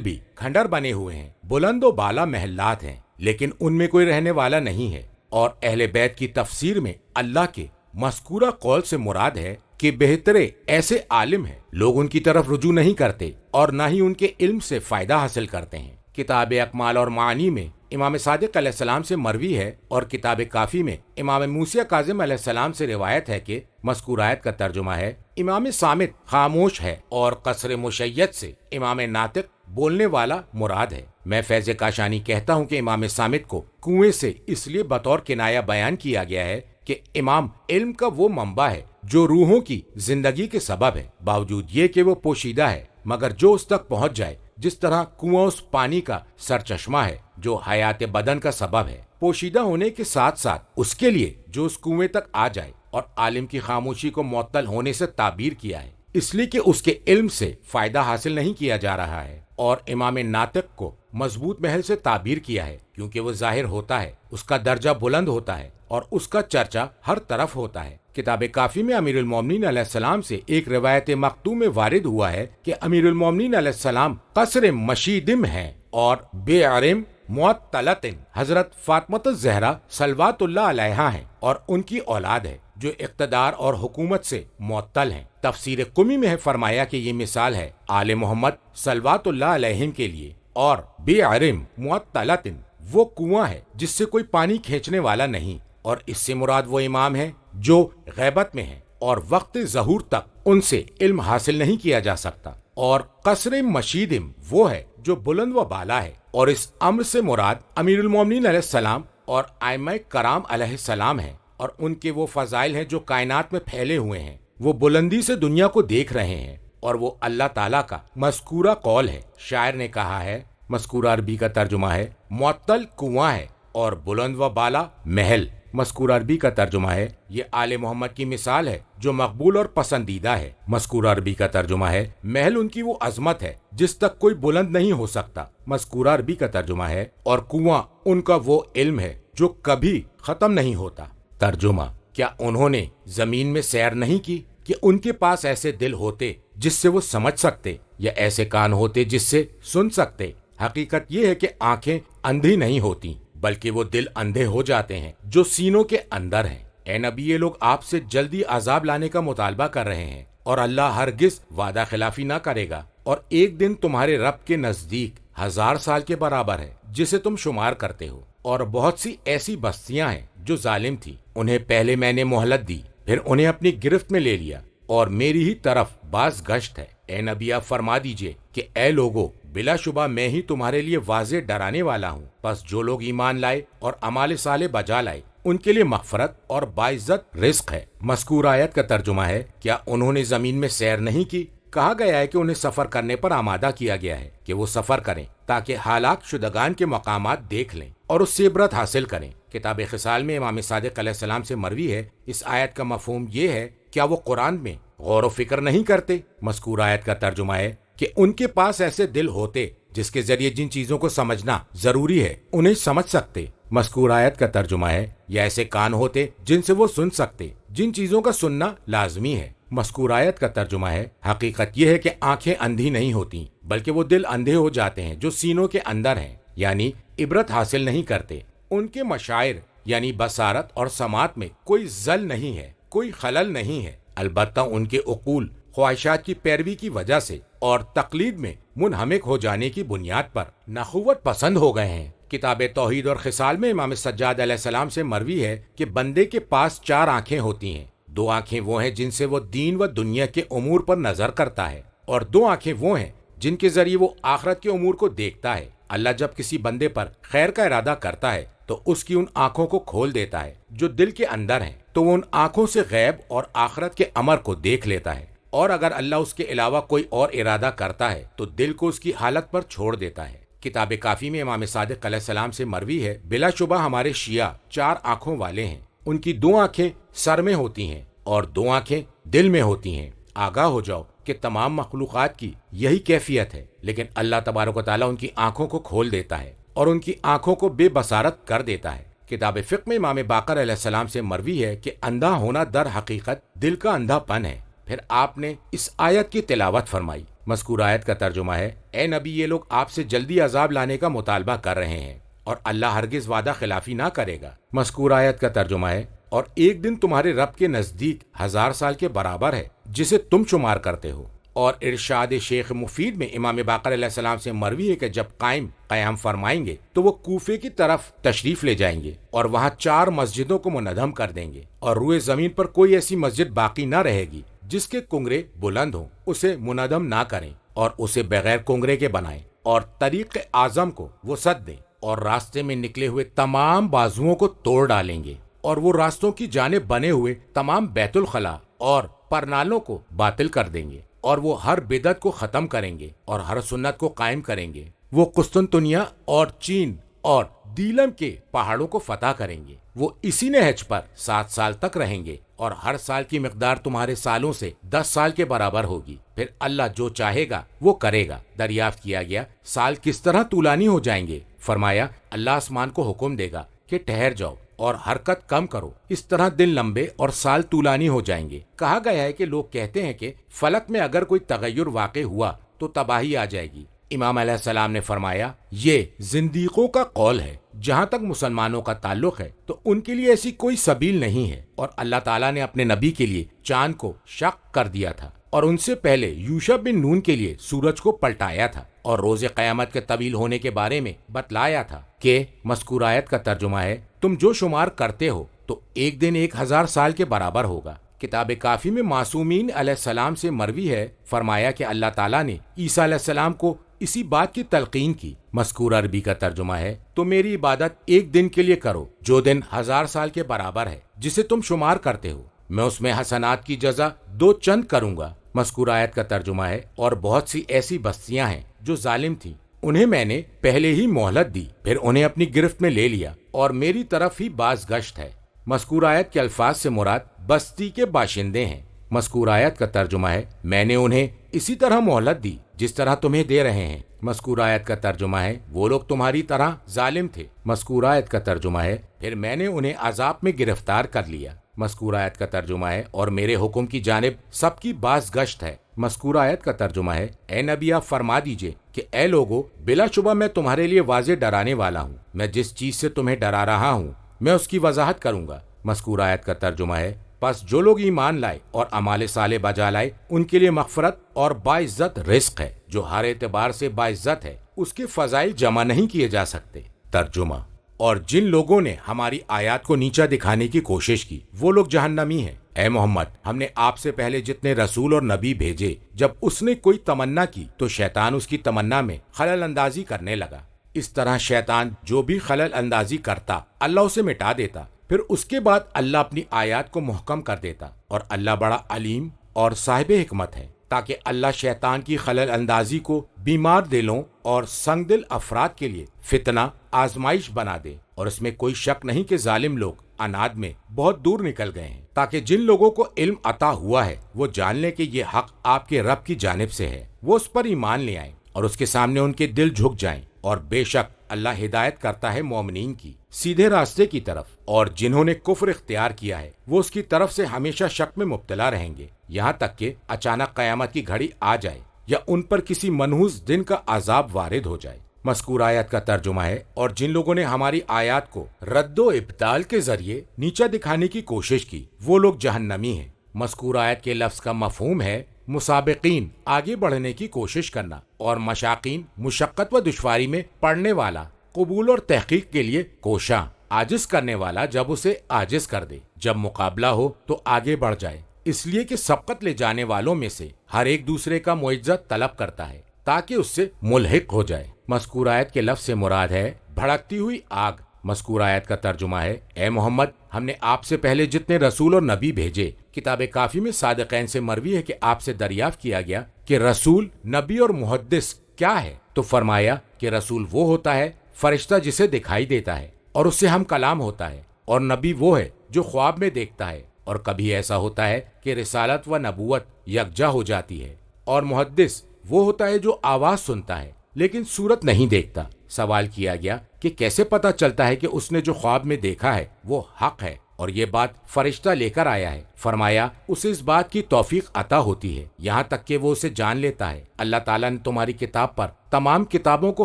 بھی کھنڈر بنے ہوئے ہیں، بلند و بالا محلات ہیں، لیکن ان میں کوئی رہنے والا نہیں ہے۔ اور اہل بیت کی تفسیر میں اللہ کے مذکورہ قول سے مراد ہے کہ بہترے ایسے عالم ہیں، لوگ ان کی طرف رجوع نہیں کرتے اور نہ ہی ان کے علم سے فائدہ حاصل کرتے ہیں۔ کتاب اکمال اور معانی میں امام صادق علیہ السلام سے مروی ہے، اور کتاب کافی میں امام موسیٰ کاظم علیہ السلام سے روایت ہے کہ مذکور آیت کا ترجمہ ہے، امام صامت خاموش ہے اور قصر مشید سے امام ناطق بولنے والا مراد ہے۔ میں فیض کاشانی کہتا ہوں کہ امام صامت کو کنویں سے اس لیے بطور کنایہ بیان کیا گیا ہے کہ امام علم کا وہ منبع ہے جو روحوں کی زندگی کے سبب ہے، باوجود یہ کہ وہ پوشیدہ ہے، مگر جو اس تک پہنچ جائے، جس طرح کنواں اس پانی کا سرچشمہ ہے جو حیات بدن کا سبب ہے، پوشیدہ ہونے کے ساتھ ساتھ اس کے لیے جو اس کنویں تک آ جائے۔ اور عالم کی خاموشی کو معطل ہونے سے تعبیر کیا ہے، اس لیے کہ اس کے علم سے فائدہ حاصل نہیں کیا جا رہا ہے۔ اور امام ناطق کو مضبوط محل سے تعبیر کیا ہے، کیونکہ وہ ظاہر ہوتا ہے، اس کا درجہ بلند ہوتا ہے اور اس کا چرچا ہر طرف ہوتا ہے۔ کتاب کافی میں امیر المومنین علیہ السلام سے ایک روایت مکتوم میں وارد ہوا ہے کہ امیر المومنین علیہ السلام قصر مشیدم ہیں اور بے عرم معطلت حضرت فاطمہ الزہرا صلوات اللہ علیہا ہیں، اور ان کی اولاد ہے جو اقتدار اور حکومت سے معطل ہیں۔ تفسیر قمی میں ہے فرمایا کہ یہ مثال ہے آل محمد صلوات اللہ علیہم کے لیے، اور بے عرم معطلت وہ کنواں ہے جس سے کوئی پانی کھینچنے والا نہیں، اور اس سے مراد وہ امام ہے جو غیبت میں ہے اور وقت ظہور تک ان سے علم حاصل نہیں کیا جا سکتا، اور قصر مشیدم وہ ہے جو بلند و بالا ہے، اور اس امر سے مراد امیر المومنین علیہ السلام اور ائمہ کرام علیہ السلام ہیں، اور ان کے وہ فضائل ہیں جو کائنات میں پھیلے ہوئے ہیں، وہ بلندی سے دنیا کو دیکھ رہے ہیں، اور وہ اللہ تعالیٰ کا مذکورہ قول ہے۔ شاعر نے کہا ہے، مذکورہ عربی کا ترجمہ ہے، معطل کنواں ہے اور بلند و بالا محل۔ مذکورہ عربی کا ترجمہ ہے، یہ آل محمد کی مثال ہے جو مقبول اور پسندیدہ ہے۔ مذکورہ عربی کا ترجمہ ہے، محل ان کی وہ عظمت ہے جس تک کوئی بلند نہیں ہو سکتا۔ مذکورہ عربی کا ترجمہ ہے، اور کنواں ان کا وہ علم ہے جو کبھی ختم نہیں ہوتا۔ ترجمہ، کیا انہوں نے زمین میں سیر نہیں کی کہ ان کے پاس ایسے دل ہوتے جس سے وہ سمجھ سکتے، یا ایسے کان ہوتے جس سے سن سکتے؟ حقیقت یہ ہے کہ آنکھیں اندھی نہیں ہوتی، بلکہ وہ دل اندھے ہو جاتے ہیں جو سینوں کے اندر ہیں۔ اے نبی، یہ لوگ آپ سے جلدی عذاب لانے کا مطالبہ کر رہے ہیں، اور اللہ ہرگز وعدہ خلافی نہ کرے گا، اور ایک دن تمہارے رب کے نزدیک 1000 سال کے برابر ہے جسے تم شمار کرتے ہو۔ اور بہت سی ایسی بستیاں ہیں جو ظالم تھی، انہیں پہلے میں نے مہلت دی، پھر انہیں اپنی گرفت میں لے لیا، اور میری ہی طرف باز گشت ہے۔ اے نبی، آپ فرما دیجئے کہ اے لوگو، بلا شبہ میں ہی تمہارے لیے واضح ڈرانے والا ہوں، پس جو لوگ ایمان لائے اور اعمال صالح بجا لائے ان کے لیے مغفرت اور باعزت رزق ہے۔ مذکور آیت کا ترجمہ ہے، کیا انہوں نے زمین میں سیر نہیں کی؟ کہا گیا ہے کہ انہیں سفر کرنے پر آمادہ کیا گیا ہے کہ وہ سفر کریں تاکہ ہلاک شدگان کے مقامات دیکھ لیں اور اس سے عبرت حاصل کریں۔ کتاب خصال میں امام صادق علیہ السلام سے مروی ہے، اس آیت کا مفہوم یہ ہے، کیا وہ قرآن میں غور و فکر نہیں کرتے؟ مذکور آیت کا ترجمہ ہے کہ ان کے پاس ایسے دل ہوتے جس کے ذریعے جن چیزوں کو سمجھنا ضروری ہے انہیں سمجھ سکتے۔ مذکور آیت کا ترجمہ ہے، یا ایسے کان ہوتے جن سے وہ سن سکتے، جن چیزوں کا سننا لازمی ہے۔ مذکور آیت کا ترجمہ ہے، حقیقت یہ ہے کہ آنکھیں اندھی نہیں ہوتی، بلکہ وہ دل اندھے ہو جاتے ہیں جو سینوں کے اندر ہیں، یعنی عبرت حاصل نہیں کرتے۔ ان کے مشاعر یعنی بصارت اور سماعت میں کوئی زل نہیں ہے، کوئی خلل نہیں ہے، البتہ ان کے عقول خواہشات کی پیروی کی وجہ سے اور تقلید میں منہمک ہو جانے کی بنیاد پر نخوت پسند ہو گئے ہیں۔ کتاب توحید اور خصال میں امام سجاد علیہ السلام سے مروی ہے کہ بندے کے پاس 4 آنکھیں ہوتی ہیں۔ 2 آنکھیں وہ ہیں جن سے وہ دین و دنیا کے امور پر نظر کرتا ہے، اور 2 آنکھیں وہ ہیں جن کے ذریعے وہ آخرت کے امور کو دیکھتا ہے۔ اللہ جب کسی بندے پر خیر کا ارادہ کرتا ہے تو اس کی ان آنکھوں کو کھول دیتا ہے جو دل کے اندر ہیں، تو وہ ان آنکھوں سے غیب اور آخرت کے امر کو دیکھ لیتا ہے، اور اگر اللہ اس کے علاوہ کوئی اور ارادہ کرتا ہے تو دل کو اس کی حالت پر چھوڑ دیتا ہے۔ کتاب کافی میں امام صادق علیہ السلام سے مروی ہے، بلا شبہ ہمارے شیعہ 4 آنکھوں والے ہیں، ان کی 2 آنکھیں سر میں ہوتی ہیں اور 2 آنکھیں دل میں ہوتی ہیں۔ آگاہ ہو جاؤ کہ تمام مخلوقات کی یہی کیفیت ہے، لیکن اللہ تبارک و تعالیٰ ان کی آنکھوں کو کھول دیتا ہے اور ان کی آنکھوں کو بے بصارت کر دیتا ہے۔ کتاب فقہ میں امام باقر علیہ السلام سے مروی ہے کہ اندھا ہونا در حقیقت دل کا اندھا پن ہے۔ پھر آپ نے اس آیت کی تلاوت فرمائی۔ مذکور آیت کا ترجمہ ہے، اے نبی، یہ لوگ آپ سے جلدی عذاب لانے کا مطالبہ کر رہے ہیں اور اللہ ہرگز وعدہ خلافی نہ کرے گا۔ مذکور آیت کا ترجمہ ہے، اور ایک دن تمہارے رب کے نزدیک 1000 سال کے برابر ہے جسے تم شمار کرتے ہو۔ اور ارشاد شیخ مفید میں امام باقر علیہ السلام سے مروی ہے کہ جب قیام فرمائیں گے تو وہ کوفے کی طرف تشریف لے جائیں گے اور وہاں 4 مسجدوں کو منہدم کر دیں گے، اور روئے زمین پر کوئی ایسی مسجد باقی نہ رہے گی جس کے کنگرے بلند ہوں، اسے منہدم نہ کریں اور اسے بغیر کنگرے کے بنائیں، اور طریق اعظم کو وہ سد دیں اور راستے میں نکلے ہوئے تمام بازوؤں کو توڑ ڈالیں گے، اور وہ راستوں کی جانب بنے ہوئے تمام بیت الخلا اور پرنالوں کو باطل کر دیں گے، اور وہ ہر بدعت کو ختم کریں گے اور ہر سنت کو قائم کریں گے۔ وہ قسطنطنیہ اور چین اور دیلم کے پہاڑوں کو فتح کریں گے۔ وہ اسی نہج پر 7 سال تک رہیں گے، اور ہر سال کی مقدار تمہارے سالوں سے 10 سال کے برابر ہوگی۔ پھر اللہ جو چاہے گا وہ کرے گا۔ دریافت کیا گیا، سال کس طرح طولانی ہو جائیں گے؟ فرمایا، اللہ آسمان کو حکم دے گا کہ ٹھہر جاؤ اور حرکت کم کرو، اس طرح دن لمبے اور سال طولانی ہو جائیں گے۔ کہا گیا ہے کہ لوگ کہتے ہیں کہ فلک میں اگر کوئی تغیر واقع ہوا تو تباہی آ جائے گی۔ امام علیہ السلام نے فرمایا، یہ زندیقوں کا قول ہے۔ جہاں تک مسلمانوں کا تعلق ہے تو ان کے لیے ایسی کوئی سبیل نہیں ہے، اور اللہ تعالیٰ نے اپنے نبی کے لیے چاند کو شق کر دیا تھا، اور ان سے پہلے یوشع بن نون کے لیے سورج کو پلٹایا تھا، اور روز قیامت کے طویل ہونے کے بارے میں بتلایا تھا کہ مذکور آیت کا ترجمہ ہے، تم جو شمار کرتے ہو تو ایک دن 1000 سال کے برابر ہوگا۔ کتاب کافی میں معصومین علیہ السلام سے مروی ہے، فرمایا کہ اللہ تعالیٰ نے عیسیٰ علیہ السلام کو اسی بات کی تلقین کی۔ مذکور عربی کا ترجمہ ہے، تو میری عبادت ایک دن کے لیے کرو جو دن 1000 سال کے برابر ہے جسے تم شمار کرتے ہو، میں اس میں حسنات کی جزا 2 چند کروں گا۔ مذکور آیت کا ترجمہ ہے، اور بہت سی ایسی بستیاں ہیں جو ظالم تھیں، انہیں میں نے پہلے ہی مہلت دی، پھر انہیں اپنی گرفت میں لے لیا، اور میری طرف ہی باز گشت ہے۔ مذکور آیت کے الفاظ سے مراد بستی کے باشندے ہیں۔ مذکور آیت کا ترجمہ ہے، میں نے انہیں اسی طرح مہلت دی جس طرح تمہیں دے رہے ہیں۔ مذکور آیت کا ترجمہ ہے، وہ لوگ تمہاری طرح ظالم تھے۔ مذکور آیت کا ترجمہ ہے، پھر میں نے انہیں عذاب میں گرفتار کر لیا۔ مذکور آیت کا ترجمہ ہے، اور میرے حکم کی جانب سب کی باز گشت ہے۔ مذکور آیت کا ترجمہ ہے، اے نبی آپ فرما دیجئے کہ اے لوگو، بلا شبہ میں تمہارے لیے واضح ڈرانے والا ہوں، میں جس چیز سے تمہیں ڈرا رہا ہوں میں اس کی وضاحت کروں گا۔ مذکور آیت کا ترجمہ ہے، پس جو لوگ ایمان لائے اور اعمال صالح بجا لائے ان کے لیے مغفرت اور باعزت رزق ہے جو ہر اعتبار سے باعزت ہے، اس کے فضائل جمع نہیں کیے جا سکتے۔ ترجمہ، اور جن لوگوں نے ہماری آیات کو نیچا دکھانے کی کوشش کی وہ لوگ جہنمی ہیں۔ اے محمد، ہم نے آپ سے پہلے جتنے رسول اور نبی بھیجے، جب اس نے کوئی تمنا کی تو شیطان اس کی تمنا میں خلل اندازی کرنے لگا۔ اس طرح شیطان جو بھی خلل اندازی کرتا اللہ اسے مٹا دیتا، پھر اس کے بعد اللہ اپنی آیات کو محکم کر دیتا، اور اللہ بڑا علیم اور صاحب حکمت ہے، تاکہ اللہ شیطان کی خلل اندازی کو بیمار دلوں اور سنگ دل افراد کے لیے فتنہ آزمائش بنا دے۔ اور اس میں کوئی شک نہیں کہ ظالم لوگ عناد میں بہت دور نکل گئے ہیں، تاکہ جن لوگوں کو علم عطا ہوا ہے وہ جان لیں کہ یہ حق آپ کے رب کی جانب سے ہے، وہ اس پر ایمان لے آئیں اور اس کے سامنے ان کے دل جھک جائیں، اور بے شک اللہ ہدایت کرتا ہے مومنین کی سیدھے راستے کی طرف، اور جنہوں نے کفر اختیار کیا ہے وہ اس کی طرف سے ہمیشہ شک میں مبتلا رہیں گے، یہاں تک کہ اچانک قیامت کی گھڑی آ جائے یا ان پر کسی منحوس دن کا عذاب وارد ہو جائے۔ مذکور آیت کا ترجمہ ہے، اور جن لوگوں نے ہماری آیات کو رد و ابدال کے ذریعے نیچا دکھانے کی کوشش کی وہ لوگ جہنمی ہیں۔ مذکور آیت کے لفظ کا مفہوم ہے مسابقین آگے بڑھنے کی کوشش کرنا، اور مشاقین مشقت و دشواری میں پڑنے والا قبول اور تحقیق کے لیے کوشاں، عاجز کرنے والا جب اسے عاجز کر دے، جب مقابلہ ہو تو آگے بڑھ جائے، اس لیے کہ سبقت لے جانے والوں میں سے ہر ایک دوسرے کا معزت طلب کرتا ہے تاکہ اس سے ملحق ہو جائے۔ مذکور آیت کے لفظ سے مراد ہے بھڑکتی ہوئی آگ۔ مذکور آیت کا ترجمہ ہے، اے محمد، ہم نے آپ سے پہلے جتنے رسول اور نبی بھیجے، کتاب کافی میں صادقین سے مروی ہے کہ آپ سے دریافت کیا گیا کہ رسول، نبی اور محدث کیا ہے، تو فرمایا کہ رسول وہ ہوتا ہے فرشتہ جسے دکھائی دیتا ہے اور اس سے ہم کلام ہوتا ہے، اور نبی وہ ہے جو خواب میں دیکھتا ہے، اور کبھی ایسا ہوتا ہے کہ رسالت و نبوت یکجا ہو جاتی ہے، اور محدث وہ ہوتا ہے جو آواز سنتا ہے لیکن صورت نہیں دیکھتا۔ سوال کیا گیا کہ کیسے پتہ چلتا ہے کہ اس نے جو خواب میں دیکھا ہے وہ حق ہے اور یہ بات فرشتہ لے کر آیا ہے؟ فرمایا، اسے اس بات کی توفیق عطا ہوتی ہے یہاں تک کہ وہ اسے جان لیتا ہے۔ اللہ تعالیٰ نے تمہاری کتاب پر تمام کتابوں کو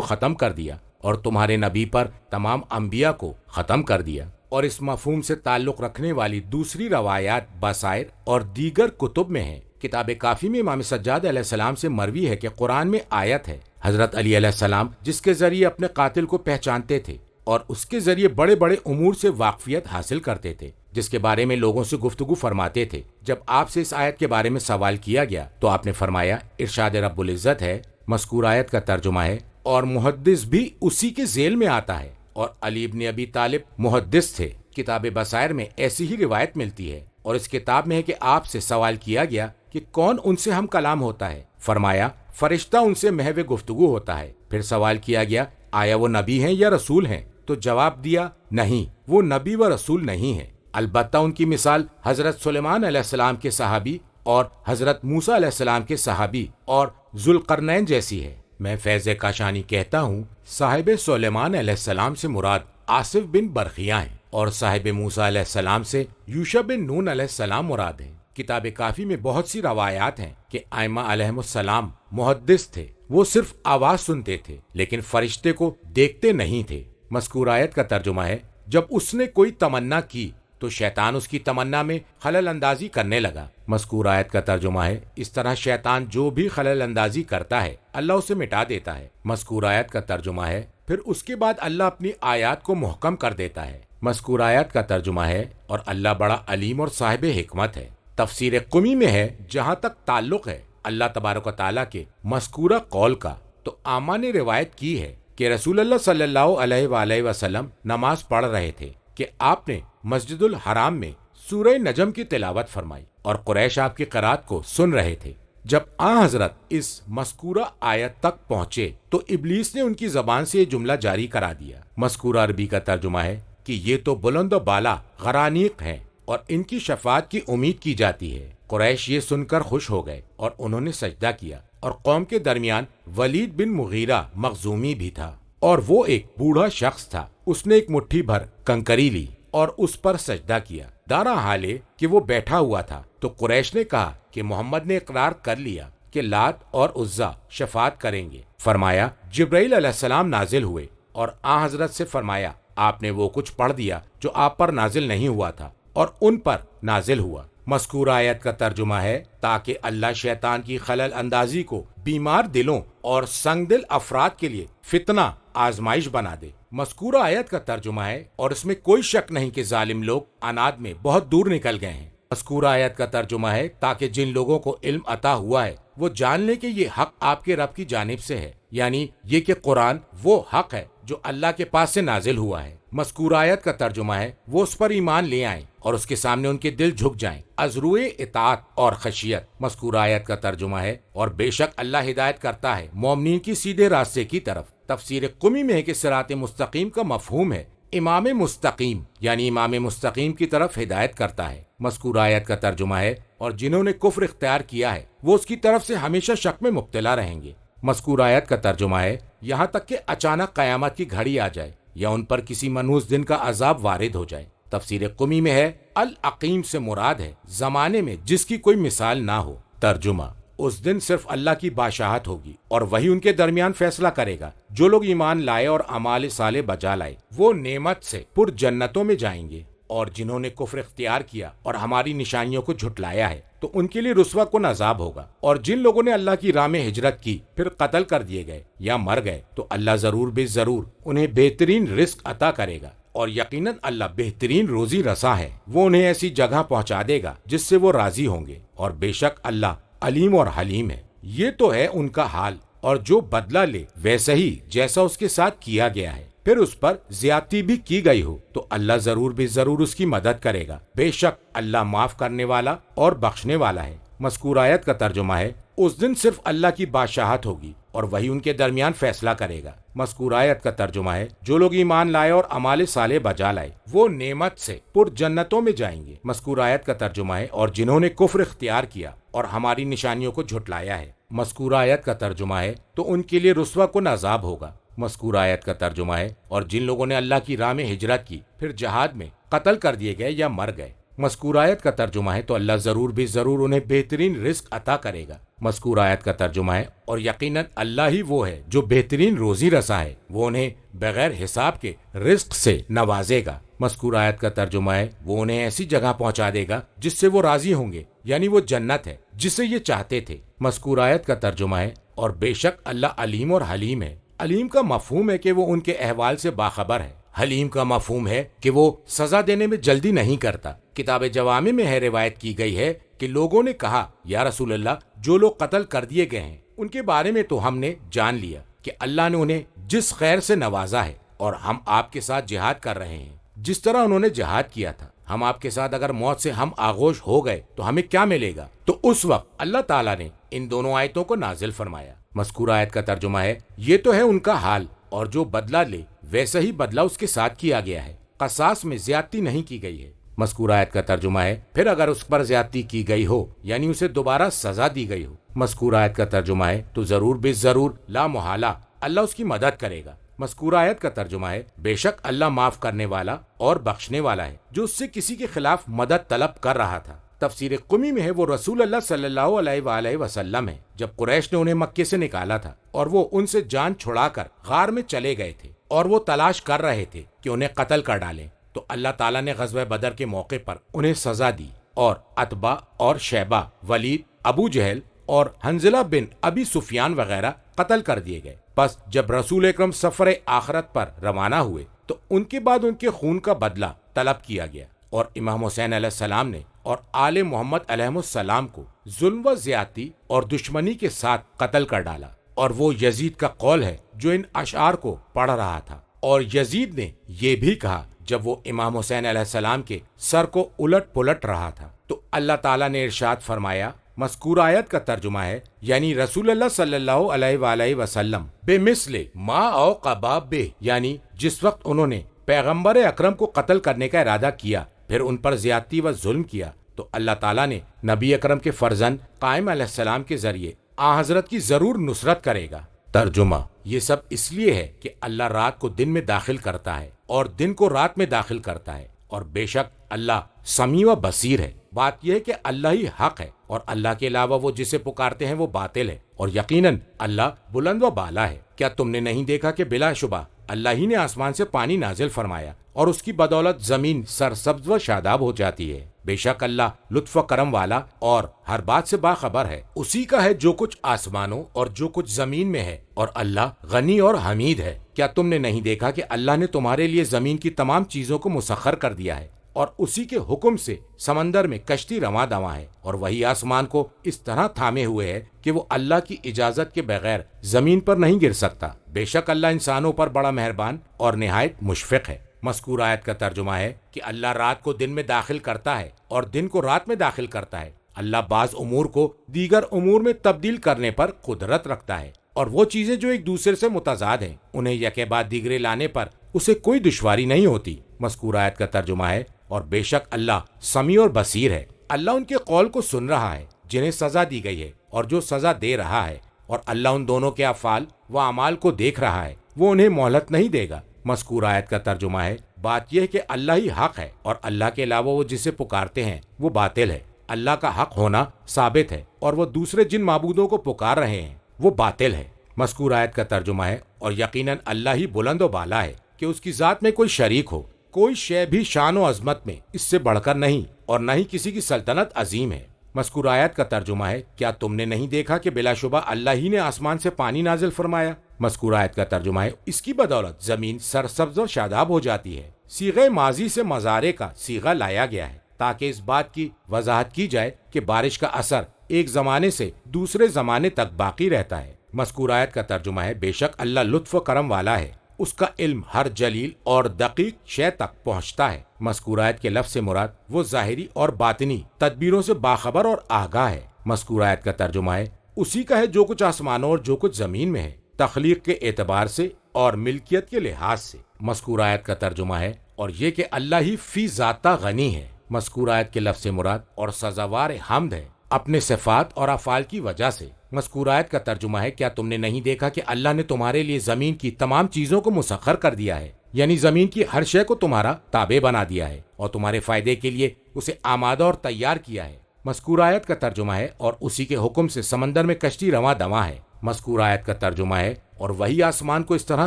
ختم کر دیا اور تمہارے نبی پر تمام انبیاء کو ختم کر دیا۔ اور اس مفہوم سے تعلق رکھنے والی دوسری روایات بصائر اور دیگر کتب میں ہیں۔ کتاب کافی میں امام سجاد علیہ السلام سے مروی ہے کہ قرآن میں آیت ہے، حضرت علی علیہ السلام جس کے ذریعے اپنے قاتل کو پہچانتے تھے اور اس کے ذریعے بڑے بڑے امور سے واقفیت حاصل کرتے تھے، جس کے بارے میں لوگوں سے گفتگو فرماتے تھے۔ جب آپ سے اس آیت کے بارے میں سوال کیا گیا تو آپ نے فرمایا، ارشاد رب العزت ہے، مذکور آیت کا ترجمہ ہے، اور محدث بھی اسی کے ذیل میں آتا ہے، اور علی ابن ابی طالب محدث تھے۔ کتاب بصائر میں ایسی ہی روایت ملتی ہے، اور اس کتاب میں ہے کہ آپ سے سوال کیا گیا کہ کون ان سے ہم کلام ہوتا ہے؟ فرمایا، فرشتہ ان سے محو گفتگو ہوتا ہے۔ پھر سوال کیا گیا، آیا وہ نبی ہیں یا رسول ہیں؟ تو جواب دیا، نہیں، وہ نبی و رسول نہیں ہیں، البتہ ان کی مثال حضرت سلیمان علیہ السلام کے صحابی اور حضرت موسیٰ علیہ السلام کے صحابی اور ذوالقرنین جیسی ہے۔ میں فیض کاشانی کہتا ہوں، صاحب سلیمان علیہ السلام سے مراد آصف بن برخیاں ہیں، اور صاحب موسیٰ علیہ السلام سے یوشع بن نون علیہ السلام مراد ہیں۔ کتاب کافی میں بہت سی روایات ہیں کہ ائمہ علیہم السلام محدث تھے، وہ صرف آواز سنتے تھے لیکن فرشتے کو دیکھتے نہیں تھے۔ مذکور آیت کا ترجمہ ہے، جب اس نے کوئی تمنا کی تو شیطان اس کی تمنا میں خلل اندازی کرنے لگا۔ مذکور آیت کا ترجمہ ہے، اس طرح شیطان جو بھی خلل اندازی کرتا ہے اللہ اسے مٹا دیتا ہے۔ مذکور آیت کا ترجمہ ہے، پھر اس کے بعد اللہ اپنی آیات کو محکم کر دیتا ہے۔ مذکور آیت کا ترجمہ ہے، اور اللہ بڑا علیم اور صاحب حکمت ہے۔ تفسیر قمی میں ہے، جہاں تک تعلق ہے اللہ تبارک و تعالیٰ کے مذکورہ قول کا، تو آما نے روایت کی ہے کہ رسول اللہ صلی اللہ علیہ وآلہ وسلم نماز پڑھ رہے تھے کہ آپ نے مسجد الحرام میں سورہ نجم کی تلاوت فرمائی اور قریش آپ کی قرات کو سن رہے تھے۔ جب آن حضرت اس مذکورہ آیت تک پہنچے تو ابلیس نے ان کی زبان سے یہ جملہ جاری کرا دیا۔ مذکورہ عربی کا ترجمہ ہے کہ یہ تو بلند و بالا غرانیق ہیں اور ان کی شفاعت کی امید کی جاتی ہے۔ قریش یہ سن کر خوش ہو گئے اور انہوں نے سجدہ کیا، اور قوم کے درمیان ولید بن مغیرہ مخزومی بھی تھا، اور وہ ایک بوڑھا شخص تھا۔ اس نے ایک مٹھی بھر کنکری لی اور اس پر سجدہ کیا، دارا حالے کہ وہ بیٹھا ہوا تھا۔ تو قریش نے کہا کہ محمد نے اقرار کر لیا کہ لات اور عزا شفاعت کریں گے۔ فرمایا، جبرائیل علیہ السلام نازل ہوئے اور آن حضرت سے فرمایا، آپ نے وہ کچھ پڑھ دیا جو آپ پر نازل نہیں ہوا تھا اور ان پر نازل ہوا۔ مذکور آیت کا ترجمہ ہے، تاکہ اللہ شیطان کی خلل اندازی کو بیمار دلوں اور سنگ دل افراد کے لیے فتنہ آزمائش بنا دے۔ مذکور آیت کا ترجمہ ہے، اور اس میں کوئی شک نہیں کہ ظالم لوگ عناد میں بہت دور نکل گئے ہیں۔ مذکور آیت کا ترجمہ ہے، تاکہ جن لوگوں کو علم عطا ہوا ہے وہ جان لیں کہ یہ حق آپ کے رب کی جانب سے ہے، یعنی یہ کہ قرآن وہ حق ہے جو اللہ کے پاس سے نازل ہوا ہے۔ مذکور آیت کا ترجمہ ہے، وہ اس پر ایمان لے آئیں اور اس کے سامنے ان کے دل جھک جائیں، از روئے اطاعت اور خشیت۔ مذکور آیت کا ترجمہ ہے، اور بے شک اللہ ہدایت کرتا ہے مومنین کی سیدھے راستے کی طرف۔ تفسیر قمی میں ہے کہ صراط مستقیم کا مفہوم ہے امام مستقیم، یعنی امام مستقیم کی طرف ہدایت کرتا ہے۔ مذکور آیت کا ترجمہ ہے، اور جنہوں نے کفر اختیار کیا ہے وہ اس کی طرف سے ہمیشہ شک میں مبتلا رہیں گے۔ مذکور آیت کا ترجمہ ہے، یہاں تک کہ اچانک قیامت کی گھڑی آ جائے یا ان پر کسی منحوس دن کا عذاب وارد ہو جائے۔ تفسیر قمی میں ہے، العقیم سے مراد ہے زمانے میں جس کی کوئی مثال نہ ہو۔ ترجمہ، اس دن صرف اللہ کی بادشاہت ہوگی اور وہی ان کے درمیان فیصلہ کرے گا۔ جو لوگ ایمان لائے اور اعمال صالح بجا لائے وہ نعمت سے پر جنتوں میں جائیں گے، اور جنہوں نے کفر اختیار کیا اور ہماری نشانیوں کو جھٹلایا ہے تو ان کے لیے رسوا کن عذاب ہوگا، اور جن لوگوں نے اللہ کی راہ میں ہجرت کی پھر قتل کر دیے گئے یا مر گئے تو اللہ ضرور بے ضرور انہیں بہترین رزق عطا کرے گا، اور یقیناً اللہ بہترین روزی رساں ہے، وہ انہیں ایسی جگہ پہنچا دے گا جس سے وہ راضی ہوں گے، اور بے شک اللہ علیم اور حلیم ہے۔ یہ تو ہے ان کا حال، اور جو بدلہ لے ویسا ہی جیسا اس کے ساتھ کیا گیا ہے، پھر اس پر زیادتی بھی کی گئی ہو تو اللہ ضرور بے ضرور اس کی مدد کرے گا، بے شک اللہ معاف کرنے والا اور بخشنے والا ہے۔ مذکور آیت کا ترجمہ ہے، اس دن صرف اللہ کی بادشاہت ہوگی اور وہی ان کے درمیان فیصلہ کرے گا۔ مذکور آیت کا ترجمہ ہے، جو لوگ ایمان لائے اور اعمال صالح بجا لائے وہ نعمت سے پر جنتوں میں جائیں گے۔ مذکور آیت کا ترجمہ ہے، اور جنہوں نے کفر اختیار کیا اور ہماری نشانیوں کو جھٹلایا ہے۔ مذکور آیت کا ترجمہ ہے، تو ان کے لیے رسوا کن عذاب ہوگا۔ مذکور آیت کا ترجمہ ہے، اور جن لوگوں نے اللہ کی راہ میں ہجرت کی پھر جہاد میں قتل کر دیے گئے یا مر گئے۔ مذکور آیت کا ترجمہ ہے، تو اللہ ضرور بھی ضرور انہیں بہترین رزق عطا کرے گا۔ مذکور آیت کا ترجمہ ہے، اور یقیناً اللہ ہی وہ ہے جو بہترین روزی رساں ہے، وہ انہیں بغیر حساب کے رزق سے نوازے گا۔ مذکور آیت کا ترجمہ ہے، وہ انہیں ایسی جگہ پہنچا دے گا جس سے وہ راضی ہوں گے، یعنی وہ جنت ہے جسے یہ چاہتے تھے۔ مذکور آیت کا ترجمہ ہے، اور بے شک اللہ علیم اور حلیم ہے۔ علیم کا مفہوم ہے کہ وہ ان کے احوال سے باخبر ہے، حلیم کا مفہوم ہے کہ وہ سزا دینے میں جلدی نہیں کرتا۔ کتاب جوامع میں ہے روایت کی گئی ہے کہ لوگوں نے کہا، یا رسول اللہ، جو لوگ قتل کر دیے گئے ہیں ان کے بارے میں تو ہم نے جان لیا کہ اللہ نے انہیں جس خیر سے نوازا ہے، اور ہم آپ کے ساتھ جہاد کر رہے ہیں جس طرح انہوں نے جہاد کیا تھا، ہم آپ کے ساتھ اگر موت سے ہم آغوش ہو گئے تو ہمیں کیا ملے گا؟ تو اس وقت اللہ تعالیٰ نے ان دونوں آیتوں کو نازل فرمایا۔ مذکور آیت کا ترجمہ ہے، یہ تو ہے ان کا حال، اور جو بدلہ لے ویسا ہی بدلہ اس کے ساتھ کیا گیا ہے، قصاص میں زیادتی نہیں کی گئی ہے۔ مذکور آیت کا ترجمہ ہے، پھر اگر اس پر زیادتی کی گئی ہو یعنی اسے دوبارہ سزا دی گئی ہو۔ مذکور آیت کا ترجمہ ہے، تو ضرور بے ضرور لا محالہ اللہ اس کی مدد کرے گا۔ مذکور آیت کا ترجمہ ہے، بے شک اللہ معاف کرنے والا اور بخشنے والا ہے۔ جو اس سے کسی کے خلاف مدد طلب کر رہا تھا، تفسیر قمی میں ہے، وہ رسول اللہ صلی اللہ علیہ وآلہ وسلم ہے، جب قریش نے انہیں مکے سے نکالا تھا اور وہ ان سے جان چھڑا کر غار میں چلے گئے تھے، اور وہ تلاش کر رہے تھے کہ انہیں قتل کر ڈالیں، تو اللہ تعالیٰ نے غزوہ بدر کے موقع پر انہیں سزا دی، اور عتبہ اور شیبہ، ولید، ابو جہل اور حنظلہ بن ابی سفیان وغیرہ قتل کر دیے گئے۔ پس جب رسول اکرم سفر آخرت پر روانہ ہوئے تو ان کے بعد ان کے خون کا بدلہ طلب کیا گیا، اور امام حسین علیہ السلام نے اور آل محمد علیہ السلام کو ظلم و زیادتی اور دشمنی کے ساتھ قتل کر ڈالا۔ اور وہ یزید کا قول ہے جو ان اشعار کو پڑھ رہا تھا، اور یزید نے یہ بھی کہا جب وہ امام حسین علیہ السلام کے سر کو الٹ پلٹ رہا تھا، تو اللہ تعالیٰ نے ارشاد فرمایا۔ مذکور آیت کا ترجمہ ہے، یعنی رسول اللہ صلی اللہ علیہ وآلہ وسلم بے مثل ما او قباب بے، یعنی جس وقت انہوں نے پیغمبر اکرم کو قتل کرنے کا ارادہ کیا پھر ان پر زیادتی و ظلم کیا، تو اللہ تعالیٰ نے نبی اکرم کے فرزند قائم علیہ السلام کے ذریعے آن حضرت کی ضرور نصرت کرے گا۔ ترجمہ، یہ سب اس لیے ہے کہ اللہ رات کو دن میں داخل کرتا ہے اور دن کو رات میں داخل کرتا ہے، اور بے شک اللہ سمیع و بصیر ہے۔ بات یہ ہے کہ اللہ ہی حق ہے، اور اللہ کے علاوہ وہ جسے پکارتے ہیں وہ باطل ہے، اور یقیناً اللہ بلند و بالا ہے۔ کیا تم نے نہیں دیکھا کہ بلا شبہ اللہ ہی نے آسمان سے پانی نازل فرمایا اور اس کی بدولت زمین سرسبز و شاداب ہو جاتی ہے؟ بے شک اللہ لطف و کرم والا اور ہر بات سے باخبر ہے۔ اسی کا ہے جو کچھ آسمانوں اور جو کچھ زمین میں ہے، اور اللہ غنی اور حمید ہے۔ کیا تم نے نہیں دیکھا کہ اللہ نے تمہارے لیے زمین کی تمام چیزوں کو مسخر کر دیا ہے، اور اسی کے حکم سے سمندر میں کشتی رواں دواں ہے، اور وہی آسمان کو اس طرح تھامے ہوئے ہے کہ وہ اللہ کی اجازت کے بغیر زمین پر نہیں گر سکتا۔ بے شک اللہ انسانوں پر بڑا مہربان اور نہایت مشفق ہے۔ مذکور آیت کا ترجمہ ہے کہ اللہ رات کو دن میں داخل کرتا ہے اور دن کو رات میں داخل کرتا ہے۔ اللہ بعض امور کو دیگر امور میں تبدیل کرنے پر قدرت رکھتا ہے، اور وہ چیزیں جو ایک دوسرے سے متضاد ہیں انہیں یکے بعد دیگرے لانے پر اسے کوئی دشواری نہیں ہوتی۔ مذکور آیت کا ترجمہ ہے، اور بے شک اللہ سمیع اور بصیر ہے۔ اللہ ان کے قول کو سن رہا ہے جنہیں سزا دی گئی ہے اور جو سزا دے رہا ہے، اور اللہ ان دونوں کے افعال و اعمال کو دیکھ رہا ہے، وہ انہیں مہلت نہیں دے گا۔ مذکور آیت کا ترجمہ ہے، بات یہ ہے کہ اللہ ہی حق ہے، اور اللہ کے علاوہ وہ جسے پکارتے ہیں وہ باطل ہے۔ اللہ کا حق ہونا ثابت ہے، اور وہ دوسرے جن معبودوں کو پکار رہے ہیں وہ باطل ہے۔ مذکور آیت کا ترجمہ ہے، اور یقیناً اللہ ہی بلند و بالا ہے کہ اس کی ذات میں کوئی شریک ہو، کوئی شے بھی شان و عظمت میں اس سے بڑھ کر نہیں اور نہ ہی کسی کی سلطنت عظیم ہے۔ مذکور آیت کا ترجمہ ہے، کیا تم نے نہیں دیکھا کہ بلا شبہ اللہ ہی نے آسمان سے پانی نازل فرمایا؟ مذکور آیت کا ترجمہ ہے، اس کی بدولت زمین سرسبز و شاداب ہو جاتی ہے۔ صیغہ ماضی سے مضارع کا صیغہ لایا گیا ہے تاکہ اس بات کی وضاحت کی جائے کہ بارش کا اثر ایک زمانے سے دوسرے زمانے تک باقی رہتا ہے۔ مذکور آیت کا ترجمہ ہے، بے شک اللہ لطف و کرم والا ہے، اس کا علم ہر جلیل اور دقیق شے تک پہنچتا ہے۔ مذکور آیت کے لفظ سے مراد وہ ظاہری اور باطنی تدبیروں سے باخبر اور آگاہ ہے۔ مذکور آیت کا ترجمہ ہے، اسی کا ہے جو کچھ آسمانوں اور جو کچھ زمین میں ہے، تخلیق کے اعتبار سے اور ملکیت کے لحاظ سے۔ مذکور آیت کا ترجمہ ہے، اور یہ کہ اللہ ہی فی ذاتہ غنی ہے۔ مذکور آیت کے لفظ سے مراد اور سزاوار حمد ہے اپنے صفات اور افعال کی وجہ سے۔ مذکور آیت کا ترجمہ ہے، کیا تم نے نہیں دیکھا کہ اللہ نے تمہارے لیے زمین کی تمام چیزوں کو مسخر کر دیا ہے، یعنی زمین کی ہر شے کو تمہارا تابع بنا دیا ہے اور تمہارے فائدے کے لیے اسے آمادہ اور تیار کیا ہے۔ مذکور آیت کا ترجمہ ہے، اور اسی کے حکم سے سمندر میں کشتی رواں دواں ہے۔ مذکور آیت کا ترجمہ ہے، اور وہی آسمان کو اس طرح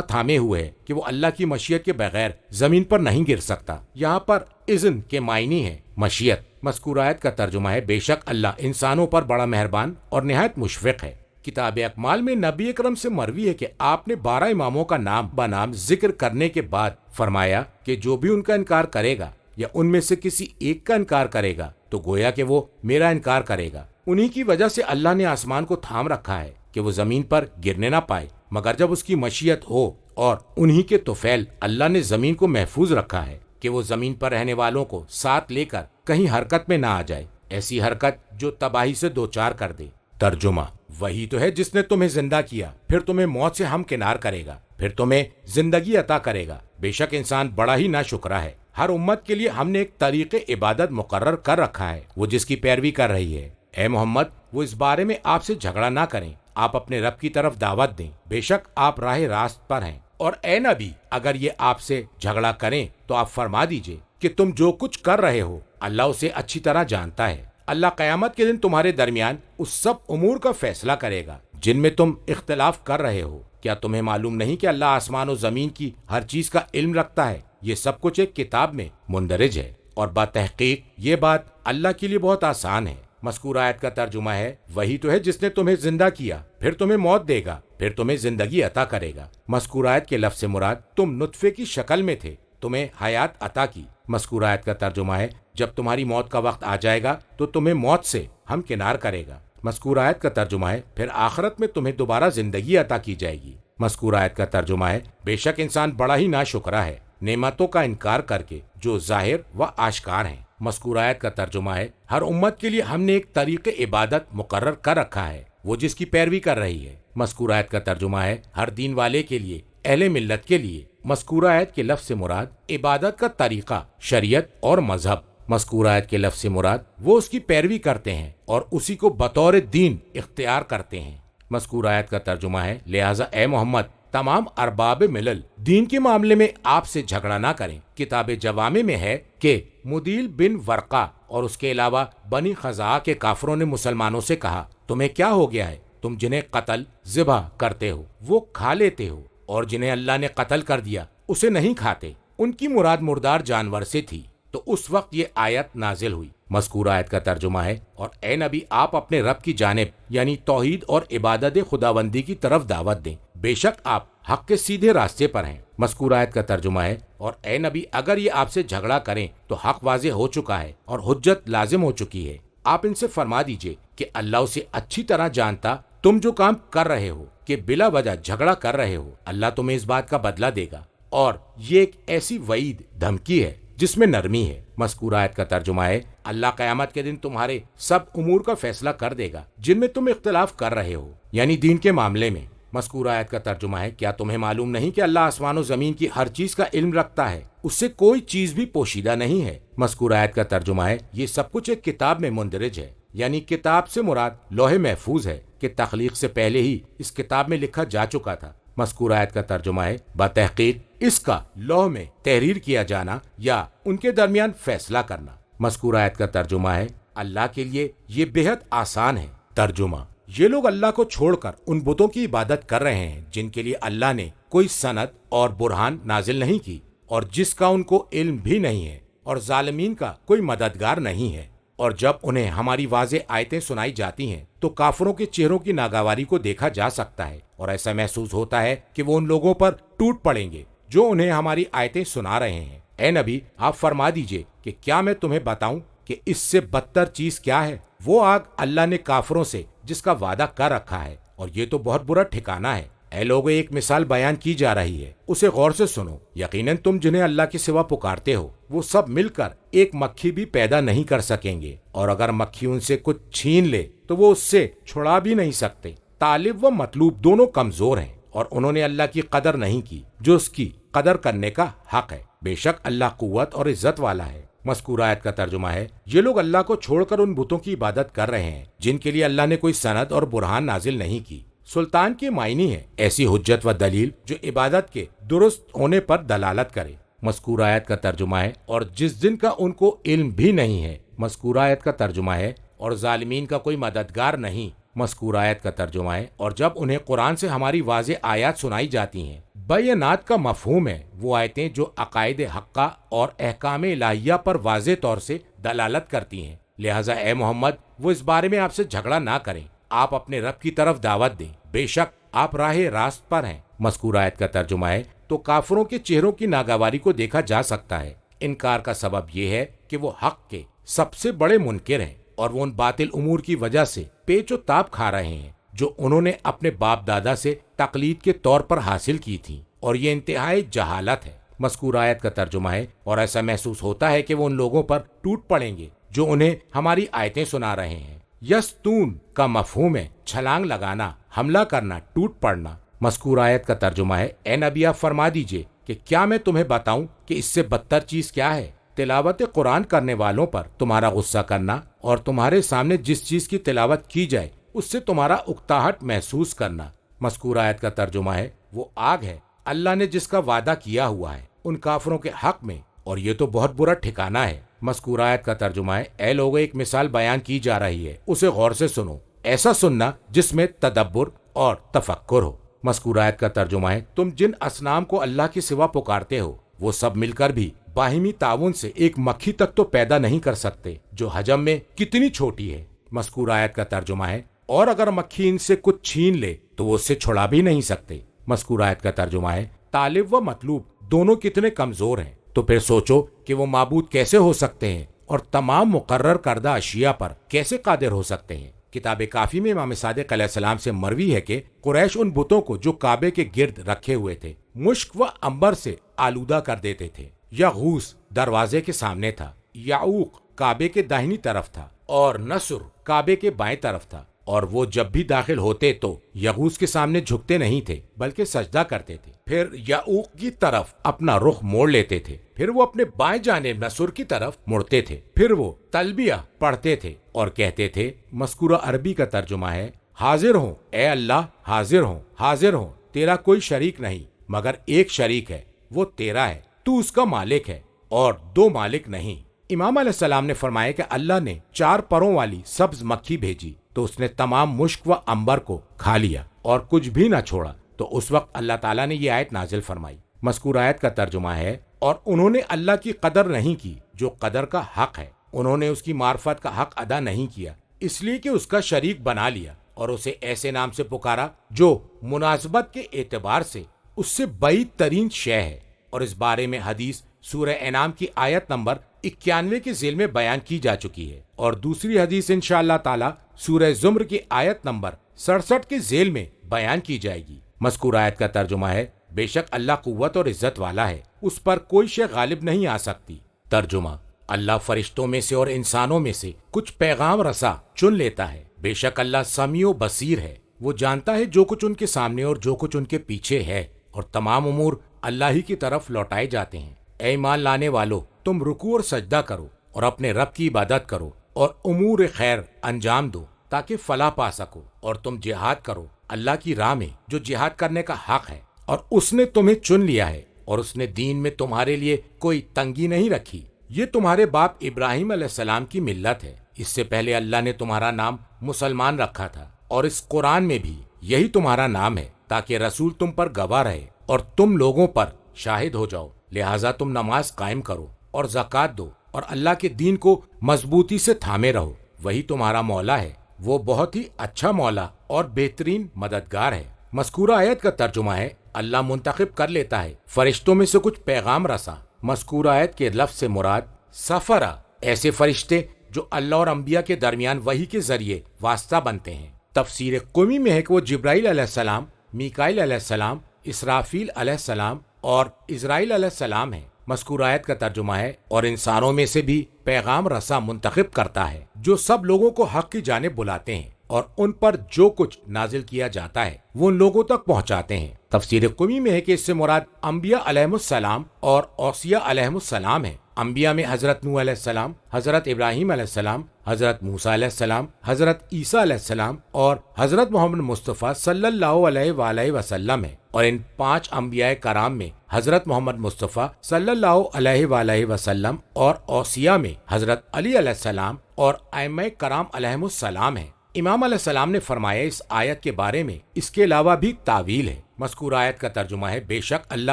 تھامے ہوئے ہے کہ وہ اللہ کی مشیت کے بغیر زمین پر نہیں گر سکتا۔ یہاں پر اذن کے معنی ہے مشیت۔ مذکور آیت کا ترجمہ ہے، بے شک اللہ انسانوں پر بڑا مہربان اور نہایت مشفق ہے۔ کتاب اکمال میں نبی اکرم سے مروی ہے کہ آپ نے 12 اماموں کا نام بنام ذکر کرنے کے بعد فرمایا کہ جو بھی ان کا انکار کرے گا یا ان میں سے کسی ایک کا انکار کرے گا تو گویا کہ وہ میرا انکار کرے گا۔ انہی کی وجہ سے اللہ نے آسمان کو تھام رکھا ہے کہ وہ زمین پر گرنے نہ پائے مگر جب اس کی مشیت ہو، اور انہی کے توفیل اللہ نے زمین کو محفوظ رکھا ہے کہ وہ زمین پر رہنے والوں کو ساتھ لے کر کہیں حرکت میں نہ آ جائے، ایسی حرکت جو تباہی سے دوچار کر دے۔ ترجمہ، وہی تو ہے جس نے تمہیں زندہ کیا، پھر تمہیں موت سے ہمکنار کرے گا، پھر تمہیں زندگی عطا کرے گا۔ بے شک انسان بڑا ہی ناشکرا ہے۔ ہر امت کے لیے ہم نے ایک طریق عبادت مقرر کر رکھا ہے، وہ جس کی پیروی کر رہی ہے۔ اے محمد، وہ اس بارے میں آپ سے جھگڑا نہ کریں، آپ اپنے رب کی طرف دعوت دیں، بے شک آپ راہ راست پر ہیں۔ اور اے نبی، اگر یہ آپ سے جھگڑا کریں تو آپ فرما دیجئے کہ تم جو کچھ کر رہے ہو اللہ اسے اچھی طرح جانتا ہے۔ اللہ قیامت کے دن تمہارے درمیان اس سب امور کا فیصلہ کرے گا جن میں تم اختلاف کر رہے ہو۔ کیا تمہیں معلوم نہیں کہ اللہ آسمان و زمین کی ہر چیز کا علم رکھتا ہے؟ یہ سب کچھ ایک کتاب میں مندرج ہے، اور بتحقیق یہ بات اللہ کے لیے بہت آسان ہے۔ مذکور آیت کا ترجمہ ہے، وہی تو ہے جس نے تمہیں زندہ کیا، پھر تمہیں موت دے گا، پھر تمہیں زندگی عطا کرے گا۔ مذکور آیت کے لفظ سے مراد تم نطفے کی شکل میں تھے، تمہیں حیات عطا کی۔ مذکور آیت کا ترجمہ ہے، جب تمہاری موت کا وقت آ جائے گا تو تمہیں موت سے ہمکنار کرے گا۔ مذکور آیت کا ترجمہ ہے، پھر آخرت میں تمہیں دوبارہ زندگی عطا کی جائے گی۔ مذکور آیت کا ترجمہ ہے، بے شک انسان بڑا ہی ناشکرا ہے نعمتوں کا انکار کر کے جو ظاہر و آشکار ہیں۔ مذکور آیت کا ترجمہ ہے، ہر امت کے لیے ہم نے ایک طریق عبادت مقرر کر رکھا ہے، وہ جس کی پیروی کر رہی ہے۔ مذکور آیت کا ترجمہ ہے، ہر دین والے کے لیے، اہل ملت کے لیے۔ مذکور آیت کے لفظ سے مراد عبادت کا طریقہ، شریعت اور مذہب۔ مذکور آیت کے لفظ سے مراد وہ اس کی پیروی کرتے ہیں اور اسی کو بطور دین اختیار کرتے ہیں۔ مذکور آیت کا ترجمہ ہے، لہٰذا اے محمد، تمام ارباب ملل دین کے معاملے میں آپ سے جھگڑا نہ کریں۔ کتاب جوامع میں ہے کہ مدیل بن ورقہ اور اس کے علاوہ بنی خزاعہ کے کافروں نے مسلمانوں سے کہا، تمہیں کیا ہو گیا ہے؟ تم جنہیں قتل ذبح کرتے ہو وہ کھا لیتے ہو، اور جنہیں اللہ نے قتل کر دیا اسے نہیں کھاتے۔ ان کی مراد مردار جانور سے تھی، تو اس وقت یہ آیت نازل ہوئی۔ مذکور آیت کا ترجمہ ہے، اور اے نبی، آپ اپنے رب کی جانب یعنی توحید اور عبادت خداوندی کی طرف دعوت دیں، بے شک آپ حق کے سیدھے راستے پر ہیں۔ مذکور آیت کا ترجمہ ہے، اور اے نبی، اگر یہ آپ سے جھگڑا کریں تو حق واضح ہو چکا ہے اور حجت لازم ہو چکی ہے۔ آپ ان سے فرما دیجئے کہ اللہ اسے اچھی طرح جانتا تم جو کام کر رہے ہو کہ بلا وجہ جھگڑا کر رہے ہو، اللہ تمہیں اس بات کا بدلہ دے گا، اور یہ ایک ایسی وعید دھمکی ہے جس میں نرمی ہے۔ مذکور آیت کا ترجمہ ہے، اللہ قیامت کے دن تمہارے سب امور کا فیصلہ کر دے گا جن میں تم اختلاف کر رہے ہو، یعنی دین کے معاملے میں۔ مذکور آیت کا ترجمہ ہے، کیا تمہیں معلوم نہیں کہ اللہ آسمان و زمین کی ہر چیز کا علم رکھتا ہے، اس سے کوئی چیز بھی پوشیدہ نہیں ہے۔ مذکور آیت کا ترجمہ ہے، یہ سب کچھ ایک کتاب میں مندرج ہے، یعنی کتاب سے مراد لوح محفوظ ہے کہ تخلیق سے پہلے ہی اس کتاب میں لکھا جا چکا تھا۔ مذکور آیت کا ترجمہ ہے، بتحقیق اس کا لوح میں تحریر کیا جانا یا ان کے درمیان فیصلہ کرنا۔ مذکور آیت کا ترجمہ ہے، اللہ کے لیے یہ بہت آسان ہے۔ ترجمہ، یہ لوگ اللہ کو چھوڑ کر ان بتوں کی عبادت کر رہے ہیں جن کے لیے اللہ نے کوئی سند اور برہان نازل نہیں کی، اور جس کا ان کو علم بھی نہیں ہے، اور ظالمین کا کوئی مددگار نہیں ہے۔ اور جب انہیں ہماری واضح آیتیں سنائی جاتی ہیں تو کافروں کے چہروں کی ناگواری کو دیکھا جا سکتا ہے، اور ایسا محسوس ہوتا ہے کہ وہ ان لوگوں پر ٹوٹ پڑیں گے جو انہیں ہماری آیتیں سنا رہے ہیں۔ اے نبی، آپ فرما دیجئے کہ کیا میں تمہیں بتاؤں کہ اس سے بدتر چیز کیا ہے؟ وہ آگ اللہ نے کافروں سے جس کا وعدہ کر رکھا ہے، اور یہ تو بہت برا ٹھکانہ ہے۔ اے لوگو، ایک مثال بیان کی جا رہی ہے، اسے غور سے سنو۔ یقیناً تم جنہیں اللہ کے سوا پکارتے ہو وہ سب مل کر ایک مکھی بھی پیدا نہیں کر سکیں گے، اور اگر مکھی ان سے کچھ چھین لے تو وہ اس سے چھڑا بھی نہیں سکتے۔ طالب و مطلوب دونوں کمزور ہیں، اور انہوں نے اللہ کی قدر نہیں کی جو اس کی قدر کرنے کا حق ہے۔ بے شک اللہ قوت اور عزت والا ہے۔ مذکور آیت کا ترجمہ ہے، یہ لوگ اللہ کو چھوڑ کر ان بتوں کی عبادت کر رہے ہیں جن کے لیے اللہ نے کوئی سند اور برہان نازل نہیں کی۔ سلطان کے معنی ہے ایسی حجت و دلیل جو عبادت کے درست ہونے پر دلالت کرے۔ مذکور آیت کا ترجمہ ہے، اور جس دن کا ان کو علم بھی نہیں ہے۔ مذکور آیت کا ترجمہ ہے، اور ظالمین کا کوئی مددگار نہیں۔ مذکور آیت کا ترجمہ ہے، اور جب انہیں قرآن سے ہماری واضح آیات سنائی جاتی ہیں۔ بینات کا مفہوم ہے وہ آیتیں جو عقائد حقہ اور احکام الہیہ پر واضح طور سے دلالت کرتی ہیں، لہٰذا اے محمد وہ اس بارے میں آپ سے جھگڑا نہ کریں، آپ اپنے رب کی طرف دعوت دیں، بے شک آپ راہ راست پر ہیں۔ مذکور آیت کا ترجمہ ہے، تو کافروں کے چہروں کی ناگواری کو دیکھا جا سکتا ہے۔ انکار کا سبب یہ ہے کہ وہ حق کے سب سے بڑے منکر ہیں، اور وہ ان باطل امور کی وجہ سے پیچ و تاب کھا رہے ہیں جو انہوں نے اپنے باپ دادا سے تقلید کے طور پر حاصل کی تھی، اور یہ انتہائی جہالت ہے۔ مذکور آیت کا ترجمہ ہے، اور ایسا محسوس ہوتا ہے کہ وہ ان لوگوں پر ٹوٹ پڑیں گے جو انہیں ہماری آیتیں سنا رہے ہیں۔ یستون کا مفہوم ہے چھلانگ لگانا، حملہ کرنا، ٹوٹ پڑنا۔ مذکور آیت کا ترجمہ ہے، اے نبی آپ فرما دیجئے کہ کیا میں تمہیں بتاؤں کہ اس سے بدتر چیز کیا ہے؟ تلاوت قرآن کرنے والوں پر تمہارا غصہ کرنا، اور تمہارے سامنے جس چیز کی تلاوت کی جائے اس سے تمہارا اکتاہٹ محسوس کرنا۔ مذکور آیت کا ترجمہ ہے، وہ آگ ہے اللہ نے جس کا وعدہ کیا ہوا ہے ان کافروں کے حق میں، اور یہ تو بہت برا ٹھکانہ ہے۔ مذکور آیت کا ترجمہ ہے، اے لوگو، ایک مثال بیان کی جا رہی ہے، اسے غور سے سنو، ایسا سننا جس میں تدبر اور تفکر ہو۔ مذکور آیت کا ترجمہ ہے، تم جن اصنام کو اللہ کے سوا پکارتے ہو وہ سب مل کر بھی باہمی تعاون سے ایک مکھی تک تو پیدا نہیں کر سکتے جو حجم میں کتنی چھوٹی ہے۔ مذکور آیت کا ترجمہ ہے، اور اگر مکھی ان سے کچھ چھین لے تو وہ اس سے چھڑا بھی نہیں سکتے۔ مذکور آیت کا ترجمہ ہے، طالب و مطلوب دونوں کتنے کمزور ہیں، تو پھر سوچو کہ وہ معبود کیسے ہو سکتے ہیں اور تمام مقرر کردہ اشیاء پر کیسے قادر ہو سکتے ہیں۔ کتاب کافی میں امام صادق علیہ السلام سے مروی ہے کہ قریش ان بتوں کو جو کعبے کے گرد رکھے ہوئے تھے مشک و عنبر سے آلودہ کر دیتے تھے۔ یغوث دروازے کے سامنے تھا، یعوق کعبے کے داہنی طرف تھا، اور نصر کعبے کے بائیں طرف تھا، اور وہ جب بھی داخل ہوتے تو یغوث کے سامنے جھکتے نہیں تھے بلکہ سجدہ کرتے تھے، پھر یعوق کی طرف اپنا رخ موڑ لیتے تھے، پھر وہ اپنے بائیں جانب نصر کی طرف مڑتے تھے، پھر وہ تلبیہ پڑھتے تھے اور کہتے تھے۔ مذکورہ عربی کا ترجمہ ہے، حاضر ہوں اے اللہ، حاضر ہوں، حاضر ہوں، تیرا کوئی شریک نہیں مگر ایک شریک ہے، وہ تیرا ہے، تو اس کا مالک ہے اور دو مالک نہیں۔ امام علیہ السلام نے فرمایا کہ اللہ نے 4 پروں والی سبز مکھی بھیجی تو اس نے تمام مشک و عنبر کو کھا لیا اور کچھ بھی نہ چھوڑا، تو اس وقت اللہ تعالیٰ نے یہ آیت نازل فرمائی۔ مذکور آیت کا ترجمہ ہے، اور انہوں نے اللہ کی قدر نہیں کی جو قدر کا حق ہے، انہوں نے اس کی معرفت کا حق ادا نہیں کیا اس لیے کہ اس کا شریک بنا لیا، اور اسے ایسے نام سے پکارا جو مناسبت کے اعتبار سے اس سے بعید ترین شے ہے۔ اور اس بارے میں حدیث سورہ انعام کی آیت نمبر 91 کے ذیل میں بیان کی جا چکی ہے، اور دوسری حدیث انشاءاللہ تعالی سورہ زمر کی آیت نمبر 67 کے ذیل میں بیان کی جائے گی۔ مذکور آیت کا ترجمہ ہے، بے شک اللہ قوت اور عزت والا ہے، اس پر کوئی شے غالب نہیں آ سکتی۔ ترجمہ، اللہ فرشتوں میں سے اور انسانوں میں سے کچھ پیغام رسا چن لیتا ہے، بے شک اللہ سمیع و بصیر ہے، وہ جانتا ہے جو کچھ ان کے سامنے اور جو کچھ ان کے پیچھے ہے، اور تمام امور اللہ ہی کی طرف لوٹائے جاتے ہیں۔ اے ایمان لانے والو، تم رکوع اور سجدہ کرو اور اپنے رب کی عبادت کرو اور امور خیر انجام دو تاکہ فلاح پا سکو، اور تم جہاد کرو اللہ کی راہ میں جو جہاد کرنے کا حق ہے، اور اس نے تمہیں چن لیا ہے، اور اس نے دین میں تمہارے لیے کوئی تنگی نہیں رکھی۔ یہ تمہارے باپ ابراہیم علیہ السلام کی ملت ہے، اس سے پہلے اللہ نے تمہارا نام مسلمان رکھا تھا، اور اس قرآن میں بھی یہی تمہارا نام ہے تاکہ رسول تم پر گواہ رہے اور تم لوگوں پر شاہد ہو جاؤ۔ لہٰذا تم نماز قائم کرو اور زکوٰۃ دو اور اللہ کے دین کو مضبوطی سے تھامے رہو، وہی تمہارا مولا ہے، وہ بہت ہی اچھا مولا اور بہترین مددگار ہے۔ مذکورہ آیت کا ترجمہ ہے اللہ منتخب کر لیتا ہے فرشتوں میں سے کچھ پیغام رساں۔ مذکورہ آیت کے لفظ سے مراد سفرہ، ایسے فرشتے جو اللہ اور انبیاء کے درمیان وحی کے ذریعے واسطہ بنتے ہیں۔ تفسیر قمی میں ہے کہ وہ جبرائیل علیہ السلام، میکائیل علیہ السلام، اسرافیل علیہ السلام اور اسرائیل علیہ السلام ہیں۔ مذکورہ آیت کا ترجمہ ہے اور انسانوں میں سے بھی پیغام رساں منتخب کرتا ہے جو سب لوگوں کو حق کی جانب بلاتے ہیں اور ان پر جو کچھ نازل کیا جاتا ہے وہ ان لوگوں تک پہنچاتے ہیں۔ تفسیر قمی میں ہے کہ اس سے مراد انبیاء علیہم السلام اور اوصیاء علیہم السلام ہے۔ انبیاء میں حضرت نوح علیہ السلام، حضرت ابراہیم علیہ السلام، حضرت موسیٰ علیہ السلام، حضرت عیسیٰ علیہ السلام اور حضرت محمد مصطفیٰ صلی اللہ علیہ وآلہ وسلم ہے، اور ان 5 انبیاء کرام میں حضرت محمد مصطفیٰ صلی اللہ علیہ وآلہ وسلم اور اوصیاء میں حضرت علی علیہ السلام اور ائمہ کرام علیہم السلام ہیں۔ امام علیہ السلام نے فرمایا اس آیت کے بارے میں اس کے علاوہ بھی تعویل ہے۔ مذکورہ آیت کا ترجمہ ہے بے شک اللہ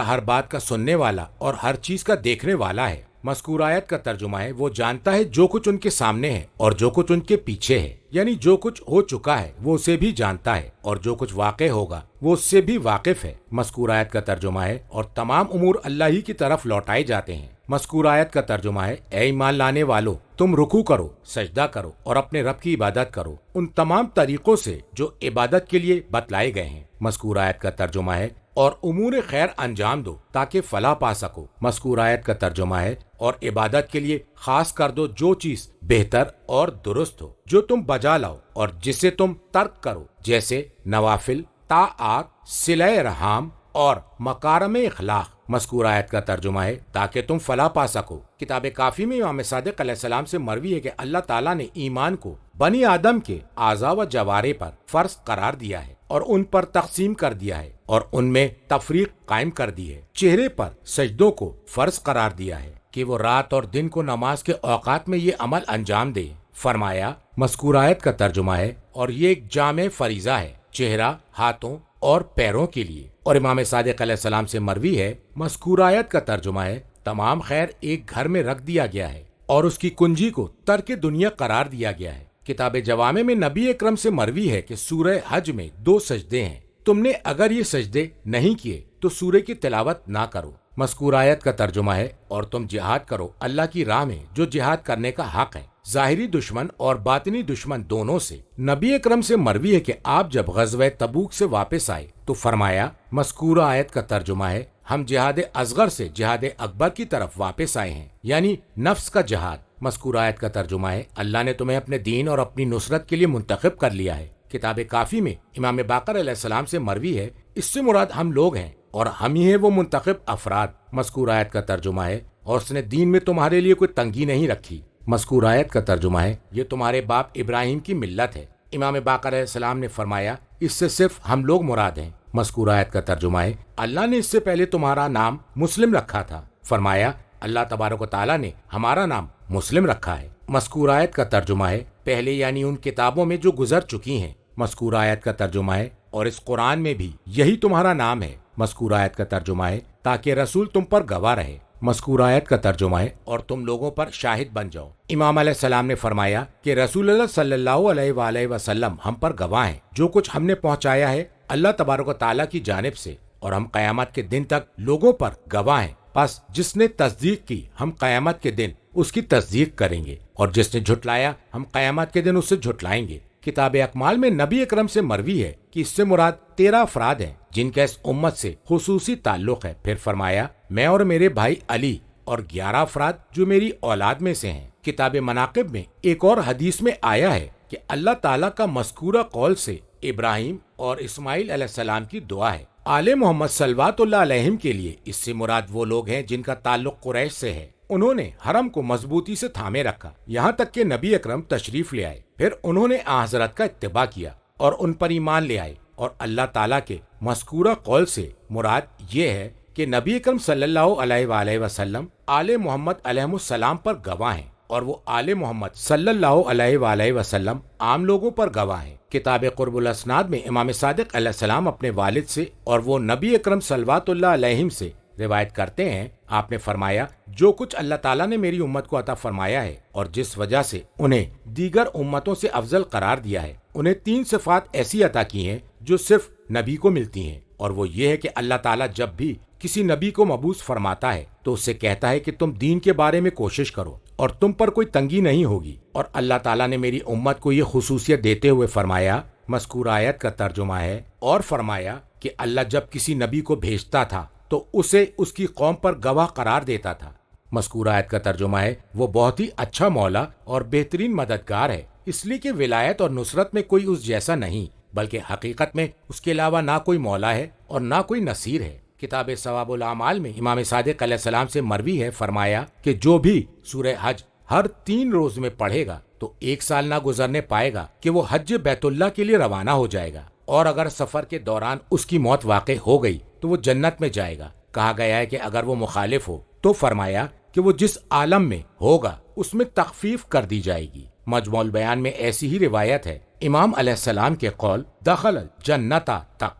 ہر بات کا سننے والا اور ہر چیز کا دیکھنے والا ہے۔ مذکورہ آیت کا ترجمہ ہے وہ جانتا ہے جو کچھ ان کے سامنے ہے اور جو کچھ ان کے پیچھے ہے، یعنی جو کچھ ہو چکا ہے وہ اسے بھی جانتا ہے اور جو کچھ واقع ہوگا وہ اس سے بھی واقف ہے۔ مذکورہ آیت کا ترجمہ ہے اور تمام امور اللہ ہی کی طرف لوٹائے جاتے ہیں۔ مذکورہ آیت کا ترجمہ ہے اے ایمان لانے والو، تم رکوع کرو، سجدہ کرو اور اپنے رب کی عبادت کرو ان تمام طریقوں سے جو عبادت کے لیے بتلائے گئے ہیں۔ مذکورہ آیت کا ترجمہ ہے اور امور خیر انجام دو تاکہ فلاح پا سکو۔ مذکورہ آیت کا ترجمہ ہے اور عبادت کے لیے خاص کر دو جو چیز بہتر اور درست ہو جو تم بجا لاؤ اور جسے تم ترک کرو، جیسے نوافل، طاعات، صلہ رحم اور مکارم اخلاق۔ مذکورہ آیت کا ترجمہ ہے تاکہ تم فلاح پا سکو۔ کتاب کافی میں امام صادق علیہ السلام سے مروی ہے کہ اللہ تعالیٰ نے ایمان کو بنی آدم کے اعضاء و جوارح پر فرض قرار دیا ہے اور ان پر تقسیم کر دیا ہے اور ان میں تفریق قائم کر دی ہے۔ چہرے پر سجدوں کو فرض قرار دیا ہے کہ وہ رات اور دن کو نماز کے اوقات میں یہ عمل انجام دے۔ فرمایا مذکورہ آیت کا ترجمہ ہے اور یہ ایک جامع فریضہ ہے چہرہ، ہاتھوں اور پیروں کے لیے۔ اور امام صادق علیہ السلام سے مروی ہے مذکورہ آیت کا ترجمہ ہے تمام خیر ایک گھر میں رکھ دیا گیا ہے اور اس کی کنجی کو ترک دنیا قرار دیا گیا ہے۔ کتاب جوامع میں نبی اکرم سے مروی ہے کہ سورہ حج میں 2 سجدے ہیں، تم نے اگر یہ سجدے نہیں کیے تو سورہ کی تلاوت نہ کرو۔ مذکورہ آیت کا ترجمہ ہے اور تم جہاد کرو اللہ کی راہ میں جو جہاد کرنے کا حق ہے، ظاہری دشمن اور باطنی دشمن دونوں سے۔ نبی اکرم سے مروی ہے کہ آپ جب غزوہ تبوک سے واپس آئے تو فرمایا مذکورہ آیت کا ترجمہ ہے ہم جہاد اصغر سے جہاد اکبر کی طرف واپس آئے ہیں، یعنی نفس کا جہاد۔ مذکورہ آیت کا ترجمہ ہے اللہ نے تمہیں اپنے دین اور اپنی نصرت کے لیے منتخب کر لیا ہے۔ کتاب کافی میں امام باقر علیہ السلام سے مروی ہے اس سے مراد ہم لوگ ہیں اور ہم ہی ہیں وہ منتخب افراد۔ مذکورہ آیت کا ترجمہ ہے اور اس نے دین میں تمہارے لیے کوئی تنگی نہیں رکھی۔ مذکورہ آیت کا ترجمہ ہے یہ تمہارے باپ ابراہیم کی ملت ہے۔ امام باقر علیہ السلام نے فرمایا اس سے صرف ہم لوگ مراد ہیں۔ مذکورہ آیت کا ترجمہ ہے اللہ نے اس سے پہلے تمہارا نام مسلم رکھا تھا۔ فرمایا اللہ تبارک و تعالیٰ نے ہمارا نام مسلم رکھا ہے۔ مذکورہ آیت کا ترجمہ ہے پہلے یعنی ان کتابوں میں جو گزر چکی ہیں۔ مذکورہ آیت کا ترجمہ ہے اور اس قرآن میں بھی یہی تمہارا نام ہے۔ مذکورہ آیت کا ترجمہ ہے تاکہ رسول تم پر گواہ رہے۔ مذکورہ آیت کا ترجمہ ہے اور تم لوگوں پر شاہد بن جاؤ۔ امام علیہ السلام نے فرمایا کہ رسول اللہ صلی اللہ علیہ وآلہ وسلم ہم پر گواہ ہیں، جو کچھ ہم نے پہنچایا ہے اللہ تبارک و تعالیٰ کی جانب سے، اور ہم قیامت کے دن تک لوگوں پر گواہ ہیں۔ پس جس نے تصدیق کی ہم قیامت کے دن اس کی تصدیق کریں گے، اور جس نے جھٹلایا ہم قیامت کے دن اس سے جھٹلائیں گے۔ کتاب اکمال میں نبی اکرم سے مروی ہے کہ اس سے مراد 13 افراد ہیں جن کا اس امت سے خصوصی تعلق ہے۔ پھر فرمایا میں اور میرے بھائی علی اور 11 افراد جو میری اولاد میں سے ہیں۔ کتاب مناقب میں ایک اور حدیث میں آیا ہے کہ اللہ تعالیٰ کا مذکورہ قول سے ابراہیم اور اسماعیل علیہ السلام کی دعا ہے۔ آل محمد صلوات اللہ علیہم کے لیے اس سے مراد وہ لوگ ہیں جن کا تعلق قریش سے ہے۔ انہوں نے حرم کو مضبوطی سے تھامے رکھا یہاں تک کہ نبی اکرم تشریف لے آئے، پھر انہوں نے حضرت کا اتباع کیا اور ان پر ایمان لے آئے۔ اور اللہ تعالیٰ کے مذکورہ قول سے مراد یہ ہے کہ نبی اکرم صلی اللہ علیہ وآلہ وسلم آل محمد علیہم السلام پر گواہ ہیں، اور وہ آل محمد صلی اللہ علیہ وآلہ وسلم عام لوگوں پر گواہ ہیں۔ کتاب قرب الاسناد میں امام صادق علیہ السلام اپنے والد سے اور وہ نبی اکرم صلوات اللہ علیہم سے روایت کرتے ہیں آپ نے فرمایا جو کچھ اللہ تعالیٰ نے میری امت کو عطا فرمایا ہے اور جس وجہ سے انہیں دیگر امتوں سے افضل قرار دیا ہے، انہیں 3 صفات ایسی عطا کی ہیں جو صرف نبی کو ملتی ہیں، اور وہ یہ ہے کہ اللہ تعالیٰ جب بھی کسی نبی کو مبعوث فرماتا ہے تو اس سے کہتا ہے کہ تم دین کے بارے میں کوشش کرو اور تم پر کوئی تنگی نہیں ہوگی، اور اللہ تعالیٰ نے میری امت کو یہ خصوصیت دیتے ہوئے فرمایا، مذکور آیت کا ترجمہ ہے، اور فرمایا کہ اللہ جب کسی نبی کو بھیجتا تھا تو اسے اس کی قوم پر گواہ قرار دیتا تھا۔ مذکور آیت کا ترجمہ ہے، وہ بہت ہی اچھا مولا اور بہترین مددگار ہے، اس لیے کہ ولایت اور نصرت میں کوئی اس جیسا نہیں، بلکہ حقیقت میں اس کے علاوہ نہ کوئی مولا ہے اور نہ کوئی نصیر ہے۔ کتاب ثواب الاعمال میں امام صادق علیہ السلام سے مروی ہے، فرمایا کہ جو بھی سورہ حج ہر 3 روز میں پڑھے گا تو 1 سال نہ گزرنے پائے گا کہ وہ حج بیت اللہ کے لیے روانہ ہو جائے گا، اور اگر سفر کے دوران اس کی موت واقع ہو گئی تو وہ جنت میں جائے گا۔ کہا گیا ہے کہ اگر وہ مخالف ہو تو فرمایا کہ وہ جس عالم میں ہوگا اس میں تخفیف کر دی جائے گی۔ مجموع البیان میں ایسی ہی روایت ہے، امام علیہ السلام کے قول دخل الجنت تک